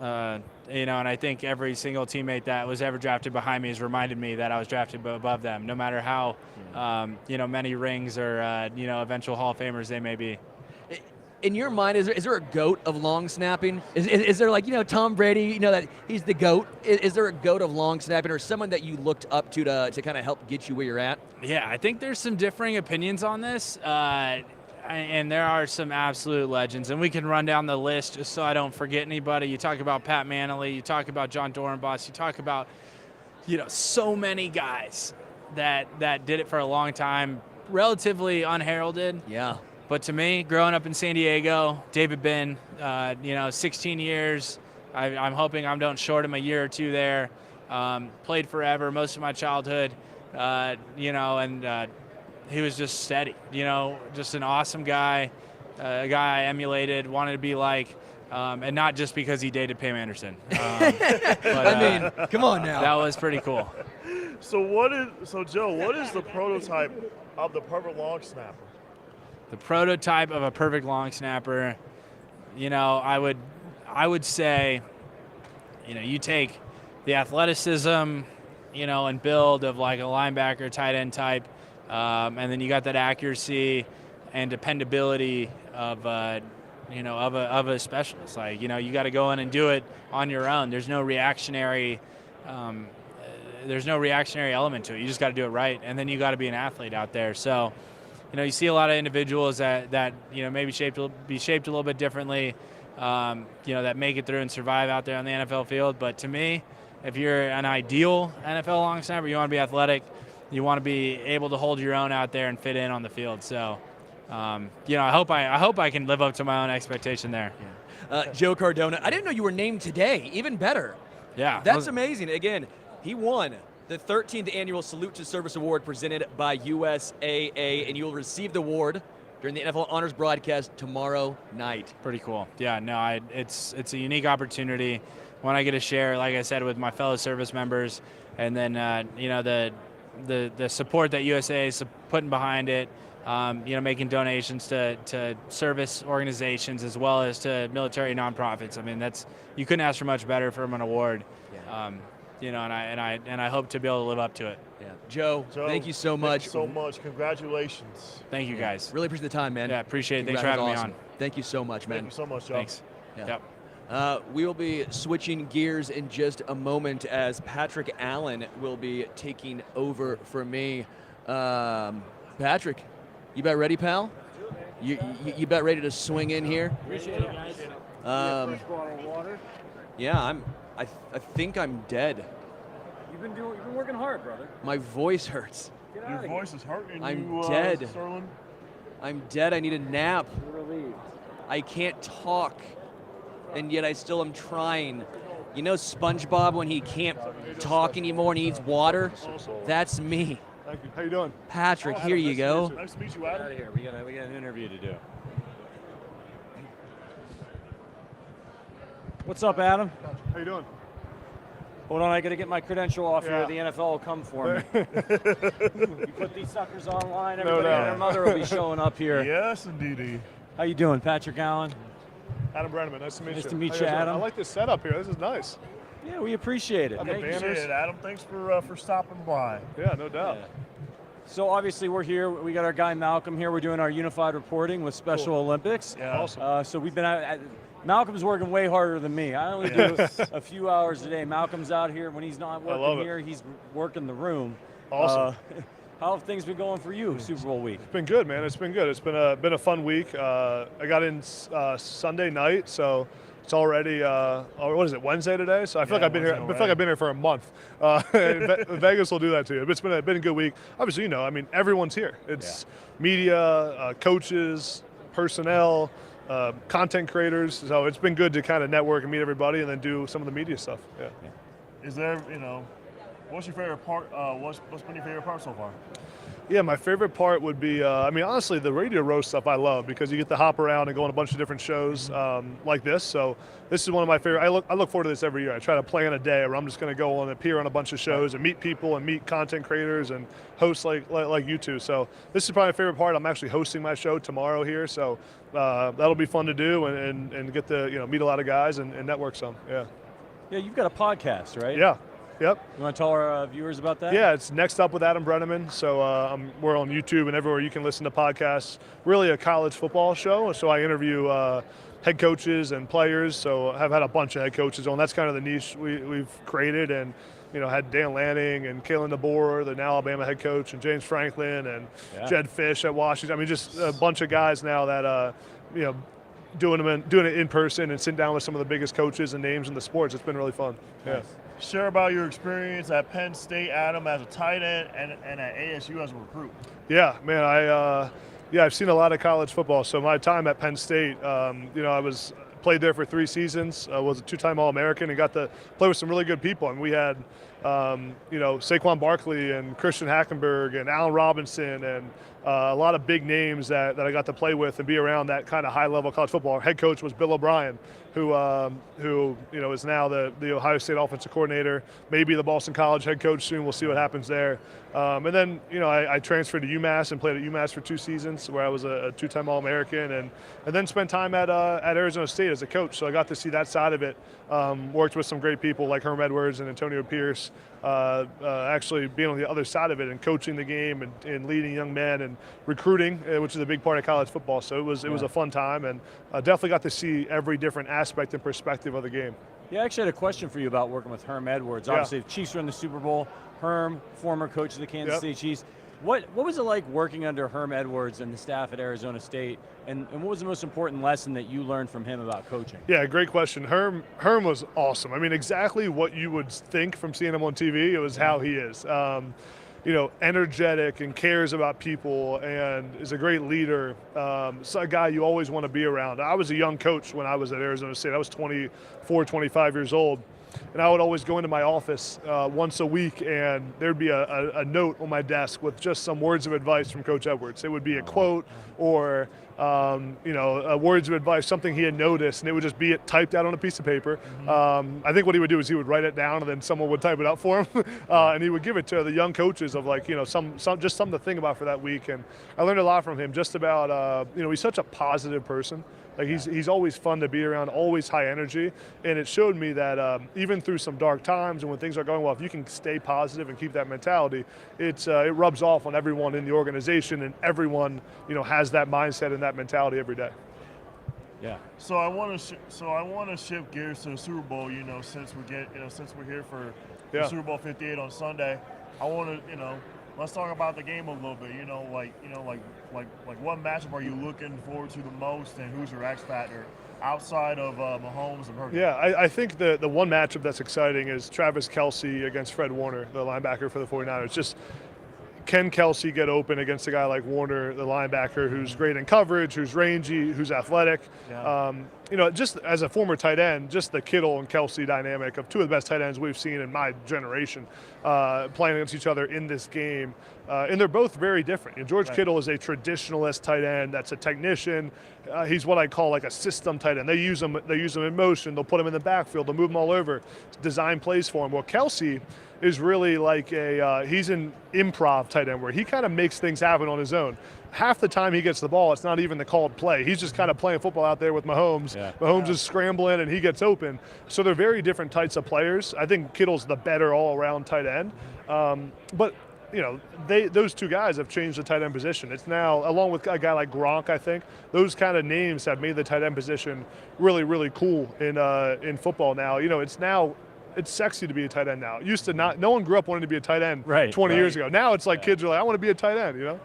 And I think every single teammate that was ever drafted behind me has reminded me that I was drafted above them, no matter how, many rings or, eventual Hall of Famers they may be. In your mind, is there a GOAT of long snapping? Is there Tom Brady, that he's the GOAT? Is there a GOAT of long snapping or someone that you looked up to kind of help get you where you're at? Yeah, I think there's some differing opinions on this. And there are some absolute legends, and we can run down the list just so I don't forget anybody. You talk about Pat Manley, you talk about John Dorenbos, you talk about, so many guys that did it for a long time, relatively unheralded. Yeah. But to me, growing up in San Diego, David Binn, 16 years. I'm hoping I don't short him a year or two there. Played forever, most of my childhood, he was just steady, just an awesome guy, a guy I emulated, wanted to be like, and not just because he dated Pam Anderson. But, come on now. That was pretty cool. So Joe, what is the prototype of the perfect long snapper? The prototype of a perfect long snapper, I would say, you take the athleticism, and build of like a linebacker, tight end type, and then you got that accuracy and dependability of a specialist. Like, you got to go in and do it on your own. There's no reactionary element to it. You just got to do it right, and then you got to be an athlete out there. So, you see a lot of individuals that maybe be shaped a little bit differently, that make it through and survive out there on the NFL field. But to me, if you're an ideal NFL long snapper, you want to be athletic. You want to be able to hold your own out there and fit in on the field. So, I hope I can live up to my own expectation there. Yeah. Joe Cardona, I didn't know you were named today. Even better. Yeah. That's amazing. Again, he won the 13th annual Salute to Service Award presented by USAA, and you will receive the award during the NFL Honors broadcast tomorrow night. Pretty cool. Yeah, no, it's a unique opportunity when I get to share, like I said, with my fellow service members, and then the support that USAA is putting behind it, making donations to service organizations as well as to military nonprofits. I mean, you couldn't ask for much better from an award. Yeah. And I hope to be able to live up to it. Yeah. Joe, thank you so much. Thank you so much. Congratulations. Thank you, guys. Really appreciate the time, man. Yeah, appreciate it. Thanks for having me on. Thank you so much, man. Thank you so much, Joe. Thanks. Yeah. Yep. We will be switching gears in just a moment as Patrick Allen will be taking over for me. Patrick, you about ready, pal? You about ready to swing in here? Appreciate it, guys. Fresh bottle of water. Yeah, I think I'm dead. You've been working hard, brother. My voice hurts. Get Your out of voice is hurting. I'm dead. Sterling? I'm dead. I need a nap. here. You're relieved. I can't talk, and yet I still am trying. You know SpongeBob when he can't talk anymore and he needs water? That's me. Thank you. How you doing? Patrick, here you go. Nice to meet you, Adam. Out of here. We got an interview to do. What's up, Adam? How you doing? Hold on, I got to get my credential off Yeah. here. The NFL will come for me. You put these suckers online, everybody doubt. and their mother will be showing up here. Yes, indeedy. How you doing, Patrick Allen? Adam Breneman. Nice to meet you. Nice to meet How you, guys doing? Adam. I like this setup here. This is nice. Yeah, we appreciate it. Got the Thank you. banners. Appreciate it, Adam. Thanks for stopping by. Yeah, no doubt. Yeah. So obviously we're here. We got our guy Malcom here. We're doing our unified reporting with Special Olympics. Yeah. Awesome. So we've been out. Malcolm's working way harder than me. I only do a few hours a day. Malcolm's out here. When he's not love working it. here, he's working the room. Awesome. How have things been going for you, Super Bowl week? It's been good, man. It's been good. It's been a fun week. I got in Sunday night, so it's already what is it, Wednesday today? So I feel like I've been here. I feel like I've been here for a month. Vegas will do that to you. But it's been a good week. Obviously, everyone's here. It's media, coaches, personnel, content creators. So it's been good to kind of network and meet everybody, and then do some of the media stuff. Yeah. Is there, what's your favorite part? What's been your favorite part so far? Yeah, my favorite part would be, honestly, the radio roast stuff I love, because you get to hop around and go on a bunch of different shows like this. So this is one of my favorite. I look forward to this every year. I try to plan a day where I'm just going to go and appear on a bunch of shows and meet people and meet content creators and hosts like you two. So this is probably my favorite part. I'm actually hosting my show tomorrow here, so that'll be fun to do and get to meet a lot of guys and network some. Yeah. Yeah, you've got a podcast, right? Yeah. Yep. You want to tell our viewers about that? Yeah, it's Next Up with Adam Breneman. So we're on YouTube and everywhere you can listen to podcasts. Really a college football show. So I interview head coaches and players. So I've had a bunch of head coaches on. That's kind of the niche we've created. And had Dan Lanning and Kalen DeBoer, the now Alabama head coach, and James Franklin and Jed Fish at Washington. I mean, just a bunch of guys now that doing it in person and sitting down with some of the biggest coaches and names in the sports. It's been really fun. Nice. Yeah. Share about your experience at Penn State, Adam, as a tight end, and at ASU as a recruit. Yeah, man, I've seen a lot of college football. So my time at Penn State, I played there for 3 seasons. I was a 2-time All-American and got to play with some really good people. And we had, Saquon Barkley and Christian Hackenberg and Allen Robinson and a lot of big names that I got to play with and be around that kind of high-level college football. Our head coach was Bill O'Brien, who is now the Ohio State offensive coordinator, maybe the Boston College head coach soon. We'll see what happens there. And then, I transferred to UMass and played at UMass for 2 seasons, where I was a 2-time All-American, and then spent time at Arizona State as a coach. So I got to see that side of it. Worked with some great people like Herm Edwards and Antonio Pierce. Actually being on the other side of it and coaching the game and leading young men and recruiting, which is a big part of college football. So it was a fun time, and definitely got to see every different aspect and perspective of the game. Yeah, I actually had a question for you about working with Herm Edwards. Obviously, the Chiefs were in the Super Bowl. Herm, former coach of the Kansas City Chiefs. What was it like working under Herm Edwards and the staff at Arizona State? And what was the most important lesson that you learned from him about coaching? Yeah, great question. Herm was awesome. I mean, exactly what you would think from seeing him on TV. It was how he is. Energetic and cares about people and is a great leader. So a guy you always want to be around. I was a young coach when I was at Arizona State. I was 24, 25 years old. And I would always go into my office once a week, and there'd be a note on my desk with just some words of advice from Coach Edwards. It would be a quote or, words of advice, something he had noticed, and it would just be typed out on a piece of paper. I think what he would do is he would write it down, and then someone would type it up for him, and he would give it to the young coaches of some just something to think about for that week. And I learned a lot from him just about, he's such a positive person. Like he's always fun to be around, always high energy, and it showed me that even through some dark times and when things are going well, if you can stay positive and keep that mentality, it rubs off on everyone in the organization, and everyone has that mindset and that mentality every day. Yeah. So I want to shift gears to the Super Bowl. Since we're here for the Super Bowl 58 on Sunday, I want to let's talk about the game a little bit. Like what matchup are you looking forward to the most, and who's your X factor outside of Mahomes and Hurts? Yeah, I think the one matchup that's exciting is Travis Kelce against Fred Warner, the linebacker for the 49ers. Just can Kelsey get open against a guy like Warner, the linebacker, who's great in coverage, who's rangy, who's athletic? Yeah. Just as a former tight end, just the Kittle and Kelsey dynamic of two of the best tight ends we've seen in my generation playing against each other in this game. And they're both very different. George Kittle is a traditionalist tight end that's a technician. He's what I call like a system tight end. They use him in motion. They'll put him in the backfield. They'll move him all over, design plays for him. Well, Kelsey is really like he's an improv tight end where he kind of makes things happen on his own. Half the time he gets the ball, it's not even the called play. He's just kind of playing football out there with Mahomes. Yeah. Mahomes is scrambling and he gets open. So they're very different types of players. I think Kittle's the better all-around tight end. But those two guys have changed the tight end position. It's now, along with a guy like Gronk, I think, those kind of names have made the tight end position really, really cool in football now. It's sexy to be a tight end now. It used to not. No one grew up wanting to be a tight end 20 years ago. Now it's like kids are like, I want to be a tight end.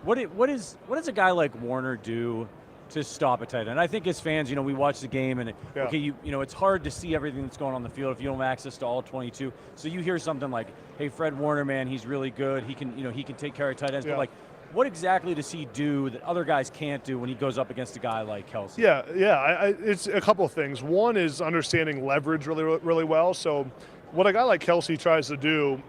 What does a guy like Warner do to stop a tight end? I think as fans, we watch the game and it's hard to see everything that's going on the field if you don't have access to all 22. So you hear something like, "Hey, Fred Warner, man, he's really good. He can take care of tight ends." But what exactly does he do that other guys can't do when he goes up against a guy like Kelsey? It's a couple of things. One is understanding leverage really, really well. So what a guy like Kelsey tries to do,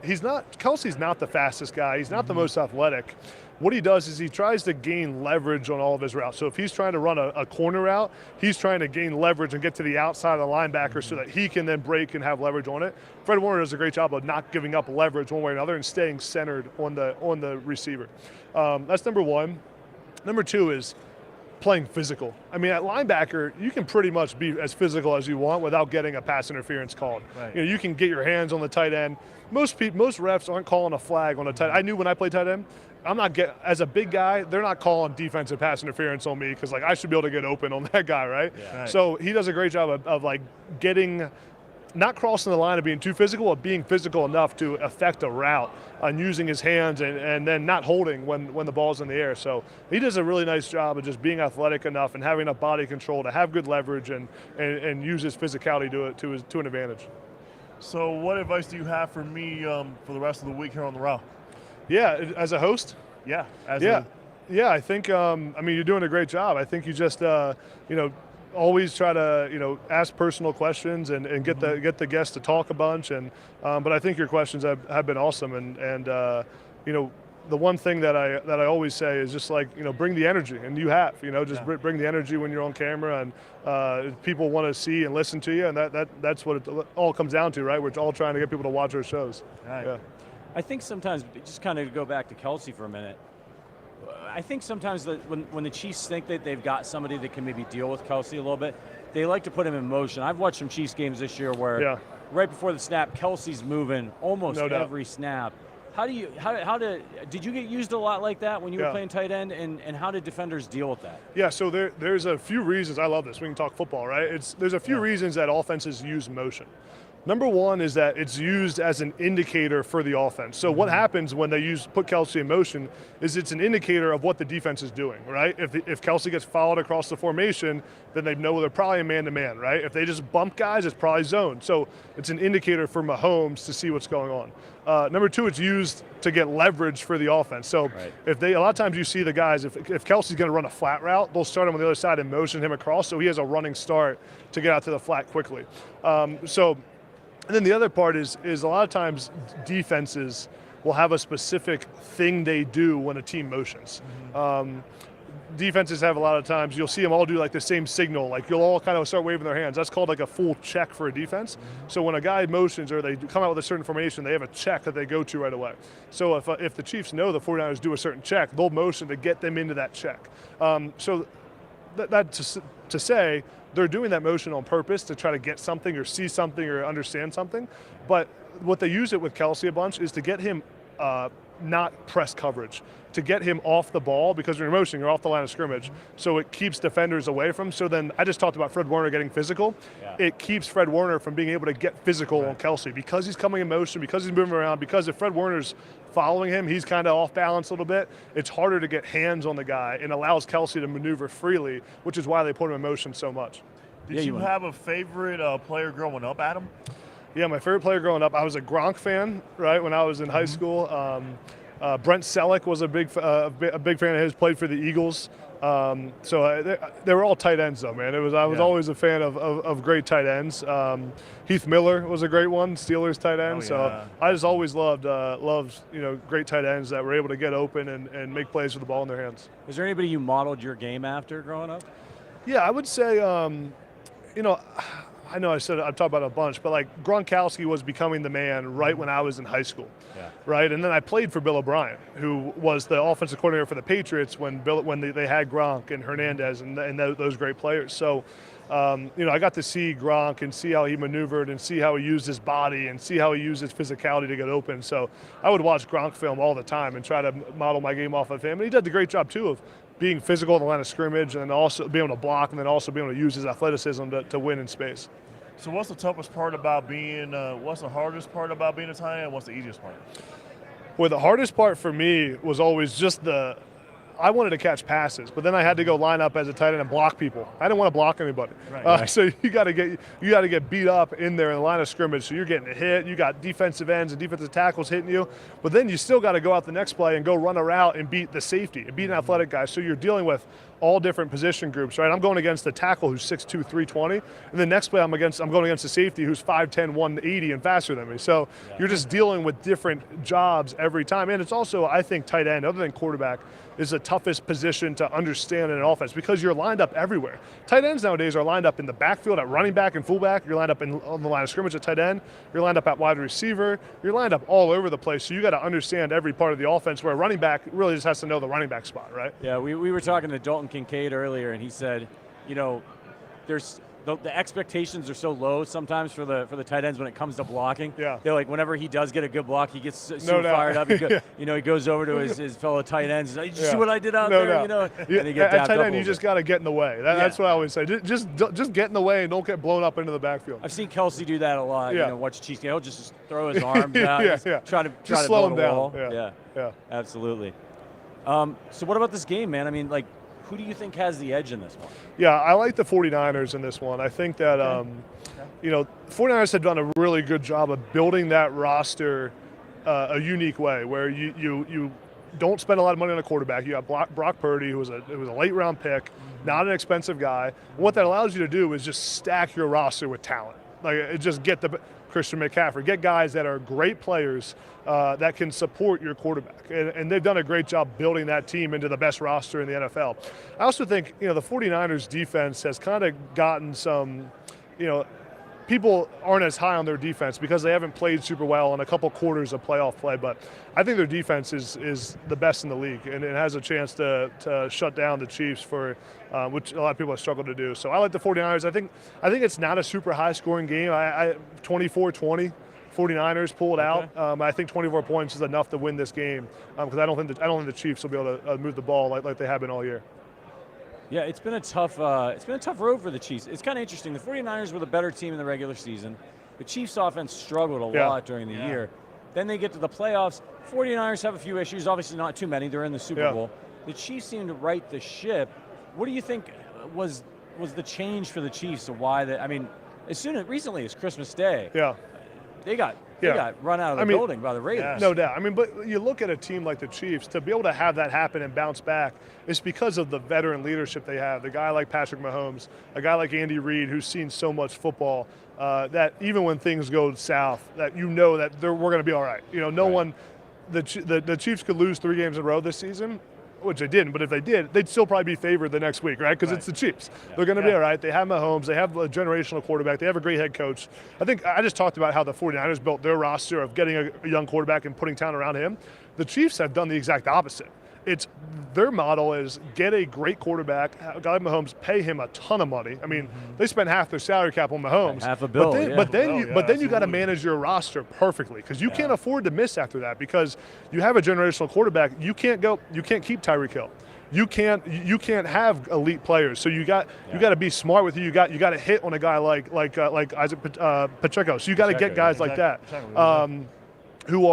Kelsey's not the fastest guy. He's not the most athletic. What he does is he tries to gain leverage on all of his routes. So if he's trying to run a corner route, he's trying to gain leverage and get to the outside of the linebacker so that he can then break and have leverage on it. Fred Warner does a great job of not giving up leverage one way or another and staying centered on the receiver. That's number one. Number two is playing physical. I mean, at linebacker, you can pretty much be as physical as you want without getting a pass interference called. Right. You can get your hands on the tight end. Most refs aren't calling a flag on a tight end. I knew when I played tight end, as a big guy, they're not calling defensive pass interference on me because I should be able to get open on that guy, right? Yeah. Right. So he does a great job of getting, not crossing the line of being too physical, but being physical enough to affect a route and using his hands and then not holding when the ball's in the air. So he does a really nice job of just being athletic enough and having enough body control to have good leverage and use his physicality to an advantage. So what advice do you have for me for the rest of the week here on the Row? Yeah, as a host? Yeah. I think, you're doing a great job. I think you just, always try to, ask personal questions and get the guests to talk a bunch. But I think your questions have been awesome. And the one thing that I always say is just bring the energy, and you have, bring the energy when you're on camera, and people want to see and listen to you, and that's what it all comes down to, right? We're all trying to get people to watch our shows. Right. Yeah. I think sometimes, just kind of go back to Kelsey for a minute, I think sometimes that when the Chiefs think that they've got somebody that can maybe deal with Kelsey a little bit, they like to put him in motion. I've watched some Chiefs games this year where right before the snap, Kelsey's moving almost every snap. Did you get used a lot like that when you were playing tight end, and how did defenders deal with that? Yeah, so there's a few reasons. I love this. We can talk football, right? There's a few reasons that offenses use motion. Number one is that it's used as an indicator for the offense. So what happens when they put Kelsey in motion is it's an indicator of what the defense is doing, right? If Kelsey gets followed across the formation, then they know they're probably man-to-man, right? If they just bump guys, it's probably zone. So it's an indicator for Mahomes to see what's going on. Number two, it's used to get leverage for the offense. So a lot of times you see the guys, if Kelsey's going to run a flat route, they'll start him on the other side and motion him across so he has a running start to get out to the flat quickly. And then the other part is a lot of times defenses will have a specific thing they do when a team motions. Defenses have a lot of times, you'll see them all do the same signal. You'll all kind of start waving their hands. That's called a full check for a defense. So when a guy motions or they come out with a certain formation, they have a check that they go to right away. So if the Chiefs know the 49ers do a certain check, they'll motion to get them into that check. So that to say, they're doing that motion on purpose to try to get something or see something or understand something. But what they use it with Kelsey a bunch is to get him not press coverage, to get him off the ball, because when you're motioning, you're off the line of scrimmage. So it keeps defenders away from. So then I just talked about Fred Warner getting physical. It keeps Fred Warner from being able to get physical on Kelsey because he's coming in motion, because he's moving around, because if Fred Warner's following him, he's kind of off balance a little bit. It's harder to get hands on the guy and allows Kelsey to maneuver freely, which is why they put him in motion so much. Did you have a favorite player growing up, Adam? Yeah, my favorite player growing up, I was a Gronk fan, right, when I was in high school. Brent Selleck was a big fan of his, played for the Eagles. They were all tight ends, though, man. I was always a fan of great tight ends. Heath Miller was a great one, Steelers tight end. So I just always loved great tight ends that were able to get open and make plays with the ball in their hands. Is there anybody you modeled your game after growing up? Yeah, I would say, I know I've talked about it a bunch, but like Gronkowski was becoming the man right when I was in high school, right? And then I played for Bill O'Brien, who was the offensive coordinator for the Patriots when they had Gronk and Hernandez and those great players. So, I got to see Gronk and see how he maneuvered and see how he used his body and see how he used his physicality to get open. So I would watch Gronk film all the time and try to model my game off of him. And he did a great job, too, of being physical in the line of scrimmage and also being able to block and then also being able to use his athleticism to win in space. So what's the toughest part about what's the hardest part about being a tight end? What's the easiest part? Well, the hardest part for me was always just I wanted to catch passes, but then I had to go line up as a tight end and block people. I didn't want to block anybody. Right. So you got to get beat up in there in the line of scrimmage. So you're getting hit. You got defensive ends and defensive tackles hitting you, but then you still got to go out the next play and go run a route and beat the safety and beat an athletic guy. So you're dealing with all different position groups, right? I'm going against the tackle who's 6'2", 320, and the next play I'm going against the safety who's 5'10", 180 and faster than me. So you're just dealing with different jobs every time. And it's also, I think, tight end, other than quarterback, is the toughest position to understand in an offense because you're lined up everywhere. Tight ends nowadays are lined up in the backfield at running back and fullback. You're lined up on the line of scrimmage at tight end. You're lined up at wide receiver. You're lined up all over the place. So you got to understand every part of the offense, where a running back really just has to know the running back spot, right? Yeah, we were talking to Dalton Kincaid earlier, and he said, there's the expectations are so low sometimes for the tight ends when it comes to blocking. Yeah. They're like, whenever he does get a good block, he gets so fired up. He goes over to his fellow tight ends. Did you see what I did out there? And he gets at tight end, you just got to get in the way. That's what I always say. Just get in the way and don't get blown up into the backfield. I've seen Kelsey do that a lot. Watch Chiefs. He'll just throw his arms out. Try to slow him down. Wall. Yeah, absolutely. So what about this game, man? I mean, who do you think has the edge in this one? Yeah, I like the 49ers in this one. I think that, 49ers have done a really good job of building that roster a unique way where you don't spend a lot of money on a quarterback. You have Brock Purdy, who was a late-round pick, not an expensive guy. And what that allows you to do is just stack your roster with talent. Just get the Christian McCaffrey, get guys that are great players that can support your quarterback. And they've done a great job building that team into the best roster in the NFL. I also think, the 49ers defense has kind of gotten some, people aren't as high on their defense because they haven't played super well in a couple quarters of playoff play. But I think their defense is the best in the league, and it has a chance to shut down the Chiefs for which a lot of people have struggled to do. So I like the 49ers. I think it's not a super high-scoring game. 24-20. 49ers pull it out. I think 24 points is enough to win this game because I don't think the Chiefs will be able to move the ball like they have been all year. Yeah, it's been a tough road for the Chiefs. It's kind of interesting. The 49ers were the better team in the regular season. The Chiefs offense struggled a lot during the year. Then they get to the playoffs. 49ers have a few issues, obviously not too many. They're in the Super Bowl. The Chiefs seem to right the ship. What do you think was the change for the Chiefs and why recently as Christmas Day. Yeah. They got run out of the building by the Raiders. No doubt. But you look at a team like the Chiefs, to be able to have that happen and bounce back, it's because of the veteran leadership they have. The guy like Patrick Mahomes, a guy like Andy Reid, who's seen so much football, that even when things go south, that that we're going to be all right. The Chiefs could lose 3 games in a row this season, which they didn't, but if they did, they'd still probably be favored the next week, right? Because it's the Chiefs. They're going to be all right. They have Mahomes. They have a generational quarterback. They have a great head coach. I think I just talked about how the 49ers built their roster of getting a young quarterback and putting talent around him. The Chiefs have done the exact opposite. Their model is get a great quarterback, a guy like Mahomes, pay him a ton of money. They spend half their salary cap on Mahomes. Half a bill, but then you got to manage your roster perfectly because you can't afford to miss after that because you have a generational quarterback. You can't keep Tyreek Hill. You can't have elite players. So you got to be smart with you got to hit on a guy like Isaac Pacheco. So you got to get guys like that. Who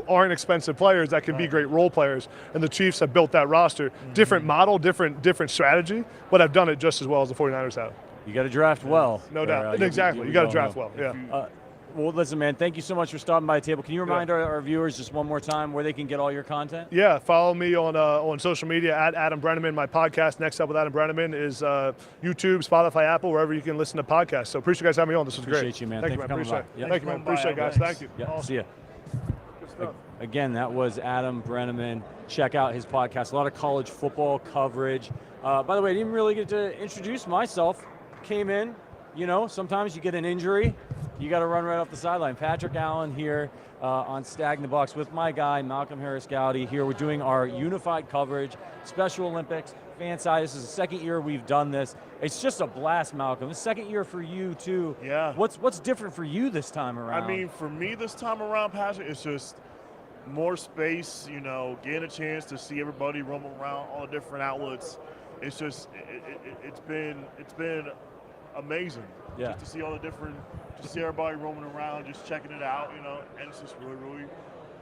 aren't expensive players that can be great role players, and the Chiefs have built that roster. Different model, different strategy, but have done it just as well as the 49ers have. You got to draft well. No doubt. Exactly. You got to draft well. Yeah. Well, listen, man, thank you so much for stopping by the table. Can you remind our viewers just one more time where they can get all your content? Yeah, follow me on social media at Adam Breneman. My podcast, Next Up with Adam Breneman, is YouTube, Spotify, Apple, wherever you can listen to podcasts. So appreciate you guys having me on. This was great. Appreciate you, man. Thank you, Thanks man. for coming Appreciate it. by. Thank you, man. Appreciate it, guys. Thank you. Yeah, Awesome. see ya. Good stuff. Again, that was Adam Breneman. Check out his podcast. A lot of college football coverage. By the way, I didn't really get to introduce myself. Came in, sometimes you get an injury. You got to run right off the sideline. Patrick Allen here on Stag in the Box with my guy, Malcom Harris-Gowdie. Here we're doing our unified coverage, Special Olympics, fan side. This is the second year we've done this. It's just a blast, Malcom. The second year for you, too. Yeah. What's different for you this time around? I mean, for me this time around, Patrick, it's just more space, getting a chance to see everybody roam around all the different outlets. It's just, it's been amazing. Yeah. Just to see all the different, just see everybody roaming around, just checking it out, and it's just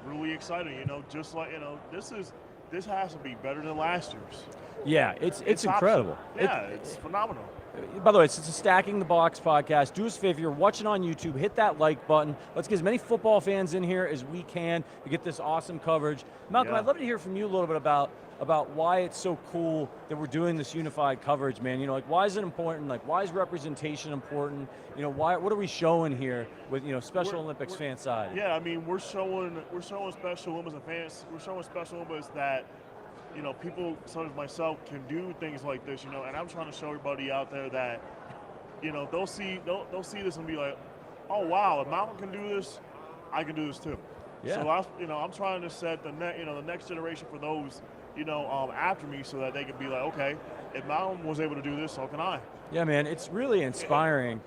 really exciting, just like, this has to be better than last year's. Yeah, it's incredible. Yeah, it's phenomenal. By the way, it's a Stacking the Box podcast. Do us a favor, if you're watching on YouTube, hit that like button. Let's get as many football fans in here as we can to get this awesome coverage. Malcom, I'd love to hear from you a little bit about why it's so cool that we're doing this unified coverage, man. Why is it important? Why is representation important? What are we showing here with, Special Olympics fan side? Yeah, I mean, we're showing Special Olympics and fans. We're showing Special Olympics that, people such as myself can do things like this, and I'm trying to show everybody out there that, they'll see this and be like, oh wow, if Malcolm can do this, I can do this too. Yeah. So I'm trying to set the next generation for those, after me, so that they can be like, okay, if Malcolm was able to do this, so can I. Yeah, man, it's really inspiring.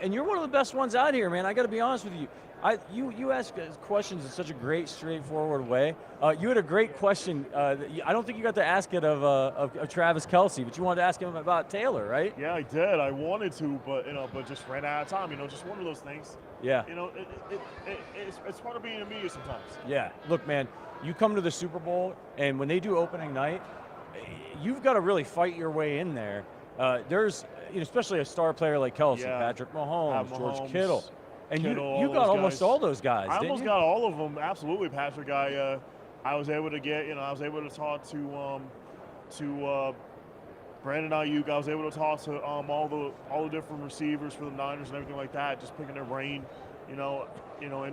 And you're one of the best ones out here, man. I got to be honest with you. You ask questions in such a great, straightforward way. You had a great question. I don't think you got to ask it of Travis Kelce, but you wanted to ask him about Taylor, right? Yeah, I did. I wanted to, but just ran out of time. Just one of those things. Yeah. It's part of being a media sometimes. Yeah. Look, man, you come to the Super Bowl, and when they do opening night, you've got to really fight your way in there. There's, especially a star player like Kelce, Patrick Mahomes, George Kittle. And you got almost all those guys, I didn't almost you? got all of them, absolutely, Patrick. I was able to get, I was able to talk to Brandon Ayuk. I was able to talk to all the different receivers for the Niners and everything like that, just picking their brain, in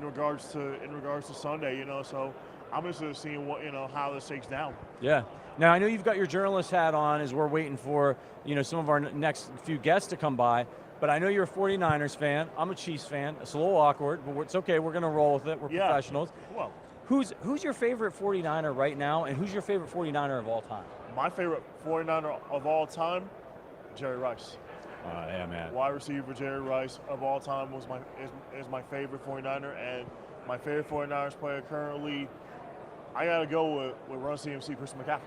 regards to Sunday, So I'm interested in seeing what, how this shakes down. Yeah. Now, I know you've got your journalist hat on as we're waiting for, some of our next few guests to come by. But I know you're a 49ers fan. I'm a Chiefs fan. It's a little awkward, but it's okay. We're going to roll with it. We're professionals. Well, who's your favorite 49er right now, and who's your favorite 49er of all time? My favorite 49er of all time, Jerry Rice. Yeah, man. Wide receiver Jerry Rice of all time is my favorite 49er, and my favorite 49ers player currently, I got to go with Run CMC, Chris McCaffrey.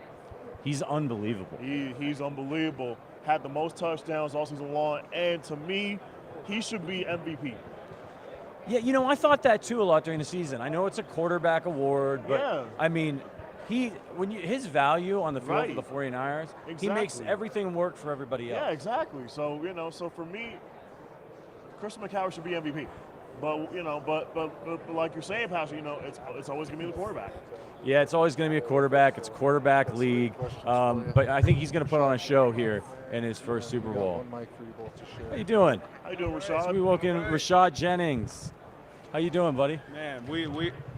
He's unbelievable. He's unbelievable. Had the most touchdowns all season long, and to me, he should be MVP. Yeah, I thought that too a lot during the season. I know it's a quarterback award, but I mean, his value on the field for the 49ers, he makes everything work for everybody else. Yeah, exactly. So, so for me, Chris McCaffrey should be MVP. But, but like you're saying, Pastor, it's always going to be the quarterback. Yeah, it's always going to be a quarterback. It's a quarterback league. But I think he's going to put on a show here in his first Super Bowl. How you doing? How you doing, Rashad? So we welcome Rashad Jennings. How you doing, buddy? Man,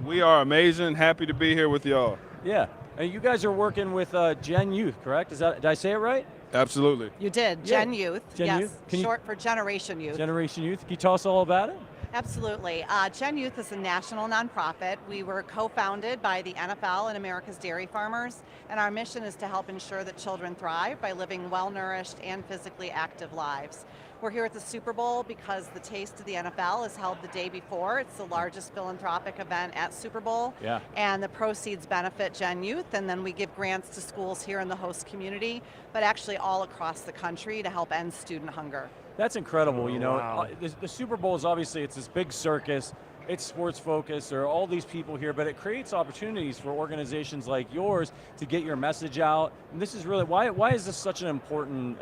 we are amazing. Happy to be here with y'all. Yeah. And you guys are working with Gen Youth, correct? Did I say it right? Absolutely. You did. Gen Youth. Gen Youth? Short for Generation Youth. Generation Youth. Can you tell us all about it? Absolutely. Gen Youth is a national nonprofit. We were co-founded by the NFL and America's Dairy Farmers, and our mission is to help ensure that children thrive by living well-nourished and physically active lives. We're here at the Super Bowl because the Taste of the NFL is held the day before. It's the largest philanthropic event at Super Bowl. Yeah. And the proceeds benefit Gen Youth, and then we give grants to schools here in the host community, but actually all across the country to help end student hunger. That's incredible. Wow. The Super Bowl is obviously, it's this big circus. it's sports focus, there are all these people here, but it creates opportunities for organizations like yours to get your message out. And this is really, why is this such an important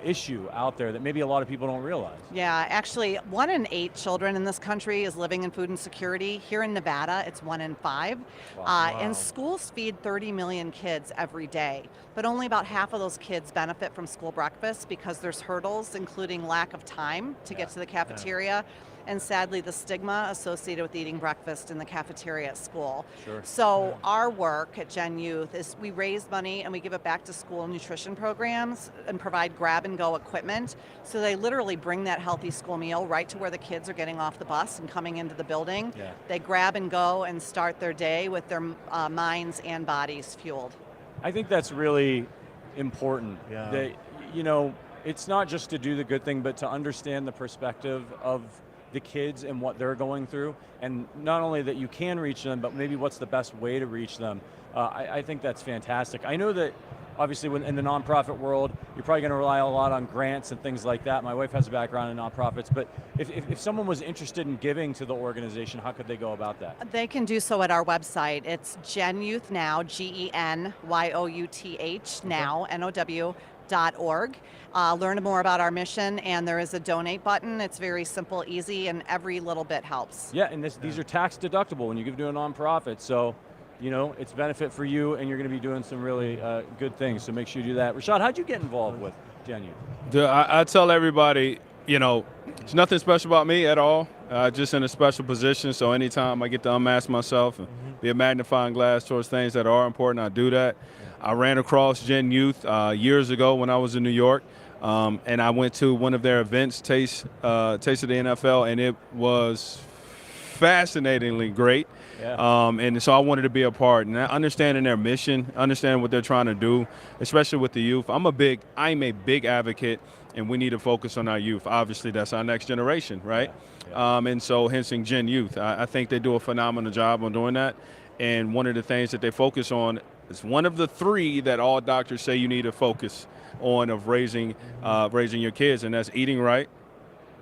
issue out there that maybe a lot of people don't realize? Yeah, actually 1 in 8 children in this country is living in food insecurity. Here in Nevada, it's 1 in 5. Wow. And schools feed 30 million kids every day, but only about half of those kids benefit from school breakfast because there's hurdles, including lack of time to get to the cafeteria. And sadly, the stigma associated with eating breakfast in the cafeteria at school. Sure. So our work at Gen Youth is we raise money and we give it back to school nutrition programs and provide grab-and-go equipment. So they literally bring that healthy school meal right to where the kids are getting off the bus and coming into the building. Yeah. They grab and go and start their day with their minds and bodies fueled. I think that's really important. Yeah. That, it's not just to do the good thing, but to understand the perspective of the kids and what they're going through, and not only that you can reach them, but maybe what's the best way to reach them. I think that's fantastic. I know that obviously in the nonprofit world, you're probably going to rely a lot on grants and things like that. My wife has a background in nonprofits, but if someone was interested in giving to the organization, how could they go about that? They can do so at our website. It's Gen Youth Now, GENYOUTH now, NOW.org. Learn more about our mission, and there is a donate button. It's very simple, easy, and every little bit helps. Yeah, and these are tax deductible when you give to a nonprofit, so it's benefit for you, and you're going to be doing some really good things, so make sure you do that. Rashad, how'd you get involved with Gen Youth? I tell everybody, it's nothing special about me at all. Just in a special position, so anytime I get to unmask myself and be a magnifying glass towards things that are important, I do that. I ran across Gen Youth years ago when I was in New York, and I went to one of their events, Taste of the NFL, and it was fascinatingly great. Yeah. And so I wanted to be a part, and understanding their mission, understanding what they're trying to do, especially with the youth. I'm a big advocate, and we need to focus on our youth. Obviously, that's our next generation, right? Yeah. And so hence Gen Youth. I think they do a phenomenal job on doing that. And one of the things that they focus on is one of the 3 that all doctors say you need to focus on of raising your kids, and that's eating right,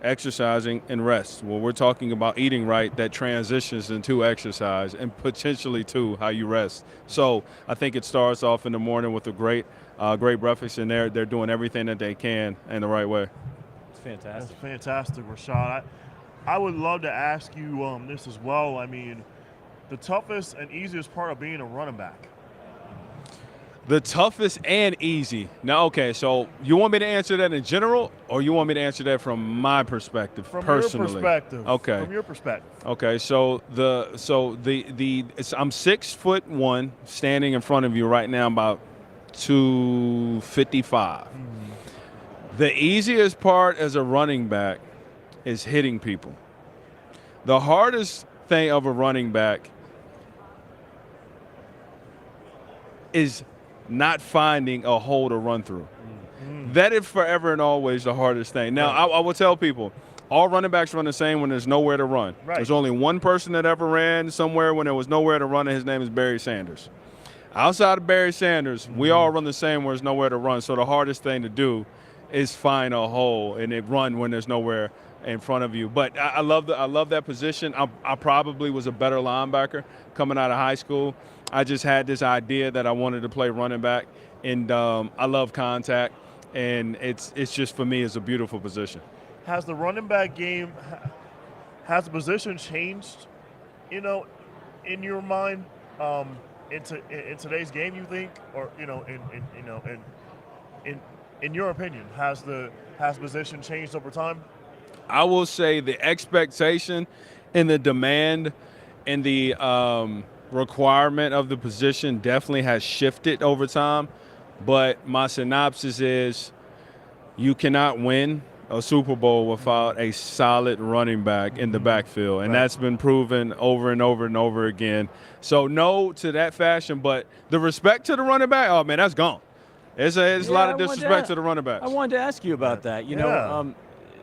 exercising, and rest. Well, we're talking about eating right that transitions into exercise and potentially to how you rest. So I think it starts off in the morning with a great breakfast, and they're doing everything that they can in the right way. It's fantastic. That's fantastic, Rashad. I would love to ask you this as well. I mean, the toughest and easiest part of being a running back. The toughest and easy. Now, okay, so you want me to answer that in general, or you want me to answer that from my perspective, personally? From your perspective. Okay. From your perspective. Okay, so I'm 6'1", standing in front of you right now, about 255. The easiest part as a running back is hitting people. The hardest thing of a running back is not finding a hole to run through. That is forever and always the hardest thing. Now, I will tell people, all running backs run the same when there's nowhere to run. Right. There's only one person that ever ran somewhere when there was nowhere to run, and his name is Barry Sanders. Outside of Barry Sanders, we all run the same when there's nowhere to run. So the hardest thing to do is find a hole and then run when there's nowhere in front of you. But I love that position. I probably was a better linebacker coming out of high school. I just had this idea that I wanted to play running back, and I love contact, and it's just, for me, it's a beautiful position. Has the running back game, has the position changed, in your mind, in today's game, you think, or in your opinion, has the position changed over time? I will say the expectation and the demand and the requirement of the position definitely has shifted over time, but my synopsis is you cannot win a Super Bowl without a solid running back in the backfield, and that's been proven over and over and over again. So no to that fashion, but the respect to the running back, oh man, that's gone. There's a lot of disrespect to the running backs. I wanted to ask you about that.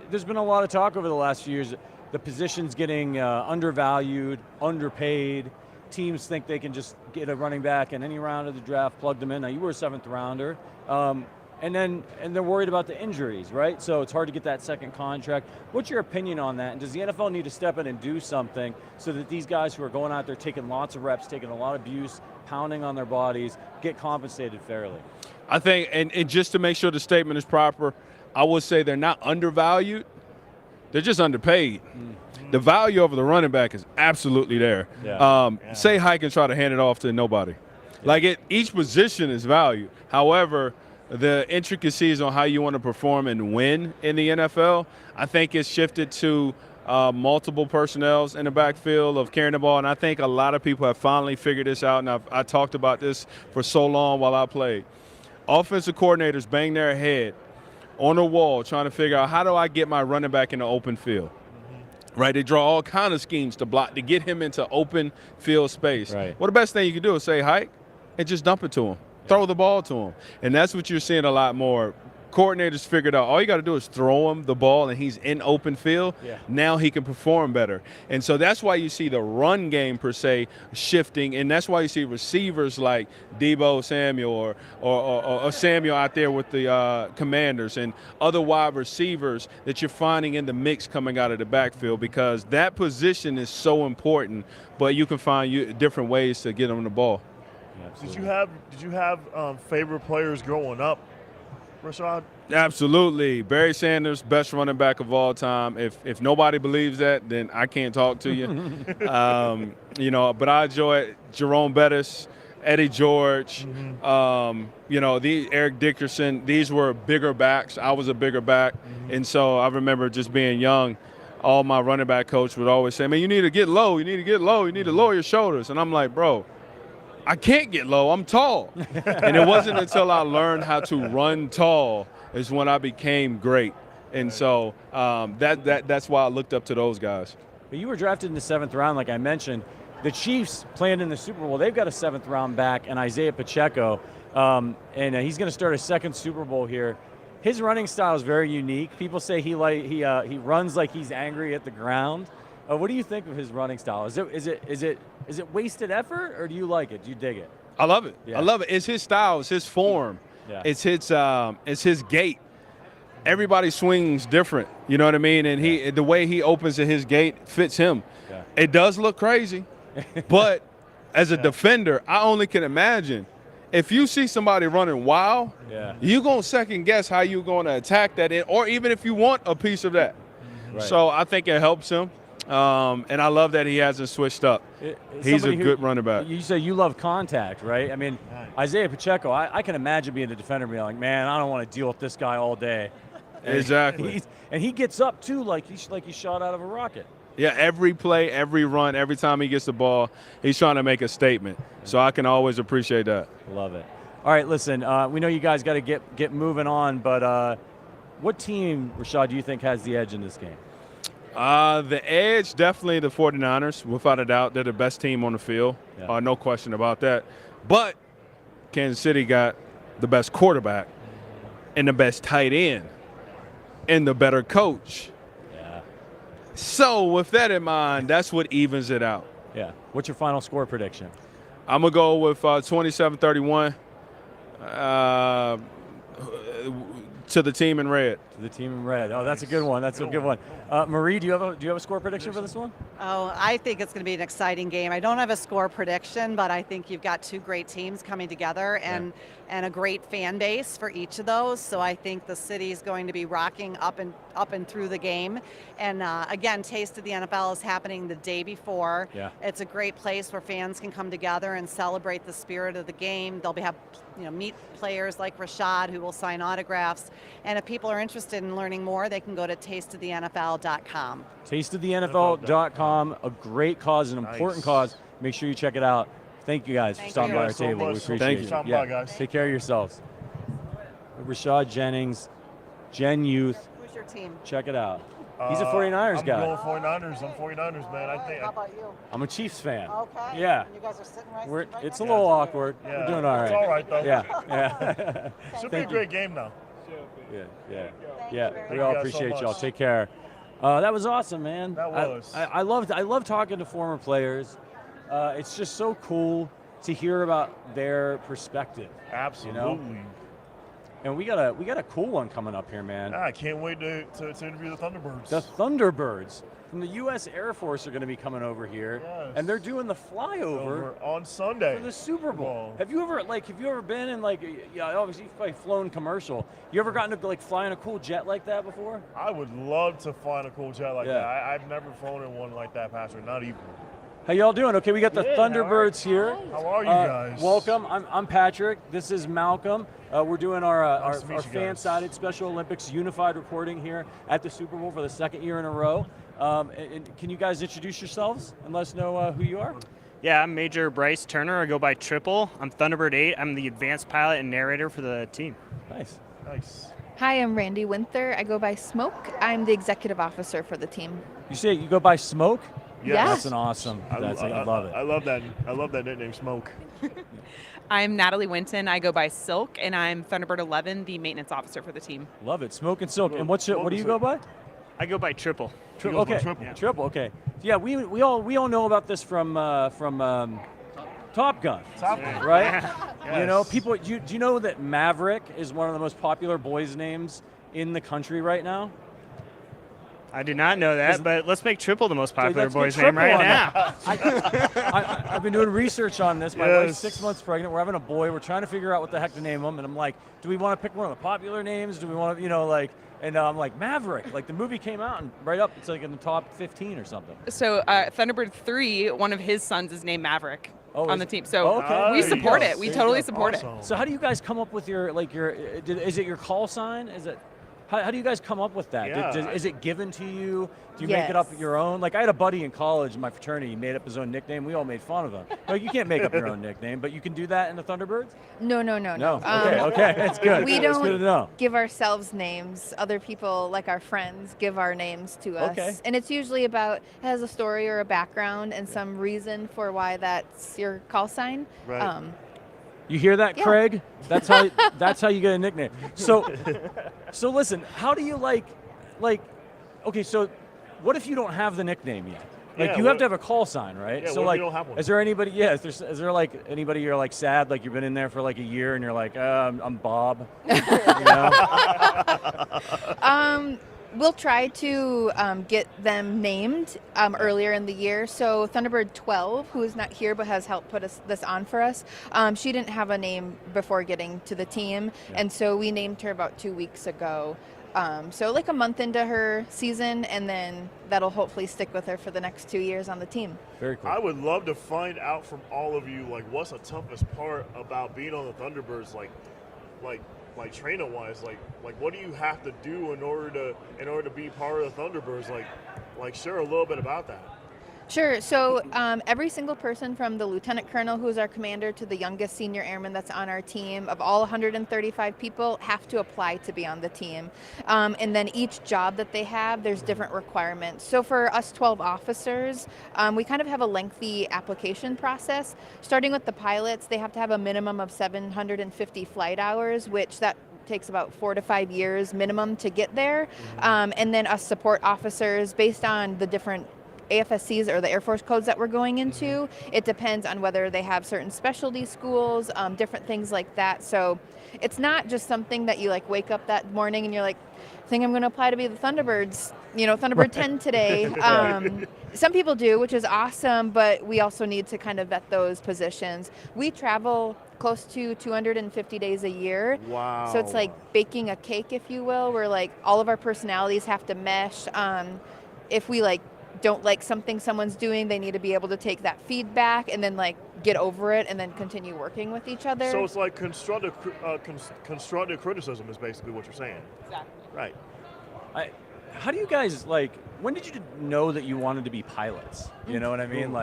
There's been a lot of talk over the last few years. The position's getting undervalued, underpaid. Teams think they can just get a running back in any round of the draft, plug them in. Now, you were a 7th rounder. And they're worried about the injuries, right? So it's hard to get that second contract. What's your opinion on that? And does the NFL need to step in and do something so that these guys who are going out there taking lots of reps, taking a lot of abuse, pounding on their bodies, get compensated fairly? I think, and just to make sure the statement is proper, I would say they're not undervalued. They're just underpaid. The value of the running back is absolutely there. Say Hike and try to hand it off to nobody. Like each position is valued. However, the intricacies on how you want to perform and win in the NFL, I think it's shifted to multiple personnels in the backfield of carrying the ball, and I think a lot of people have finally figured this out, and I talked about this for so long while I played. Offensive coordinators bang their head on a wall trying to figure out, how do I get my running back in the open field? Right, they draw all kind of schemes to block, to get him into open field space. Right. Well, the best thing you can do is say hike and just dump it to him. Throw the ball to him. And that's what you're seeing a lot more. Coordinators figured out all you got to do is throw him the ball and he's in open field. Now he can perform better. And so that's why you see the run game per se shifting, and that's why you see receivers like Debo Samuel or Samuel out there with the Commanders and other wide receivers that you're finding in the mix coming out of the backfield, because that position is so important, but you can find different ways to get them the ball. Did you have favorite players growing up, Rashad? Absolutely. Barry Sanders, best running back of all time. If nobody believes that, then I can't talk to you. But I enjoy Jerome Bettis, Eddie George, Eric Dickerson. These were bigger backs. I was a bigger back. And so I remember just being young, all my running back coach would always say, man, you need to get low. You need to get low. You need to lower your shoulders. And I'm like, bro, I can't get low. I'm tall. And it wasn't until I learned how to run tall is when I became great. And so that's why I looked up to those guys. But you were drafted in the 7th round, like I mentioned. The Chiefs playing in the Super Bowl, they've got a 7th round back, and Isaiah Pacheco, and he's going to start his 2nd Super Bowl here. His running style is very unique. People say he runs like he's angry at the ground. What do you think of his running style? Is it wasted effort, or do you like it? Do you dig it? I love it. I love it. It's his style. It's his form. It's his gait. Everybody swings different. You know what I mean? And the way he opens at his gait fits him. It does look crazy, but as a defender, I only can imagine if you see somebody running wild, you're gonna second guess how you're gonna attack that, or even if you want a piece of that. So I think it helps him. And I love that he hasn't switched up. He's a good running back. You say you love contact, right? I mean, Isaiah Pacheco, I can imagine being a defender and being like, man, I don't want to deal with this guy all day. Exactly. And he gets up, too, like he shot out of a rocket. Yeah, every play, every run, every time he gets the ball, he's trying to make a statement. So I can always appreciate that. Love it. All right, listen, we know you guys got to get moving on, but what team, Rashad, do you think has the edge in this game? The edge, definitely the 49ers, without a doubt. They're the best team on the field. No question about that. But Kansas City got the best quarterback and the best tight end and the better coach. So with that in mind, that's what evens it out. Yeah. What's your final score prediction? I'm going to go with 27-31 to the team in red. To the team in red. Oh, that's a good one. That's a good one. Marie, do you have a score prediction for this one? Oh, I think it's going to be an exciting game. I don't have a score prediction, but I think you've got two great teams coming together and a great fan base for each of those. So I think the city is going to be rocking up and through the game. And again, Taste of the NFL is happening the day before. It's a great place where fans can come together and celebrate the spirit of the game. They'll meet players like Rashad who will sign autographs. And if people are interested in learning more, they can go to tasteofthenfl.com. Tasteofthenfl.com, a great cause, an important cause. Make sure you check it out. Thank you guys for stopping by our table. We appreciate it. Thank you. Guys. Take care of yourselves. Rashad Jennings, Gen Youth. Who's your team? Check it out. He's a 49ers guy. I'm going 49ers. I'm 49ers, man. How about you? I'm a Chiefs fan. Okay. Yeah. You guys are sitting right It's a little awkward. Yeah. We're doing all right. It's all right, though. Yeah. Should be a great game, though. Yeah. We all appreciate y'all. Take care. That was awesome, man. That was. I love talking to former players. It's just so cool to hear about their perspective. Absolutely. and we got a cool one coming up here, man. I can't wait to interview the Thunderbirds. The Thunderbirds from the U.S. Air Force are going to be coming over here, and they're doing the flyover on Sunday for the Super Bowl. Have you ever been in obviously you've probably flown commercial. You ever gotten to fly in a cool jet like that before? I would love to fly in a cool jet like that. I've never flown in one like that, Pastor. Not even. How y'all doing? Okay, we got the Thunderbirds here. How are you guys? Welcome. I'm Patrick. This is Malcom. We're doing our fan-sided Special Olympics unified reporting here at the Super Bowl for the second year in a row. And can you guys introduce yourselves and let us know who you are? Yeah, I'm Major Bryce Turner. I go by Triple. I'm Thunderbird 8. I'm the advanced pilot and narrator for the team. Nice. Hi, I'm Randy Winther. I go by Smoke. I'm the executive officer for the team. You say you go by Smoke? Yes. That's an awesome. I love it. I love that. I love that nickname, Smoke. I'm Natalie Winton. I go by Silk, and I'm Thunderbird 11, the maintenance officer for the team. Love it. Smoke and Silk. And what do you go by? I go by Triple. Okay. Triple. Okay. Yeah, we all know about this from Top Gun. Right? Yes. You know, people. Do you know that Maverick is one of the most popular boys' names in the country right now? I did not know that, but let's make Triple the most popular Let's get boy's name Triple right on now. I've been doing research on this. My wife's 6 months pregnant. We're having a boy. We're trying to figure out what the heck to name him. And I'm like, do we want to pick one of the popular names? Do we want to, and I'm like, Maverick. Like, the movie came out and right up, it's like in the top 15 or something. So Thunderbird 3, one of his sons is named Maverick on the team. So we There you support go. it. We totally support it. So how do you guys come up with is it your call sign? Is it? How do you guys come up with that? Yeah. Is it given to you? Do you make it up your own? Like, I had a buddy in college in my fraternity. He made up his own nickname. We all made fun of him. No, you can't make up your own nickname, but you can do that in the Thunderbirds? No. Okay, that's good. We That's good to know. don't give ourselves names. Other people, like our friends, give our names to us. Okay. And it's usually it has a story or a background and some reason for why that's your call sign. Right. You hear that, Craig? That's how you get a nickname. So listen, how do you okay, so what if you don't have the nickname yet? You have to have a call sign, right? Yeah, so what if you don't have one? is there anybody is there anybody you're sad, like you've been in there for a year and you're like, I'm Bob? You know? We'll try to get them named earlier in the year. So Thunderbird 12, who is not here but has helped put this on for us, she didn't have a name before getting to the team, and so we named her about 2 weeks ago. So a month into her season, and then that'll hopefully stick with her for the next 2 years on the team. Very cool. I would love to find out from all of you, what's the toughest part about being on the Thunderbirds, like training wise, like what do you have to do in order to be part of the Thunderbirds? Share a little bit about that. Sure. So every single person from the lieutenant colonel, who's our commander, to the youngest senior airman that's on our team, of all 135 people, have to apply to be on the team. And then each job that they have, there's different requirements. So for us 12 officers, we kind of have a lengthy application process. Starting with the pilots, they have to have a minimum of 750 flight hours, which that takes about 4 to 5 years minimum to get there. And then us support officers, based on the different AFSCs or the Air Force codes that we're going into, it depends on whether they have certain specialty schools, different things like that. So it's not just something that you wake up that morning and you're like, I think I'm going to apply to be the Thunderbirds, Thunderbird 10 today. Some people do, which is awesome, but we also need to kind of vet those positions. We travel close to 250 days a year. Wow. So it's like baking a cake, if you will, where all of our personalities have to mesh. If we don't like something someone's doing, they need to be able to take that feedback and then get over it and then continue working with each other. So it's like constructive criticism is basically what you're saying. Exactly. Right. How do you guys when did you know that you wanted to be pilots? You know what I mean?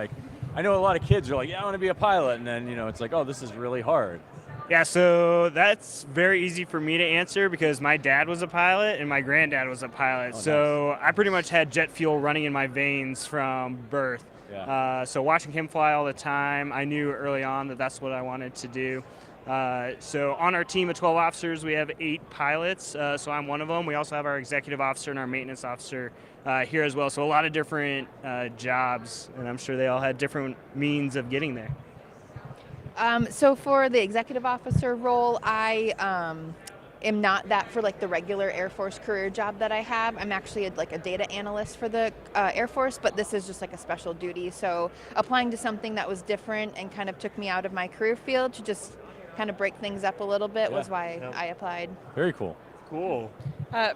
I know a lot of kids are like, yeah, I want to be a pilot, and then it's like, oh, this is really hard. Yeah, so that's very easy for me to answer because my dad was a pilot and my granddad was a pilot. So I pretty much had jet fuel running in my veins from birth. Yeah. So watching him fly all the time, I knew early on that that's what I wanted to do. So on our team of 12 officers, we have 8 pilots. So I'm one of them. We also have our executive officer and our maintenance officer here as well. So a lot of different jobs, and I'm sure they all had different means of getting there. So for the executive officer role, am not that for like the regular Air Force career job that I have. I'm actually like a data analyst for the Air Force, but this is just like a special duty. So applying to something that was different and kind of took me out of my career field to just kind of break things up a little bit was why I applied. Very cool. Cool.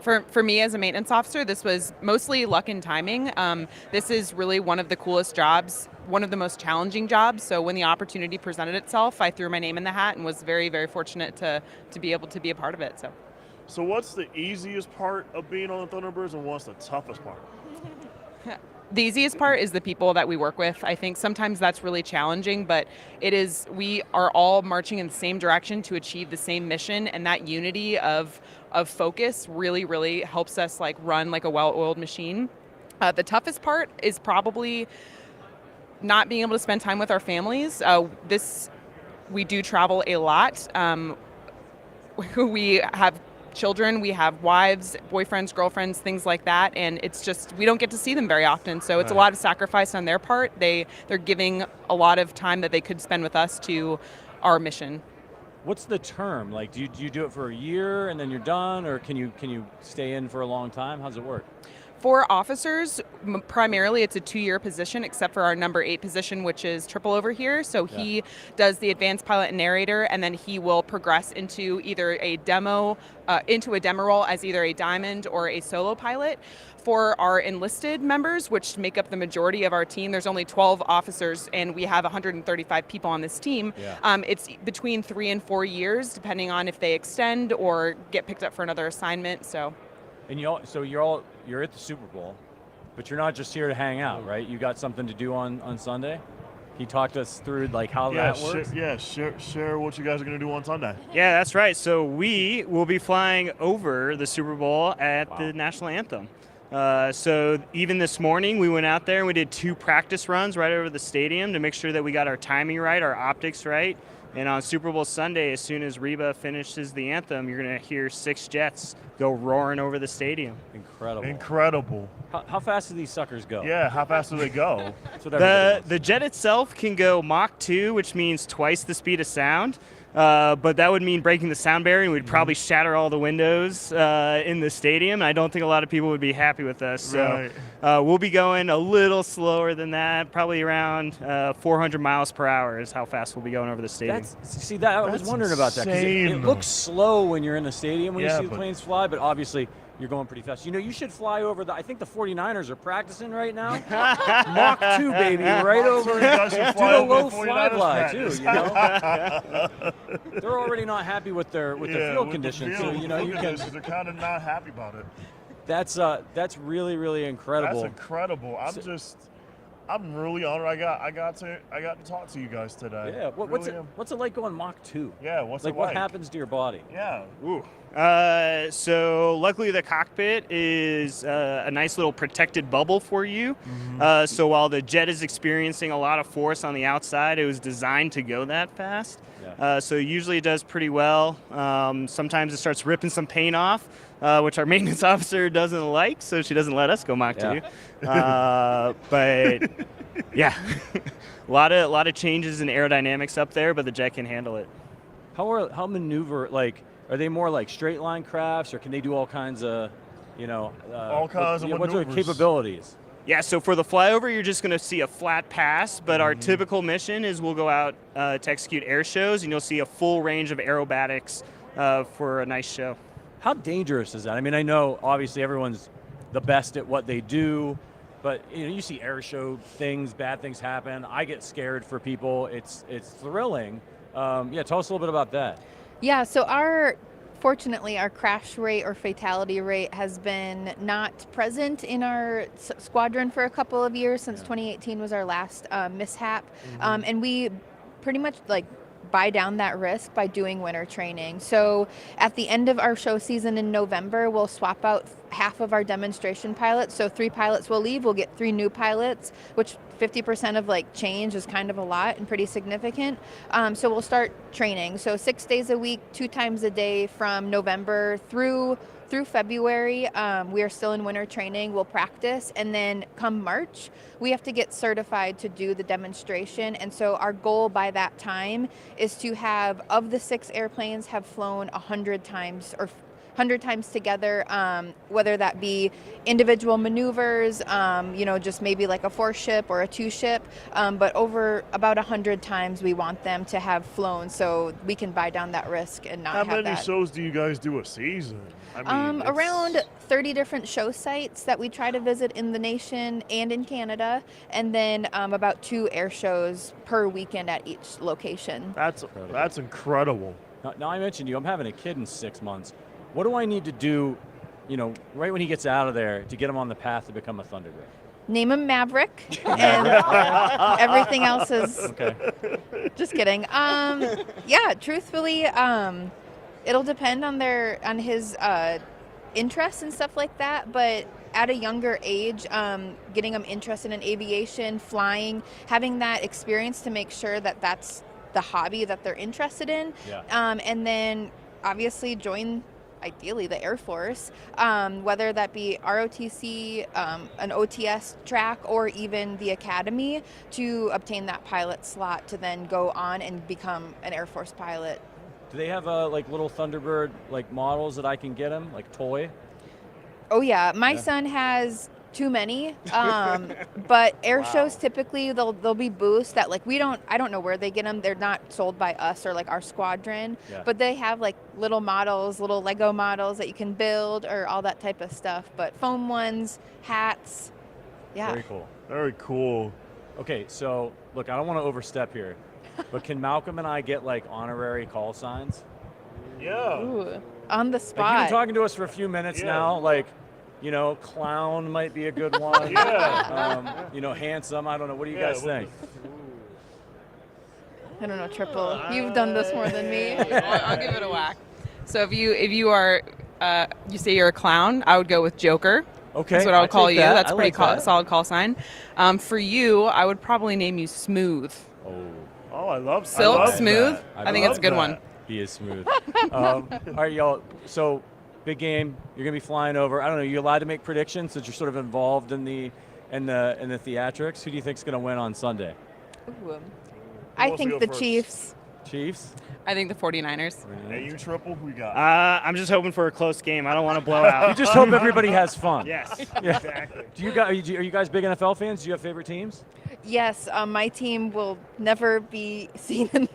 For me as a maintenance officer, this was mostly luck and timing. This is really one of the coolest jobs, one of the most challenging jobs. So when the opportunity presented itself, I threw my name in the hat and was very, very fortunate to be able to be a part of it. So what's the easiest part of being on the Thunderbirds, and what's the toughest part? The easiest part is the people that we work with. I think sometimes that's really challenging, but we are all marching in the same direction to achieve the same mission, and that unity of focus really, really helps us like run like a well-oiled machine. The toughest part is probably not being able to spend time with our families. We do travel a lot. We have children, we have wives, boyfriends, girlfriends, things like that, and it's just we don't get to see them very often, so it's a lot of sacrifice on their part. They're giving a lot of time that they could spend with us to our mission. What's the term? Like, do you do it for a year and then you're done, or can you stay in for a long time? How does it work? For officers, primarily it's a 2-year position, except for our number 8 position, which is triple over here. So he does the advanced pilot and narrator, and then he will progress into either a demo role as either a diamond or a solo pilot. For our enlisted members, which make up the majority of our team, there's only 12 officers, and we have 135 people on this team. It's between 3 and 4 years, depending on if they extend or get picked up for another assignment. And you're at the Super Bowl, but you're not just here to hang out, right? You got something to do on Sunday? Can you talk us through like how that works? Share what you guys are going to do on Sunday. Yeah, that's right. So we will be flying over the Super Bowl at the national anthem. So even this morning we went out there and we did 2 practice runs right over the stadium to make sure that we got our timing right, our optics right. And on Super Bowl Sunday, as soon as Reba finishes the anthem, you're going to hear 6 jets go roaring over the stadium. Incredible. How fast do these suckers go? Yeah, how fast do they go? The jet itself can go Mach 2, which means twice the speed of sound. But that would mean breaking the sound barrier, and we'd probably shatter all the windows in the stadium. I don't think a lot of people would be happy with us. So we'll be going a little slower than that, probably around 400 miles per hour is how fast we'll be going over the stadium. I was wondering about that, because it looks slow when you're in the stadium when you see the planes fly, but obviously you're going pretty fast. You should fly over I think the 49ers are practicing right now. Mach 2, baby, right over. Do a low flyby, too, They're already not happy with their field conditions, so, you can. They're kind of not happy about it. That's really, really incredible. That's incredible. I'm really honored I got to talk to you guys today. Yeah. What's it like going Mach 2? Yeah. What's it like? What happens to your body? Yeah. Ooh. So luckily the cockpit is a nice little protected bubble for you. So while the jet is experiencing a lot of force on the outside, it was designed to go that fast. So usually it does pretty well. Sometimes it starts ripping some paint off, which our maintenance officer doesn't like, so she doesn't let us go Mach 2. But yeah, a lot of changes in aerodynamics up there, but the jet can handle it. How maneuver, are they more like straight line crafts, or can they do all kinds of, all kinds of maneuvers? What's their capabilities? Yeah, so for the flyover, you're just going to see a flat pass, but our typical mission is we'll go out to execute air shows, and you'll see a full range of aerobatics for a nice show. How dangerous is that? I mean, I know obviously everyone's the best at what they do, but you see air show things, bad things happen. I get scared for people. It's thrilling. Tell us a little bit about that. Yeah, so fortunately, our crash rate or fatality rate has been not present in our squadron for a couple of years. Since 2018 was our last mishap. And we pretty much buy down that risk by doing winter training. So at the end of our show season in November, we'll swap out half of our demonstration pilots. So 3 pilots will leave. We'll get 3 new pilots, which 50% of change is kind of a lot and pretty significant. So we'll start training. So 6 days a week, 2 times a day from November through through February, we are still in winter training. We'll practice, and then come March, we have to get certified to do the demonstration. And so our goal by that time is to have, of the 6 airplanes, have flown 100 times or 100 times together, whether that be individual maneuvers, just maybe like a 4-ship or a 2-ship, but over about 100 times we want them to have flown so we can buy down that risk and not How have many that. shows do you guys do a season? I mean, Around 30 different show sites that we try to visit in the nation and in Canada, and then about 2 air shows per weekend at each location. That's incredible. Now I mentioned you. I'm having a kid in 6 months. What do I need to do, right when he gets out of there to get him on the path to become a Thunderbird? Name him Maverick, and everything else is. Okay. Just kidding. Yeah, truthfully, it'll depend on his interests and stuff like that. But at a younger age, getting them interested in aviation, flying, having that experience to make sure that that's the hobby that they're interested in, and then obviously join. Ideally the Air Force, whether that be ROTC, an OTS track, or even the academy, to obtain that pilot slot to then go on and become an Air Force pilot. Do they have little Thunderbird models that I can get him, like toy? Oh yeah, my son has too many, but air shows typically they'll be booths that I don't know where they get them. They're not sold by us or our squadron, but they have little models, little Lego models that you can build or all that type of stuff. But foam ones, hats, yeah. Very cool. Very cool. Okay, so look, I don't want to overstep here, but can Malcom and I get honorary call signs? Yeah. Ooh, on the spot. You've been talking to us for a few minutes now, clown might be a good one. Handsome. I don't know. What do you guys think? I don't know, Triple. You've done this more than me. I'll give it a whack. So if you are you say you're a clown, I would go with Joker. Okay. That's what I would call you. that. That's I a pretty like that. solid call sign. For you, I would probably name you Smooth. Oh, I love Smooth. That. I think it's a good one. He is smooth. All right, y'all. So, big game. You're gonna be flying over. I don't know. Are you allowed to make predictions since you're sort of involved in the theatrics? Who do you think's gonna win on Sunday? Ooh. I think the Chiefs. Chiefs. I think the 49ers. Hey, you Triple, who we got? I'm just hoping for a close game. I don't want to blow out. You just hope everybody has fun. Yes, Yeah. exactly. Are you guys big NFL fans? Do you have favorite teams? Yes, my team will never be seen in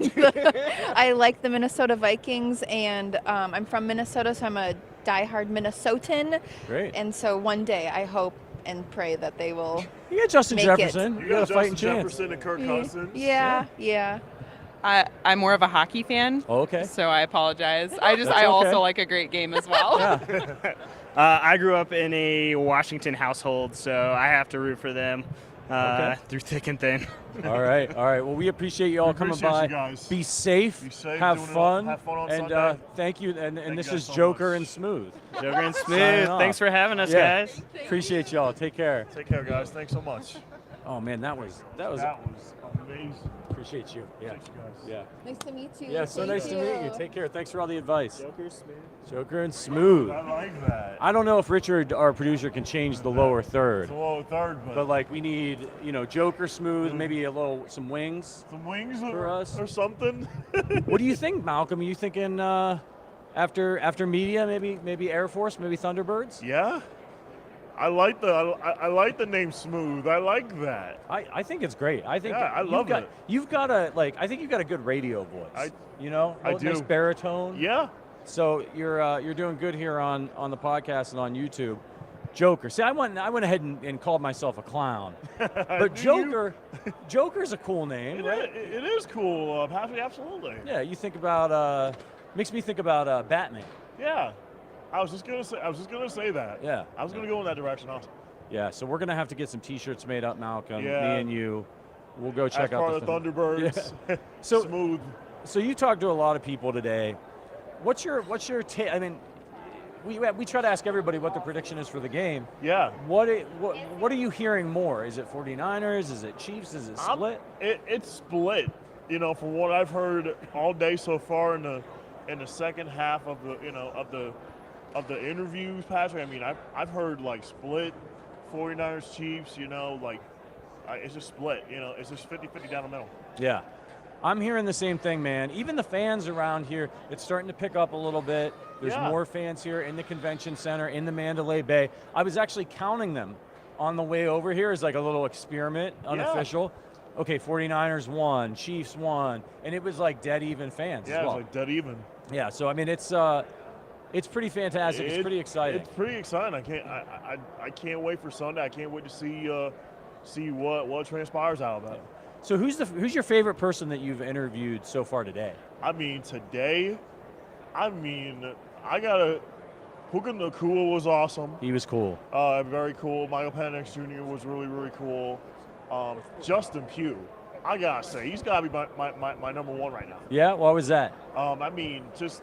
I like the Minnesota Vikings, and I'm from Minnesota, so I'm a diehard Minnesotan. Great. And so one day I hope and pray that they will. You got Justin make Jefferson. It. You got a fighting Justin chance. Jefferson and Kirk Cousins. Yeah. I'm more of a hockey fan. Oh, okay. So I apologize. I okay. also like a great game as well. Yeah. I grew up in a Washington household, so I have to root for them through thick and thin. All right. Well, we appreciate you all coming appreciate by. you guys. Be safe. Have fun. Have fun on and Sunday. thank you. And Thank this you guys is so Joker much. and Smooth. Joker and Signing Smooth. off. Thanks for having us, guys. Appreciate y'all. Take care. Take care, guys. Thanks so much. Oh man, that was amazing. Appreciate you. Yeah. Thanks, you guys. Yeah. Nice to meet you. Yeah. So nice to meet you. Take care. Thanks for all the advice. Joker Smooth. Joker and Smooth. I like that. I don't know if Richard, our producer, can change the lower third. It's a low third, But we need, Joker Smooth, maybe some wings. Some wings for us or something. What do you think, Malcom? Are you thinking after media, maybe Air Force, maybe Thunderbirds? Yeah. I like the name Smooth. I like that. I think it's great. I think I love it. You've got I think you've got a good radio voice. I do. Nice baritone. Yeah. So you're doing good here on the podcast and on YouTube. Joker. See, I went ahead and called myself a clown, but Joker's a cool name, right? It is cool. Absolutely. Yeah. You think about makes me think about Batman. Yeah. I was just gonna say that. Yeah. I was gonna go in that direction also. Yeah. So we're gonna have to get some T-shirts made up, Malcom. Yeah. Me and you. We'll go check out the Thunderbirds. Yeah. Smooth. So you talked to a lot of people today. What's your take? I mean, we try to ask everybody what the prediction is for the game. Yeah. What are you hearing more? Is it 49ers? Is it Chiefs? Is it split? It's split. From what I've heard all day so far in the second half of the interviews, Patrick, I mean, I've heard like split 49ers Chiefs, you know, like it's just split, you know, it's just 50-50 down the middle. Yeah. I'm hearing the same thing, man. Even the fans around here, it's starting to pick up a little bit. There's more fans here in the convention center, in the Mandalay Bay. I was actually counting them on the way over here as like a little experiment, unofficial. Okay, 49ers won, Chiefs won, and it was like dead even fans as well. Yeah, it's like dead even. Yeah, so I mean, it's pretty fantastic. It's pretty exciting. It's pretty exciting. I can't wait for Sunday. I can't wait to see what transpires out of that. So who's your favorite person that you've interviewed so far today? I mean, today, I gotta. Puka Nakua was awesome. He was cool. Very cool. Michael Penix Jr. was really, really cool. Justin Pugh, I gotta say, he's gotta be my number one right now. Yeah, what was that? I mean, just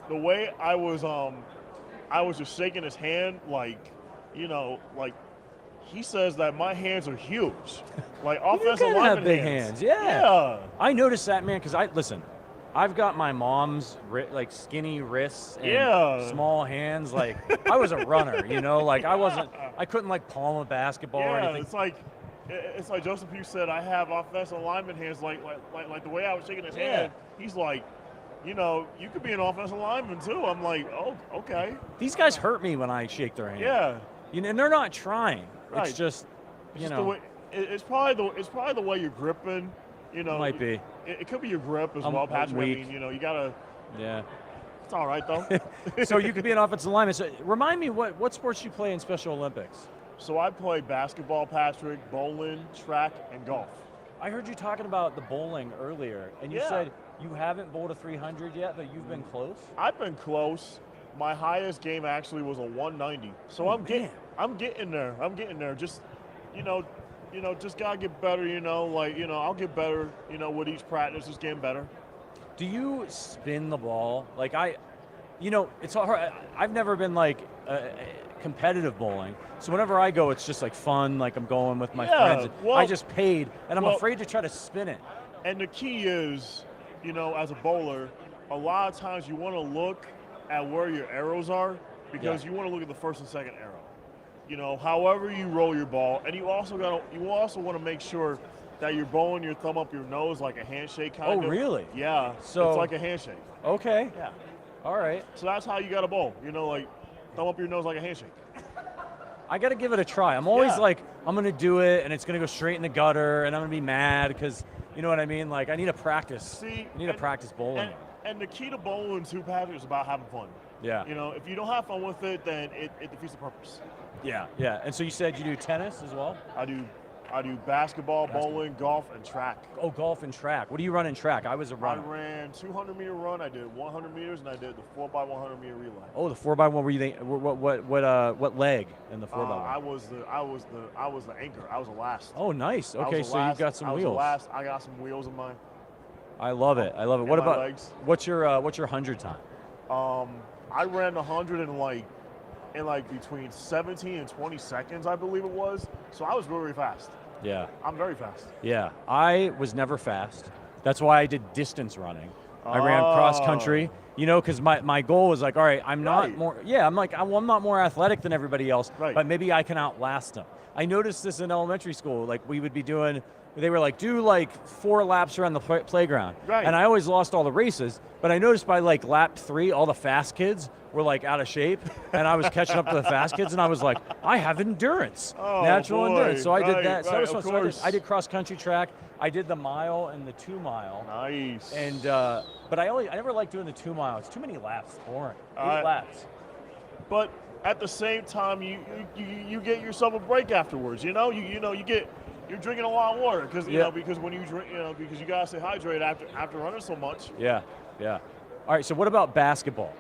the way I was just shaking his hand, like, you know, like he says that my hands are huge, like offensive lineman have big hands. Yeah. I noticed that, man, because I've got my mom's like skinny wrists and small hands. Like I was a runner, you know, like I couldn't like palm a basketball or anything. It's like Joseph Pugh said, I have offensive lineman hands, like the way I was shaking his hand. He's like, you know, you could be an offensive lineman too. I'm like, oh, okay. These guys hurt me when I shake their hand. Yeah. You know, and they're not trying. Right. It's just, you know. The way, it's probably the way you're gripping. You know, might be. It could be your grip as well, Patrick. I mean, you know, you gotta. Yeah. It's all right though. So you could be an offensive lineman. So remind me what sports you play in Special Olympics. So I play basketball, Patrick, bowling, track, and golf. I heard you talking about the bowling earlier, and you said you haven't bowled a 300 yet, but you've been close. I've been close. My highest game actually was a 190. So I'm getting there. I'm getting there. Just, you know, just gotta get better. You know, like, you know, I'll get better. You know, with each practice, just getting better. Do you spin the ball? Like it's hard. I've never been like competitive bowling. So whenever I go, it's just like fun. Like I'm going with my friends. Well, I just paid, and I'm afraid to try to spin it. And the key is, you know, as a bowler, a lot of times you want to look at where your arrows are because you want to look at the first and second arrow. You know, however you roll your ball, and you also want to make sure that you're bowling your thumb up your nose like a handshake kind of. Oh, really? Yeah. So it's like a handshake. Okay. Yeah. All right. So that's how you got to bowl. You know, like thumb up your nose like a handshake. I got to give it a try. I'm always like, I'm going to do it, and it's going to go straight in the gutter, and I'm going to be mad because, you know what I mean? Like, I need to practice. I need to practice bowling. And the key to bowling, too, Patrick, is about having fun. Yeah. You know, if you don't have fun with it, then it defeats the purpose. Yeah, yeah. And so you said you do tennis as well? I do basketball, bowling, golf, and track. Oh, golf and track. What do you run in track? I was a runner. I ran 200-meter run. I did 100 meters, and I did the 4x100-meter relay. Oh, the 4x1. Were you what leg in the 4x1? I was the anchor. I was the last. Oh, nice. Okay, so you've got some wheels. I got some wheels in mine. I love it. I love it. What about legs? What's your 100 time? I ran the 100 in between 17 and 20 seconds, I believe it was. So I was really fast. Yeah. I'm very fast. Yeah. I was never fast. That's why I did distance running. I ran cross country, you know, because my goal was like, all right, I'm not more, I'm not more athletic than everybody else, but maybe I can outlast them. I noticed this in elementary school. Like we would be doing, they were like, do like 4 laps around the playground. Right. And I always lost all the races, but I noticed by like lap 3, all the fast kids were like out of shape, and I was catching up to the fast kids, and I was like, I have endurance, natural endurance. So I did that. So that was fun. So I did cross country track. I did the mile and the 2 mile. Nice. And but I never liked doing the 2 mile. It's too many laps. It's boring. 8 laps. But at the same time, you get yourself a break afterwards. You know, you're drinking a lot of water because because when you drink, because you gotta stay hydrated after running so much. Yeah, yeah. All right. So what about basketball?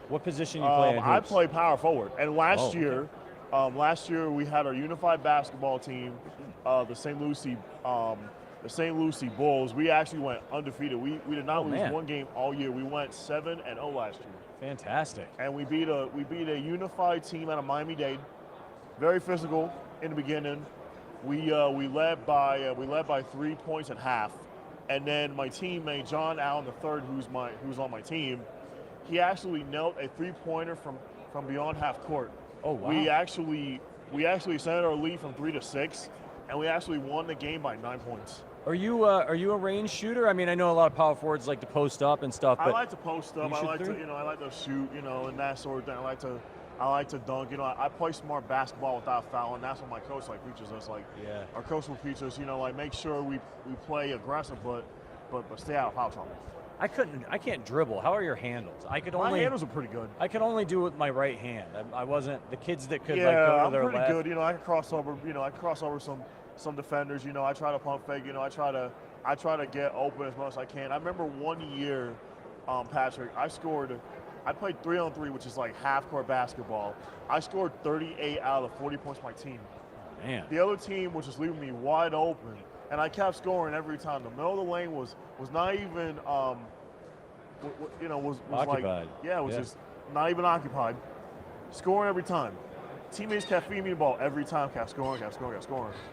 What position you play in? I play power forward. And last year we had our unified basketball team, the St. Lucie Bulls. We actually went undefeated. We did not lose one game all year. We went 7-0 last year. Fantastic. And we beat a unified team out of Miami-Dade. Very physical in the beginning. We led by 3 points at half, and then my teammate John Allen III, who's on my team, he actually knelt a three-pointer from beyond half court. Oh wow! We actually extended our lead from 3 to 6, and we actually won the game by 9 points. Are you a range shooter? I mean, I know a lot of power forwards like to post up and stuff. But I like to post up. You I shoot like three? to I like to shoot, and that sort of thing. I like to dunk. I play smart basketball without fouling. That's what my coach teaches us. Yeah. Our coach will teach us, make sure we play aggressive, but stay out of foul trouble. I can't dribble. How are your handles? My handles are pretty good. I could only do it with my right hand. I wasn't the kids that could Yeah, like go to I'm their pretty left. good. I can cross over. I can cross over some defenders. I try to pump fake. I try to get open as much as I can. I remember one year, Patrick, I played 3-on-3, which is like half-court basketball. I scored 38 out of the 40 points for my team. Man. The other team was just leaving me wide open, and I kept scoring every time. The middle of the lane was not even, was Occupied. like, yeah, it was just not even occupied. Scoring every time. Teammates kept feeding me the ball every time, kept scoring. It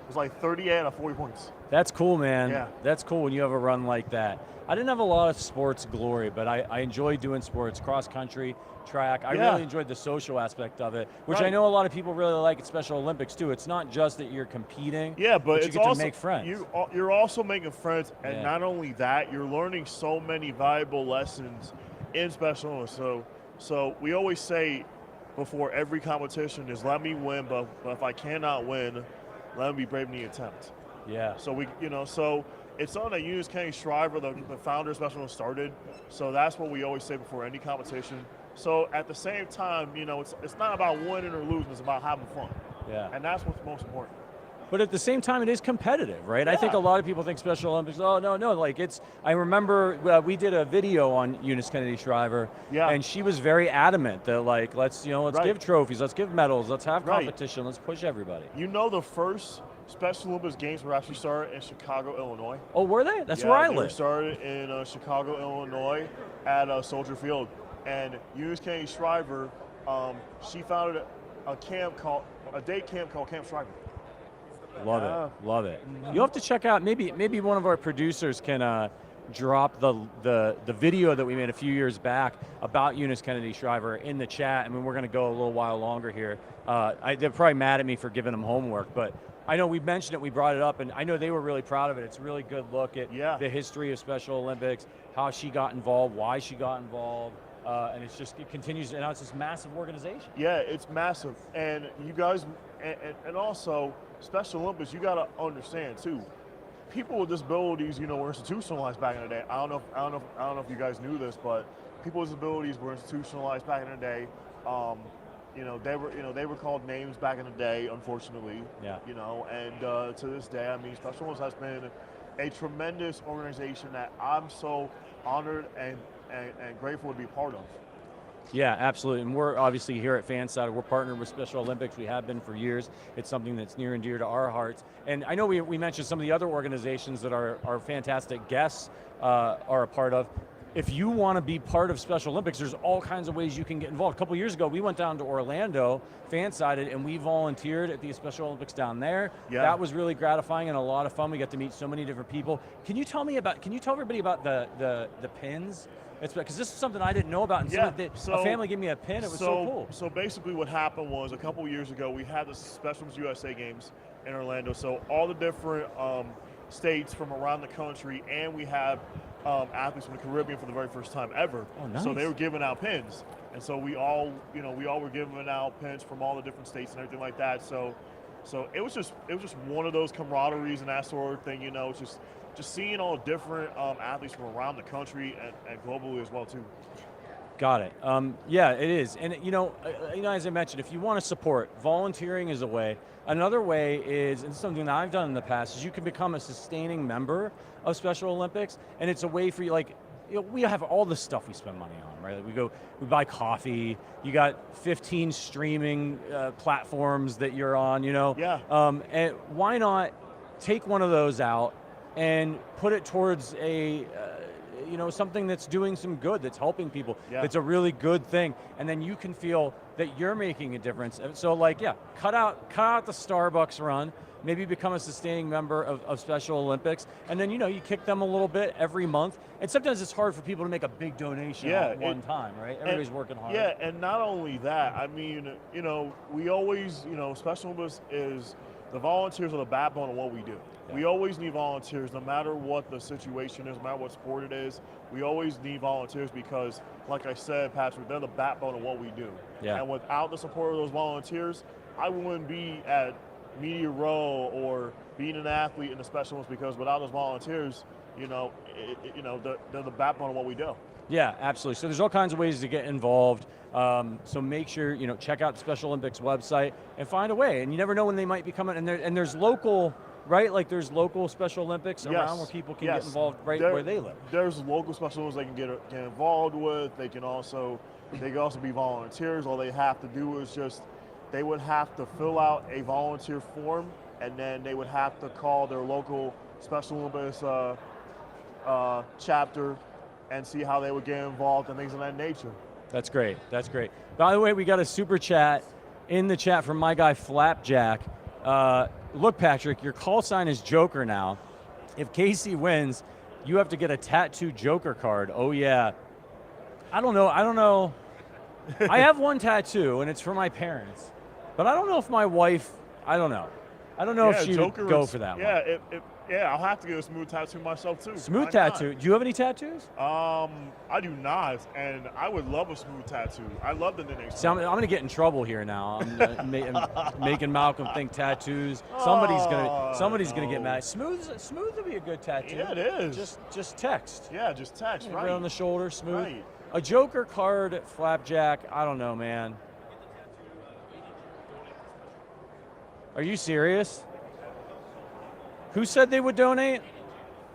was like 38 out of 40 points. That's cool, man. Yeah. That's cool when you have a run like that. I didn't have a lot of sports glory, but I enjoy doing sports, cross country, track. I really enjoyed the social aspect of it, which I know a lot of people really like at Special Olympics too. It's not just that you're competing, yeah, but you it's get also, to make friends. You're also making friends, and not only that, you're learning so many valuable lessons in Special Olympics. So we always say before every competition is let me win, but if I cannot win, let me be brave in the attempt. Yeah. So so it's something that Eunice Kenny Shriver, the founder of Special Olympics, started. So that's what we always say before any competition. So at the same time, it's not about winning or losing, it's about having fun. Yeah. And that's what's most important. But at the same time, it is competitive, right? I think a lot of people think Special Olympics, I remember we did a video on Eunice Kennedy Shriver, and she was very adamant that let's give trophies, let's give medals, let's have competition, let's push everybody. The first Special Olympics games were actually started in Chicago, Illinois. Oh, were they? That's where I They live. were started in Chicago, Illinois at Soldier Field. And Eunice Kennedy Shriver, she founded a day camp called Camp Shriver. Love it. You'll have to check out, maybe one of our producers can drop the video that we made a few years back about Eunice Kennedy Shriver in the chat. I mean, we're going to go a little while longer here. They're probably mad at me for giving them homework, but I know we mentioned it, we brought it up, and I know they were really proud of it. It's a really good look at the history of Special Olympics, how she got involved, why she got involved, and it continues, and now it's this massive organization. Yeah, it's massive. And you guys, and also Special Olympics, you got to understand too, people with disabilities, were institutionalized back in the day. I don't know if you guys knew this, but people with disabilities were institutionalized back in the day. They were called names back in the day, unfortunately. Yeah. And to this day, I mean, Special Olympics has been a tremendous organization that I'm so honored and grateful to be part of. Yeah, absolutely. And we're obviously here at FanSide, we're partnered with Special Olympics. We have been for years. It's something that's near and dear to our hearts. And I know we mentioned some of the other organizations that our fantastic guests are a part of. If you want to be part of Special Olympics, there's all kinds of ways you can get involved. A couple years ago, we went down to Orlando, fan-sided, and we volunteered at the Special Olympics down there. Yeah. That was really gratifying and a lot of fun. We got to meet so many different people. Can you tell everybody about the pins? It's because this is something I didn't know about, and a family gave me a pin. It was so cool. So basically, what happened was a couple years ago, we had the Special Olympics USA Games in Orlando. So all the different states from around the country, and we have athletes from the Caribbean for the very first time ever. Oh, nice. So they were giving out pins, and so we all were giving out pins from all the different states and everything like that. So it was just one of those camaraderies and that sort of thing. It's just seeing all the different athletes from around the country and globally as well too. Got it. Yeah, it is. And as I mentioned, if you want to support, volunteering is a way. Another way is, and something that I've done in the past, is you can become a sustaining member of Special Olympics, and it's a way for you, we have all the stuff we spend money on, right? We buy coffee. You got 15 streaming platforms that you're on, Yeah. And why not take one of those out and put it towards a something that's doing some good, that's helping people, that's a really good thing, and then you can feel that you're making a difference. So cut out the Starbucks run, maybe become a sustaining member of Special Olympics, and then you kick them a little bit every month. And sometimes it's hard for people to make a big donation at one time, right? Everybody's working hard. Yeah, and not only that, I mean, we always, Special Olympics is the volunteers are the backbone of what we do. Yeah. We always need volunteers, no matter what the situation is, no matter what sport it is. We always need volunteers because, like I said, Patrick, they're the backbone of what we do. Yeah. And without the support of those volunteers, I wouldn't be at Media Row or being an athlete in the Special Olympics, because without those volunteers, they're the backbone of what we do. Yeah, absolutely. So there's all kinds of ways to get involved. So make sure, check out the Special Olympics website and find a way. And you never know when they might be coming. And there's local, right? Like there's local Special Olympics around where people can get involved where they live. There's local Special Olympics they can get involved with. They can also be volunteers. All they have to do is they would have to fill out a volunteer form, and then they would have to call their local Special Olympics chapter and see how they would get involved and things of that nature. That's great. That's great. By the way, we got a super chat in the chat from my guy Flapjack. Look, Patrick, your call sign is Joker now. If KC wins, you have to get a tattoo Joker card. Oh, yeah. I don't know. I have one tattoo, and it's for my parents. But I don't know if my wife, I don't know if she would go for that one. Yeah, I'll have to get a smooth tattoo myself, too. Smooth tattoo. Do you have any tattoos? I do not, and I would love a smooth tattoo. I love the nickname. See, I'm going to get in trouble here now. I'm making Malcolm think tattoos. Somebody's gonna get mad. Smooth would be a good tattoo. Yeah, it is. Just text. Yeah, just text, right. Right on the shoulder, smooth. Right. A Joker card, Flapjack, I don't know, man. Are you serious? Who said they would donate?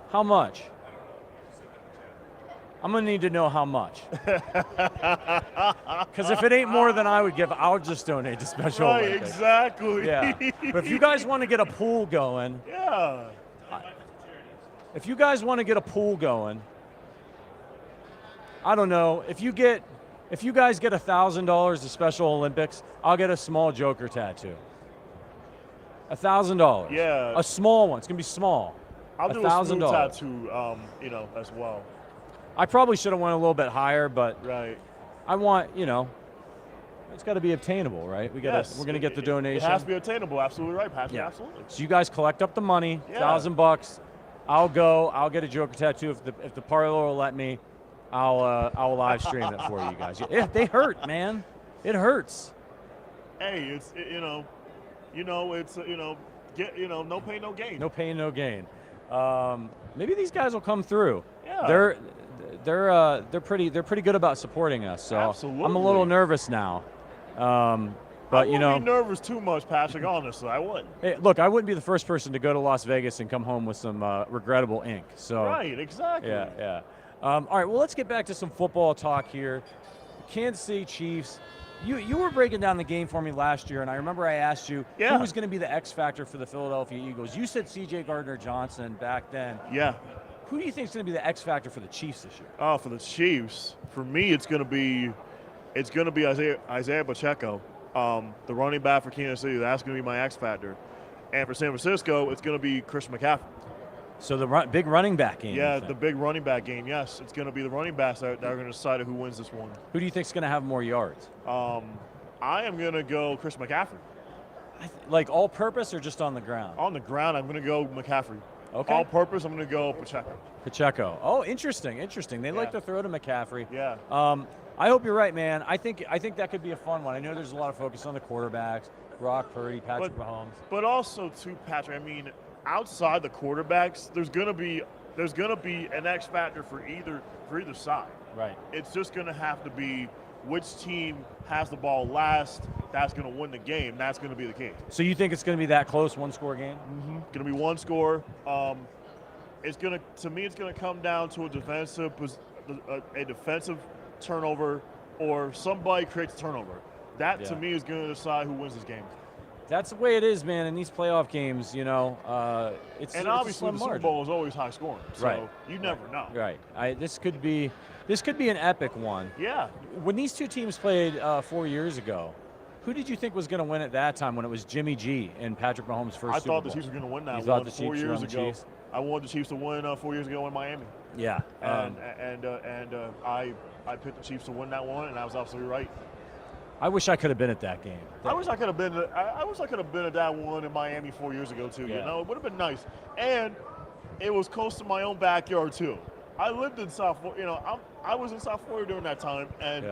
How much? I'm going to need to know how much. Because if it ain't more than I would give, I'll just donate to Special Olympics. Right, exactly. Yeah. But if you guys want to get a pool going. Yeah. If you guys want to get a pool going, I don't know. If you guys get $1,000 to Special Olympics, I'll get a small Joker tattoo. $1,000. Yeah. A small one. It's gonna be small. I'll do a smooth tattoo, as well. I probably should have went a little bit higher, but right. I want, it's got to be obtainable, right? We're gonna get the donation. It has to be obtainable. Absolutely right, Patrick. Yeah. Absolutely. So you guys collect up the money, $1,000. I'll get a Joker tattoo if the parlor will let me. I'll live stream it for you guys. They hurt, man. It hurts. Hey, it's no pain, no gain. No pain, no gain. Maybe these guys will come through. Yeah. They're pretty good about supporting us. So absolutely. I'm a little nervous now. But I wouldn't be nervous too much, Patrick. Honestly, I wouldn't. Hey, look, I wouldn't be the first person to go to Las Vegas and come home with some regrettable ink. So right, exactly. Yeah. All right, well, let's get back to some football talk here. Kansas City Chiefs. You were breaking down the game for me last year, and I remember I asked you who was going to be the X factor for the Philadelphia Eagles. You said C.J. Gardner-Johnson back then. Yeah. Who do you think is going to be the X factor for the Chiefs this year? Oh, for the Chiefs, for me, it's going to be Isaiah Pacheco, the running back for Kansas City. That's going to be my X factor, and for San Francisco, it's going to be Christian McCaffrey. So the big running back game. Yeah, the big running back game. Yes, it's going to be the running backs that are going to decide who wins this one. Who do you think is going to have more yards? I am going to go Christian McCaffrey. Like all purpose or just on the ground? On the ground, I'm going to go McCaffrey. Okay. All purpose, I'm going to go Pacheco. Pacheco. Oh, interesting. They like to throw to McCaffrey. Yeah. I hope you're right, man. I think that could be a fun one. I know there's a lot of focus on the quarterbacks, Brock Purdy, Patrick Mahomes. But also too, Patrick, I mean, outside the quarterbacks, there's gonna be an X factor for either side. Right. It's just gonna have to be which team has the ball last. That's gonna win the game. That's gonna be the case. So you think it's gonna be that close, one-score game? Mm-hmm. Gonna be one score. It's gonna come down to a defensive turnover, or somebody creates a turnover. That to me is gonna decide who wins this game. That's the way it is, man. In these playoff games, it's obviously the Super Bowl is always high scoring, so right. You never know. Right. This could be an epic one. Yeah. When these two teams played 4 years ago, Who did you think was going to win at that time when it was Jimmy G and Patrick Mahomes' first Super Bowl? I thought the Chiefs were going to win that one 4 years ago. I wanted the Chiefs to win 4 years ago in Miami. Yeah. I picked the Chiefs to win that one, and I was absolutely right. I wish I could have been at that game. I wish I could have been. I wish I could have been at that one in Miami 4 years ago too. Yeah. You know, it would have been nice, and it was close to my own backyard too. I lived in South. You know, I was in South Florida during that time, and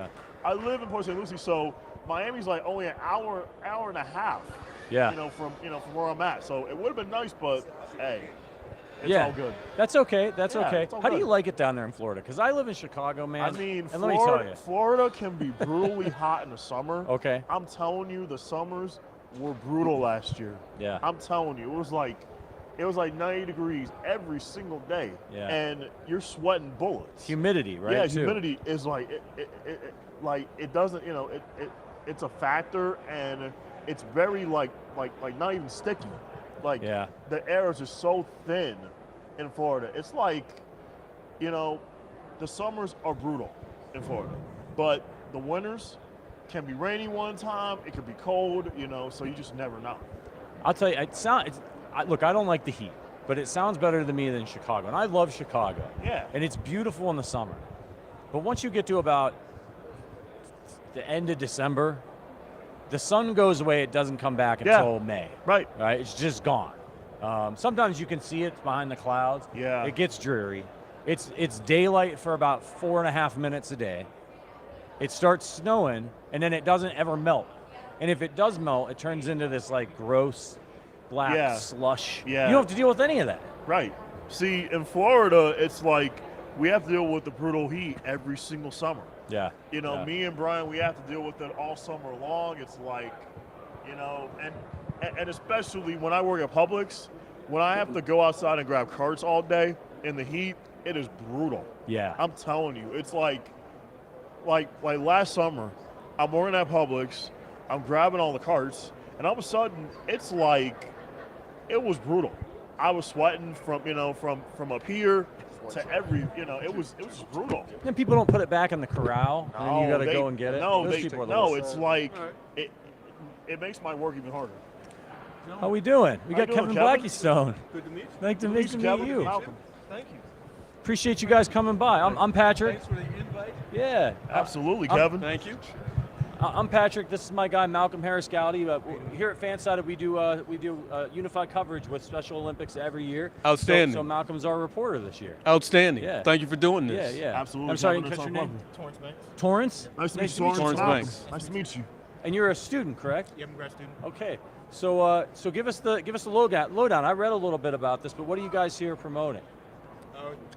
I live in Port St. Lucie, so Miami's like only an hour and a half. Yeah. From where I'm at, so it would have been nice, but hey. It's all good. That's okay. That's okay. It's all How do good. you like it down there in Florida? Because I live in Chicago, man. I mean, and let me tell you. Florida can be brutally hot in the summer. Okay. I'm telling you, the summers were brutal last year. Yeah. I'm telling you, it was like 90 degrees every single day. Yeah. And you're sweating bullets. Humidity, right? Yeah, too. humidity is like it doesn't, it's a factor, and it's very like not even sticky. Like the air is just so thin in Florida. It's like, the summers are brutal in Florida, but the winters can be rainy one time. It could be cold, so you just never know. I'll tell you, look, I don't like the heat, but it sounds better to me than Chicago, and I love Chicago. Yeah. And it's beautiful in the summer, but once you get to about the end of December, the sun goes away. It doesn't come back until May. Right. Right. It's just gone. Sometimes you can see it behind the clouds. Yeah. It gets dreary. It's daylight for about 4.5 minutes a day. It starts snowing, and then it doesn't ever melt. And if it does melt, it turns into this like gross black slush. Yeah. You don't have to deal with any of that. Right. See, in Florida, it's like we have to deal with the brutal heat every single summer. Yeah. Me and Brian, we have to deal with it all summer long. It's like, and especially when I work at Publix, when I have to go outside and grab carts all day in the heat, it is brutal. Yeah. I'm telling you, it's like last summer, I'm working at Publix, I'm grabbing all the carts, and all of a sudden, it's like, it was brutal. I was sweating from up here to every, it was brutal. And people don't put it back in the corral, and you got to go and get it. No, Those it's like it makes my work even harder. How we doing? We got How you Kevin doing, Kevin? Blackistone. Good to meet you. Nice to meet Kevin. you. Malcom. Thank you. Appreciate you guys coming by. I'm Patrick. Thanks for the invite. Yeah. Absolutely, Kevin. Thank you. I'm Patrick. This is my guy Malcom Harris-Gowdie. Here at FanSided, we do unified coverage with Special Olympics every year. Outstanding. So Malcolm's our reporter this year. Outstanding. Yeah. Thank you for doing this. Yeah. Absolutely. I'm sorry, I Kevin, didn't catch it's your our name. pleasure. Torrence Banks. Torrence? Nice to meet you, Torrence Banks. Nice to meet you. And you're a student, correct? Yeah, I'm a grad student. Okay. So give us the lowdown. I read a little bit about this, but what are you guys here promoting?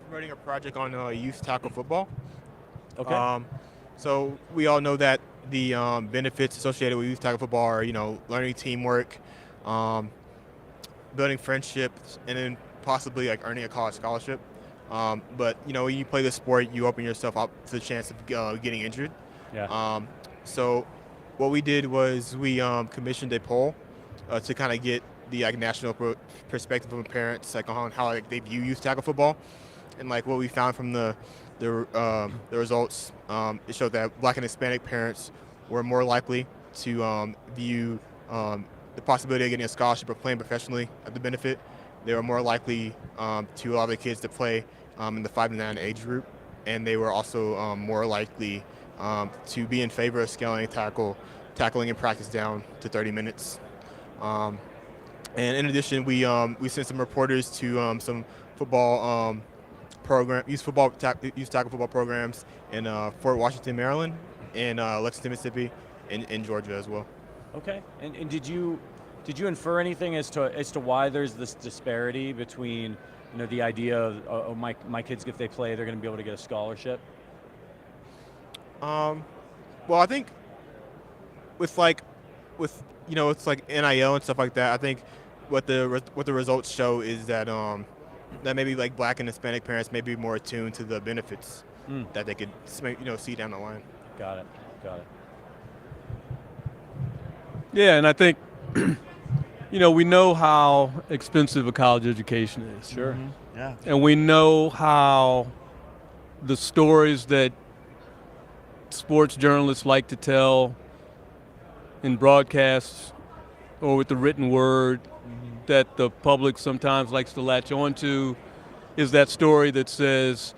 Promoting a project on youth tackle football. Okay. So we all know that the benefits associated with youth tackle football are, learning teamwork, building friendships, and then possibly like earning a college scholarship. But when you play the sport, you open yourself up to the chance of getting injured. Yeah. So what we did was we commissioned a poll to kind of get the national perspective from parents, on how they view youth tackle football, and what we found from the results, it showed that Black and Hispanic parents were more likely to view the possibility of getting a scholarship or playing professionally at the benefit. They were more likely to allow their kids to play in the 5 to 9 age group, and they were also more likely to be in favor of scaling tackling in practice down to 30 minutes. And in addition, we sent some reporters to some football youth tackle football programs in Fort Washington, Maryland, and Lexington, Mississippi, and Georgia as well. Okay. And did you infer anything as to why there's this disparity between the idea of my kids, if they play, they're going to be able to get a scholarship? Well, I think with it's like NIL and stuff like that. I think what the results show is that that maybe Black and Hispanic parents may be more attuned to the benefits that they could see down the line. Got it. Yeah, and I think we know how expensive a college education is. Sure. Mm-hmm. Yeah. And we know how the stories that sports journalists like to tell in broadcasts or with the written word that the public sometimes likes to latch onto is that story that says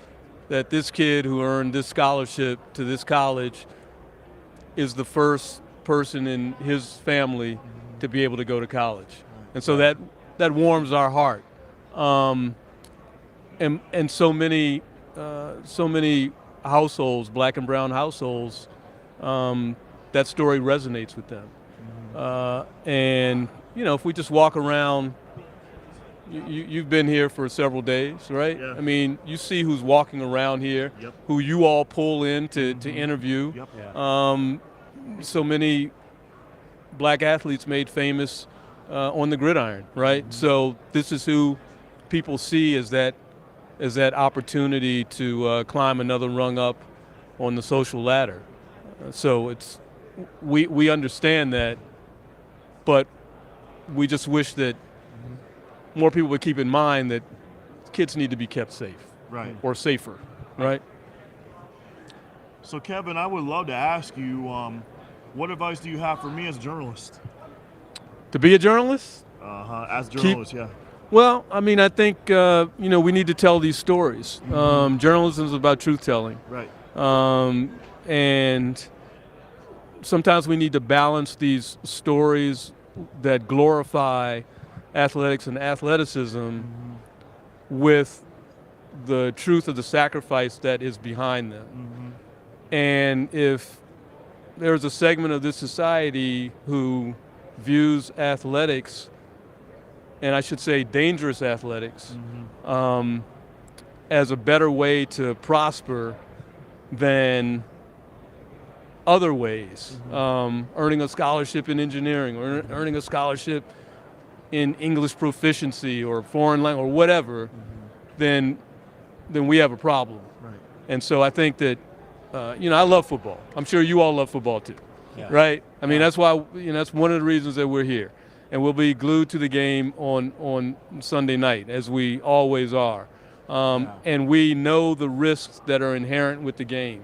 that this kid who earned this scholarship to this college is the first person in his family to be able to go to college. And so that warms our heart. And so many households, black and brown households, that story resonates with them. And if we just walk around, you've been here for several days, right? Yeah. I mean, you see who's walking around here, who you all pull in to interview. Yep. So many black athletes made famous on the gridiron, right? So this is who people see as that opportunity to climb another rung up on the social ladder. So we understand that, but we just wish that more people would keep in mind that kids need to be kept safe, Right. or safer, right? So, Kevin, I would love to ask you, what advice do you have for me as a journalist? To be a journalist? As a journalist, yeah. Well, I mean, I think we need to tell these stories. Journalism is about truth telling, Right. and sometimes we need to balance these stories that glorify athletics and athleticism with the truth of the sacrifice that is behind them. And if there's a segment of this society who views athletics, and I should say dangerous athletics, as a better way to prosper than other ways, earning a scholarship in engineering or earning a scholarship in English proficiency or foreign language or whatever, then we have a problem. Right. And so I think that, I love football. I'm sure you all love football too, right? I mean, that's why, that's one of the reasons that we're here. And we'll be glued to the game on Sunday night, as we always are. And we know the risks that are inherent with the game.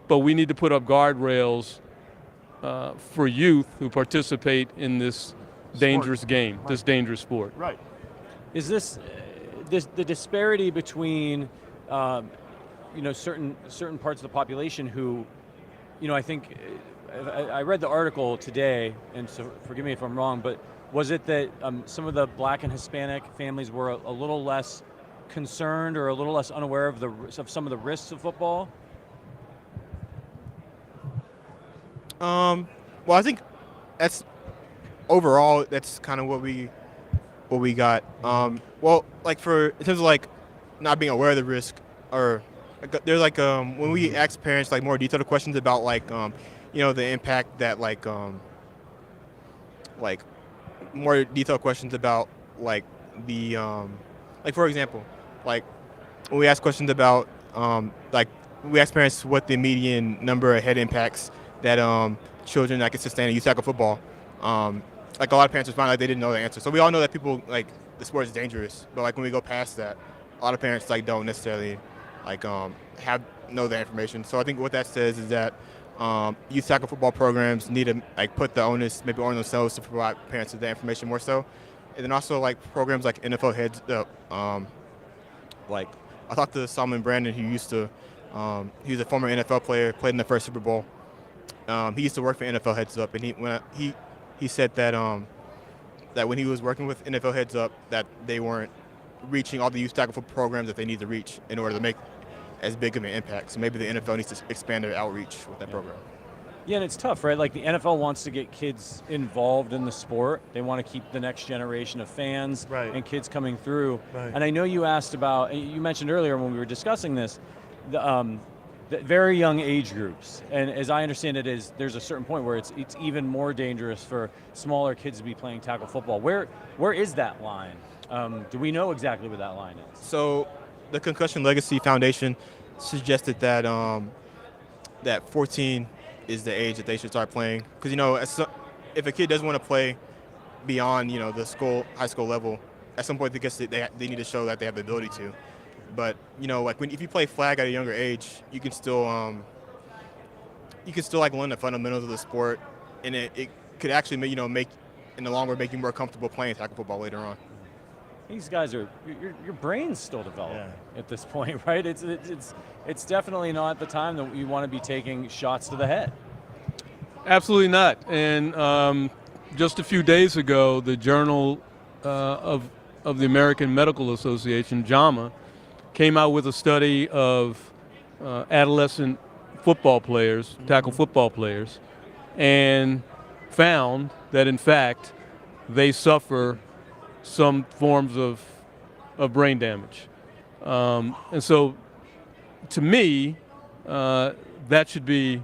But we need to put up guardrails for youth who participate in this dangerous game, this dangerous sport. Right. Is this the disparity between certain parts of the population who, I think I read the article today, and so forgive me if I'm wrong, but was it that some of the black and Hispanic families were a little less concerned or a little less unaware of some of the risks of football? Well, I think that's overall that's kind of what we got. Well, like in terms of like not being aware of the risk, or there's like when we ask parents like more detailed questions about like the impact that like more detailed questions about like the like for example, like when we ask questions about like we ask parents what the median number of head impacts that children that can sustain in youth tackle football. Like a lot of parents respond like they didn't know the answer. So we all know that people like the sport is dangerous, but like when we go past that, a lot of parents like don't necessarily like know the information. So I think what that says is that youth tackle football programs need to like put the onus maybe on themselves to provide parents with the information more so, and then also like programs like NFL Heads Up. Like I talked to Solomon Brandon, who used to he was a former NFL player, played in the first Super Bowl. He used to work for NFL Heads Up, and he said that that when he was working with NFL Heads Up, that they weren't reaching all the youth tackle football programs that they need to reach in order to make as big of an impact. So maybe the NFL needs to expand their outreach with that program. Yeah, and it's tough, right? Like the NFL wants to get kids involved in the sport. They want to keep the next generation of fans and kids coming through. Right. And I know you mentioned earlier when we were discussing this, the very young age groups. And as I understand it, there's a certain point where it's even more dangerous for smaller kids to be playing tackle football. Where is that line? Do we know exactly where that line is? So the Concussion Legacy Foundation suggested that that 14 is the age that they should start playing. Because, if a kid doesn't want to play beyond, the high school level, at some point they need to show that they have the ability to. But, like if you play flag at a younger age, you can still you can still like learn the fundamentals of the sport, and it could actually make in the long run make you more comfortable playing tackle football later on. These guys are your brain's still developing at this point, right? It's definitely not the time that you want to be taking shots to the head. Absolutely not. And just a few days ago, the Journal of the American Medical Association, JAMA, came out with a study of adolescent football players, tackle football players, and found that in fact they suffer some forms of brain damage. And so to me, that should be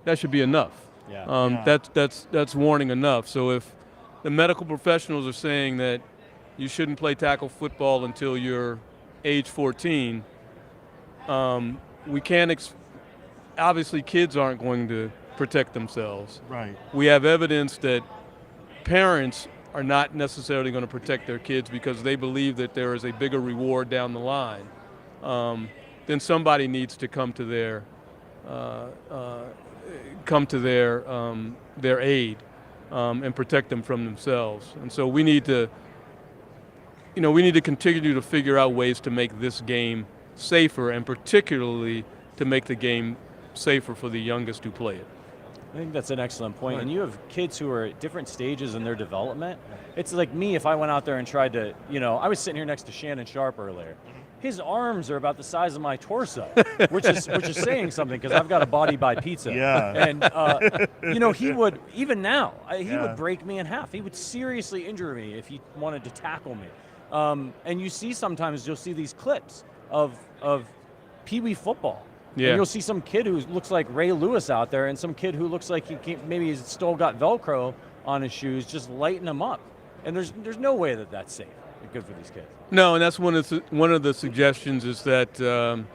enough. That's warning enough. So if the medical professionals are saying that you shouldn't play tackle football until you're age 14, we can't obviously kids aren't going to protect themselves. Right. We have evidence that parents are not necessarily going to protect their kids because they believe that there is a bigger reward down the line. Then somebody needs to come to their aid and protect them from themselves. And so we need to continue to figure out ways to make this game safer, and particularly to make the game safer for the youngest who play it. I think that's an excellent point. And you have kids who are at different stages in their development. It's like me if I went out there and tried to, I was sitting here next to Shannon Sharp earlier. His arms are about the size of my torso, which is saying something because I've got a body by pizza. Yeah. And he would even now he would break me in half. He would seriously injure me if he wanted to tackle me. And you see sometimes you'll see these clips of Pee Wee football. Yeah. And you'll see some kid who looks like Ray Lewis out there, and some kid who looks like maybe he's still got Velcro on his shoes, just lighting them up. And there's no way that that's safe and good for these kids. No, and that's one of the suggestions is that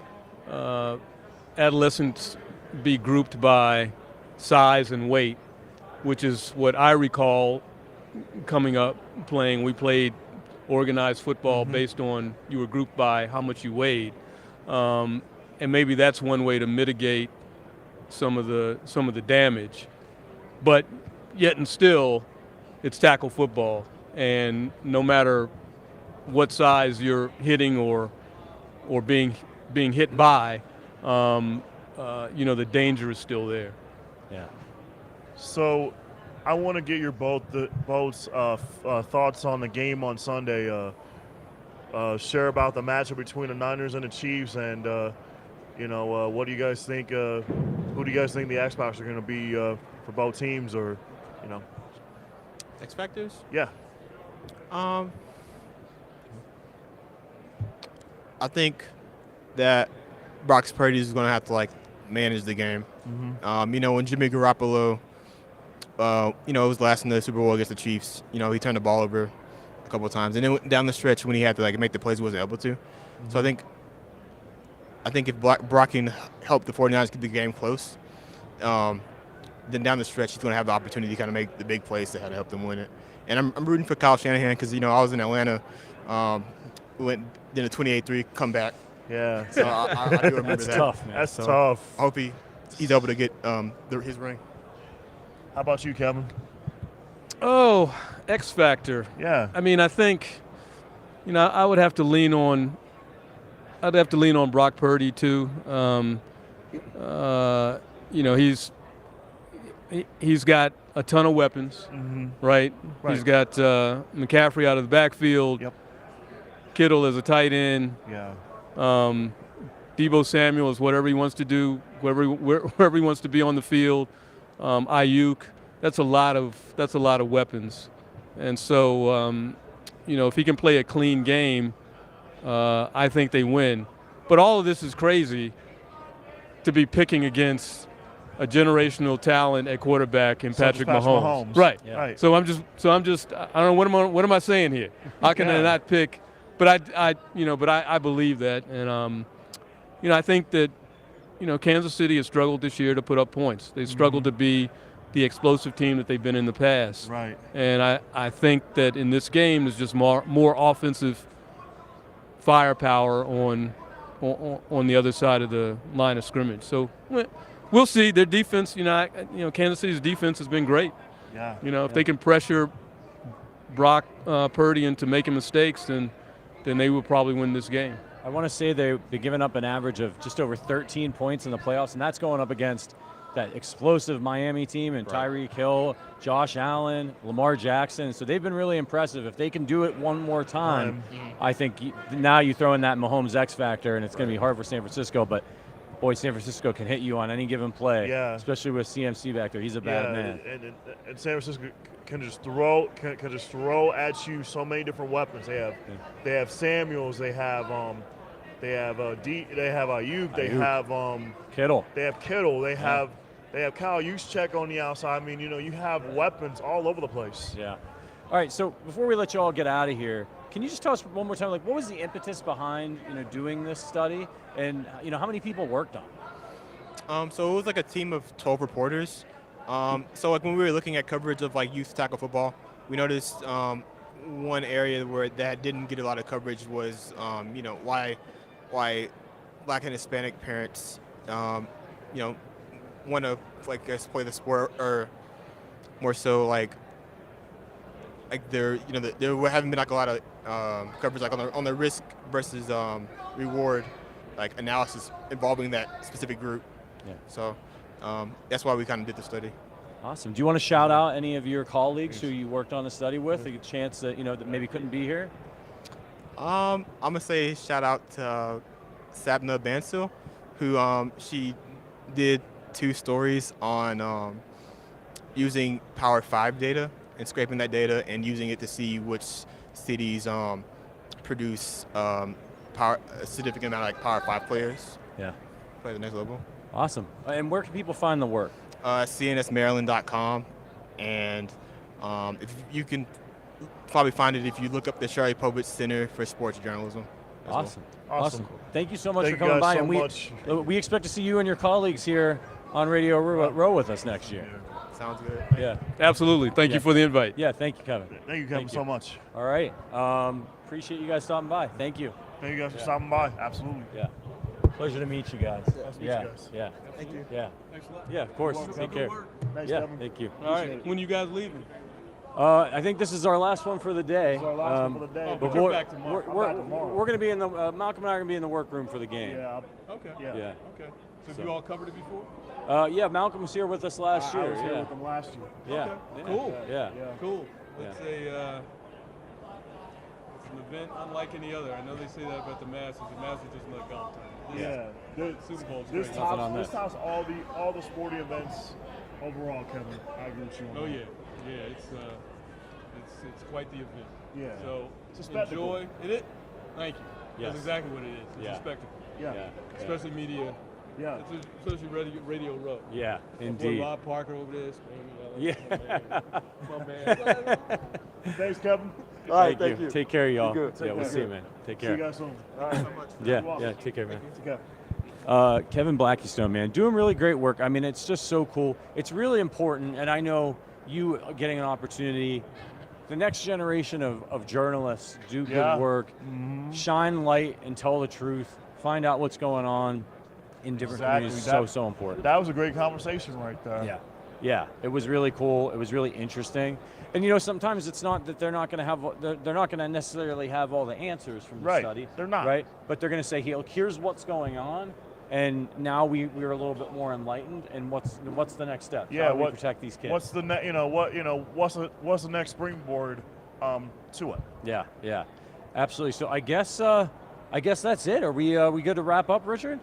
adolescents be grouped by size and weight, which is what I recall coming up playing. We played organized football based on you were grouped by how much you weighed. And maybe that's one way to mitigate some of the damage. But yet and still, it's tackle football, and no matter what size you're hitting or being hit by, the danger is still there. Yeah. So, I want to get your both thoughts on the game on Sunday. Share about the matchup between the Niners and the Chiefs, and what do you guys think? Who do you guys think the X Factors are going to be for both teams, or X Factors? Yeah. I think that Brock Purdy is going to have to manage the game. When Jimmy Garoppolo, was last in the Super Bowl against the Chiefs, he turned the ball over a couple of times, and then down the stretch when he had to make the plays, he wasn't able to. So I think if Brock can help the 49ers keep the game close, then down the stretch he's going to have the opportunity to kind of make the big plays to help them win it. And I'm rooting for Kyle Shanahan because I was in Atlanta, did a 28-3 comeback. Yeah. So I do remember That's that. tough, man. That's tough. I hope he's able to get his ring. How about you, Kevin? Oh, X Factor. Yeah. I mean, I think, I would have to lean on. I'd have to lean on Brock Purdy too. He's got a ton of weapons, right? He's got McCaffrey out of the backfield. Yep. Kittle as a tight end. Yeah. Deebo Samuel is whatever he wants to do, wherever he wants to be on the field. Ayuk. That's a lot of weapons, and so if he can play a clean game, I think they win. But all of this is crazy to be picking against a generational talent at quarterback in Patrick Mahomes. Right. Yeah. Right. So I'm just I don't know what am I saying here? How can I not pick? But I believe that, and I think that Kansas City has struggled this year to put up points. They've struggled to be the explosive team that they've been in the past. Right. And I think that in this game there's just more offensive firepower on the other side of the line of scrimmage. So we'll see. Their defense, Kansas City's defense has been great. Yeah. If they can pressure Brock Purdy into making mistakes, then they will probably win this game. I want to say they've given up an average of just over 13 points in the playoffs, and that's going up against that explosive Miami team and Tyreek Hill, Josh Allen, Lamar Jackson. So they've been really impressive. If they can do it one more time, I think now you throw in that Mahomes X factor, and it's going to be hard for San Francisco. But boy, San Francisco can hit you on any given play, especially with CMC back there. He's a bad man. And San Francisco can just throw at you so many different weapons. They have Samuels. They have Ayuk. They have Kittle. They have Kittle. They have Kyle Juszczyk on the outside. I mean, you have weapons all over the place. Yeah. All right. So before we let you all get out of here, can you just tell us one more time, like, what was the impetus behind doing this study, and how many people worked on it? So it was like a team of 12 reporters. So like when we were looking at coverage of like youth tackle football, we noticed one area where that didn't get a lot of coverage was why Black and Hispanic parents want to play the sport, or more so like there haven't been like a lot of coverage like on the risk versus reward like analysis involving that specific group. Yeah. So that's why we kind of did the study. Awesome. Do you want to shout out any of your colleagues who you worked on the study with? A chance that that maybe couldn't be here. I'm gonna say shout out to Sabna Bansil, who she did 2 stories on using Power 5 data and scraping that data and using it to see which cities produce a significant amount of like Power 5 players. Yeah. Play the next level. Awesome. And where can people find the work? CNSMaryland.com, and if you can probably find it if you look up the Shari Povich Center for Sports Journalism. Awesome. Well. Awesome. Thank you so much Thank for coming you by. guys And so much. we expect to see you and your colleagues here on Radio Row with us next year. Sounds good. Yeah. Absolutely. Thank you for the invite. Yeah, thank you, Kevin. Thank you, Kevin, so much. All right. Appreciate you guys stopping by. Thank you. Thank you guys for stopping by. Absolutely. Yeah. Pleasure to meet you guys. Nice to meet you guys. Yeah. Thank you. Yeah. Thanks a lot. Yeah, of course. Keep up Take the care. work. Thanks, yeah, Kevin. thank you. All right. When you guys leaving? I think this is our last one for the day. This is our last one for the day. But You're back tomorrow. I'm back tomorrow. We're going to be in the Malcom and I are going to be in the workroom for the game. Yeah. Okay. Yeah. Okay. So have you all covered it before? Yeah, Malcolm was here with us last year. I was here yeah. with them last year. Yeah. Okay. Yeah. Cool. Yeah. Cool. It's an event unlike any other. I know they say that about the Masters. The Masters just like golf tournament. Yeah. Super Bowl's This great. tops all the sporting events overall, Kevin. I agree with you on Oh that. yeah. It's quite the event. Yeah. So It's a spectacle. enjoy it. Thank you. Yes. That's exactly what it is. It's Yeah. a spectacle. Yeah. Especially media. Yeah. Especially Radio Row. Yeah, My boy indeed. Rob Parker over there. Yeah. My man. Thanks, Kevin. All right, thank you. Take care, y'all. Be good. Take Yeah, we'll care. see you, man. Take See care. you guys soon. All right. Yeah, take care, man. Take care. Kevin Blackistone, man, doing really great work. I mean, it's just so cool. It's really important, and I know you getting an opportunity. The next generation of journalists do good work, shine light and tell the truth, find out what's going on in different communities. So important. That was a great conversation right there. Yeah. Yeah, it was really cool. It was really interesting. And sometimes it's not that they're not going to necessarily have all the answers from the study. They're not. Right? But they're going to say, here's what's going on, and now we're a little bit more enlightened. And what's the next step? Yeah. How do we protect these kids? What's the what's the next springboard to it? Yeah. Yeah. Absolutely. So I guess that's it. Are we good to wrap up, Richard?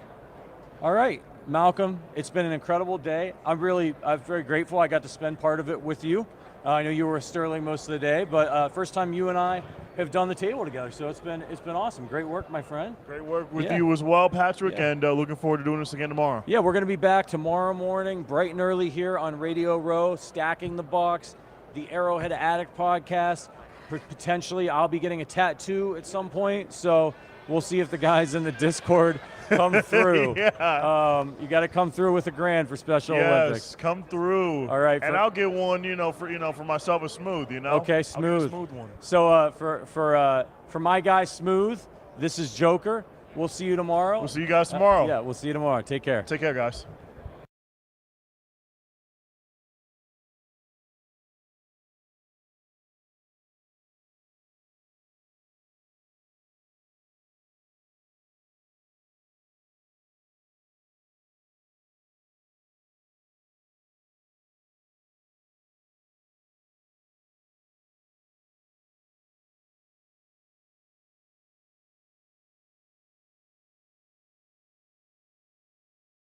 All right. Malcolm, it's been an incredible day. I'm very grateful I got to spend part of it with you. I know you were at Sterling most of the day, but first time you and I have done the table together, so it's been awesome. Great work, my friend. Great work with you as well, Patrick, and looking forward to doing this again tomorrow. Yeah, we're going to be back tomorrow morning, bright and early here on Radio Row, Stacking the Box, the Arrowhead Addict podcast. Potentially, I'll be getting a tattoo at some point, so we'll see if the guys in the Discord come through. Yeah. You got to come through with a grand for Special Olympics. Yes, come through. All right. And I'll get one, for myself a Smooth, Okay, Smooth. I'll get a Smooth one. So for my guy Smooth, this is Joker. We'll see you tomorrow. We'll see you guys tomorrow. Yeah, we'll see you tomorrow. Take care. Take care, guys.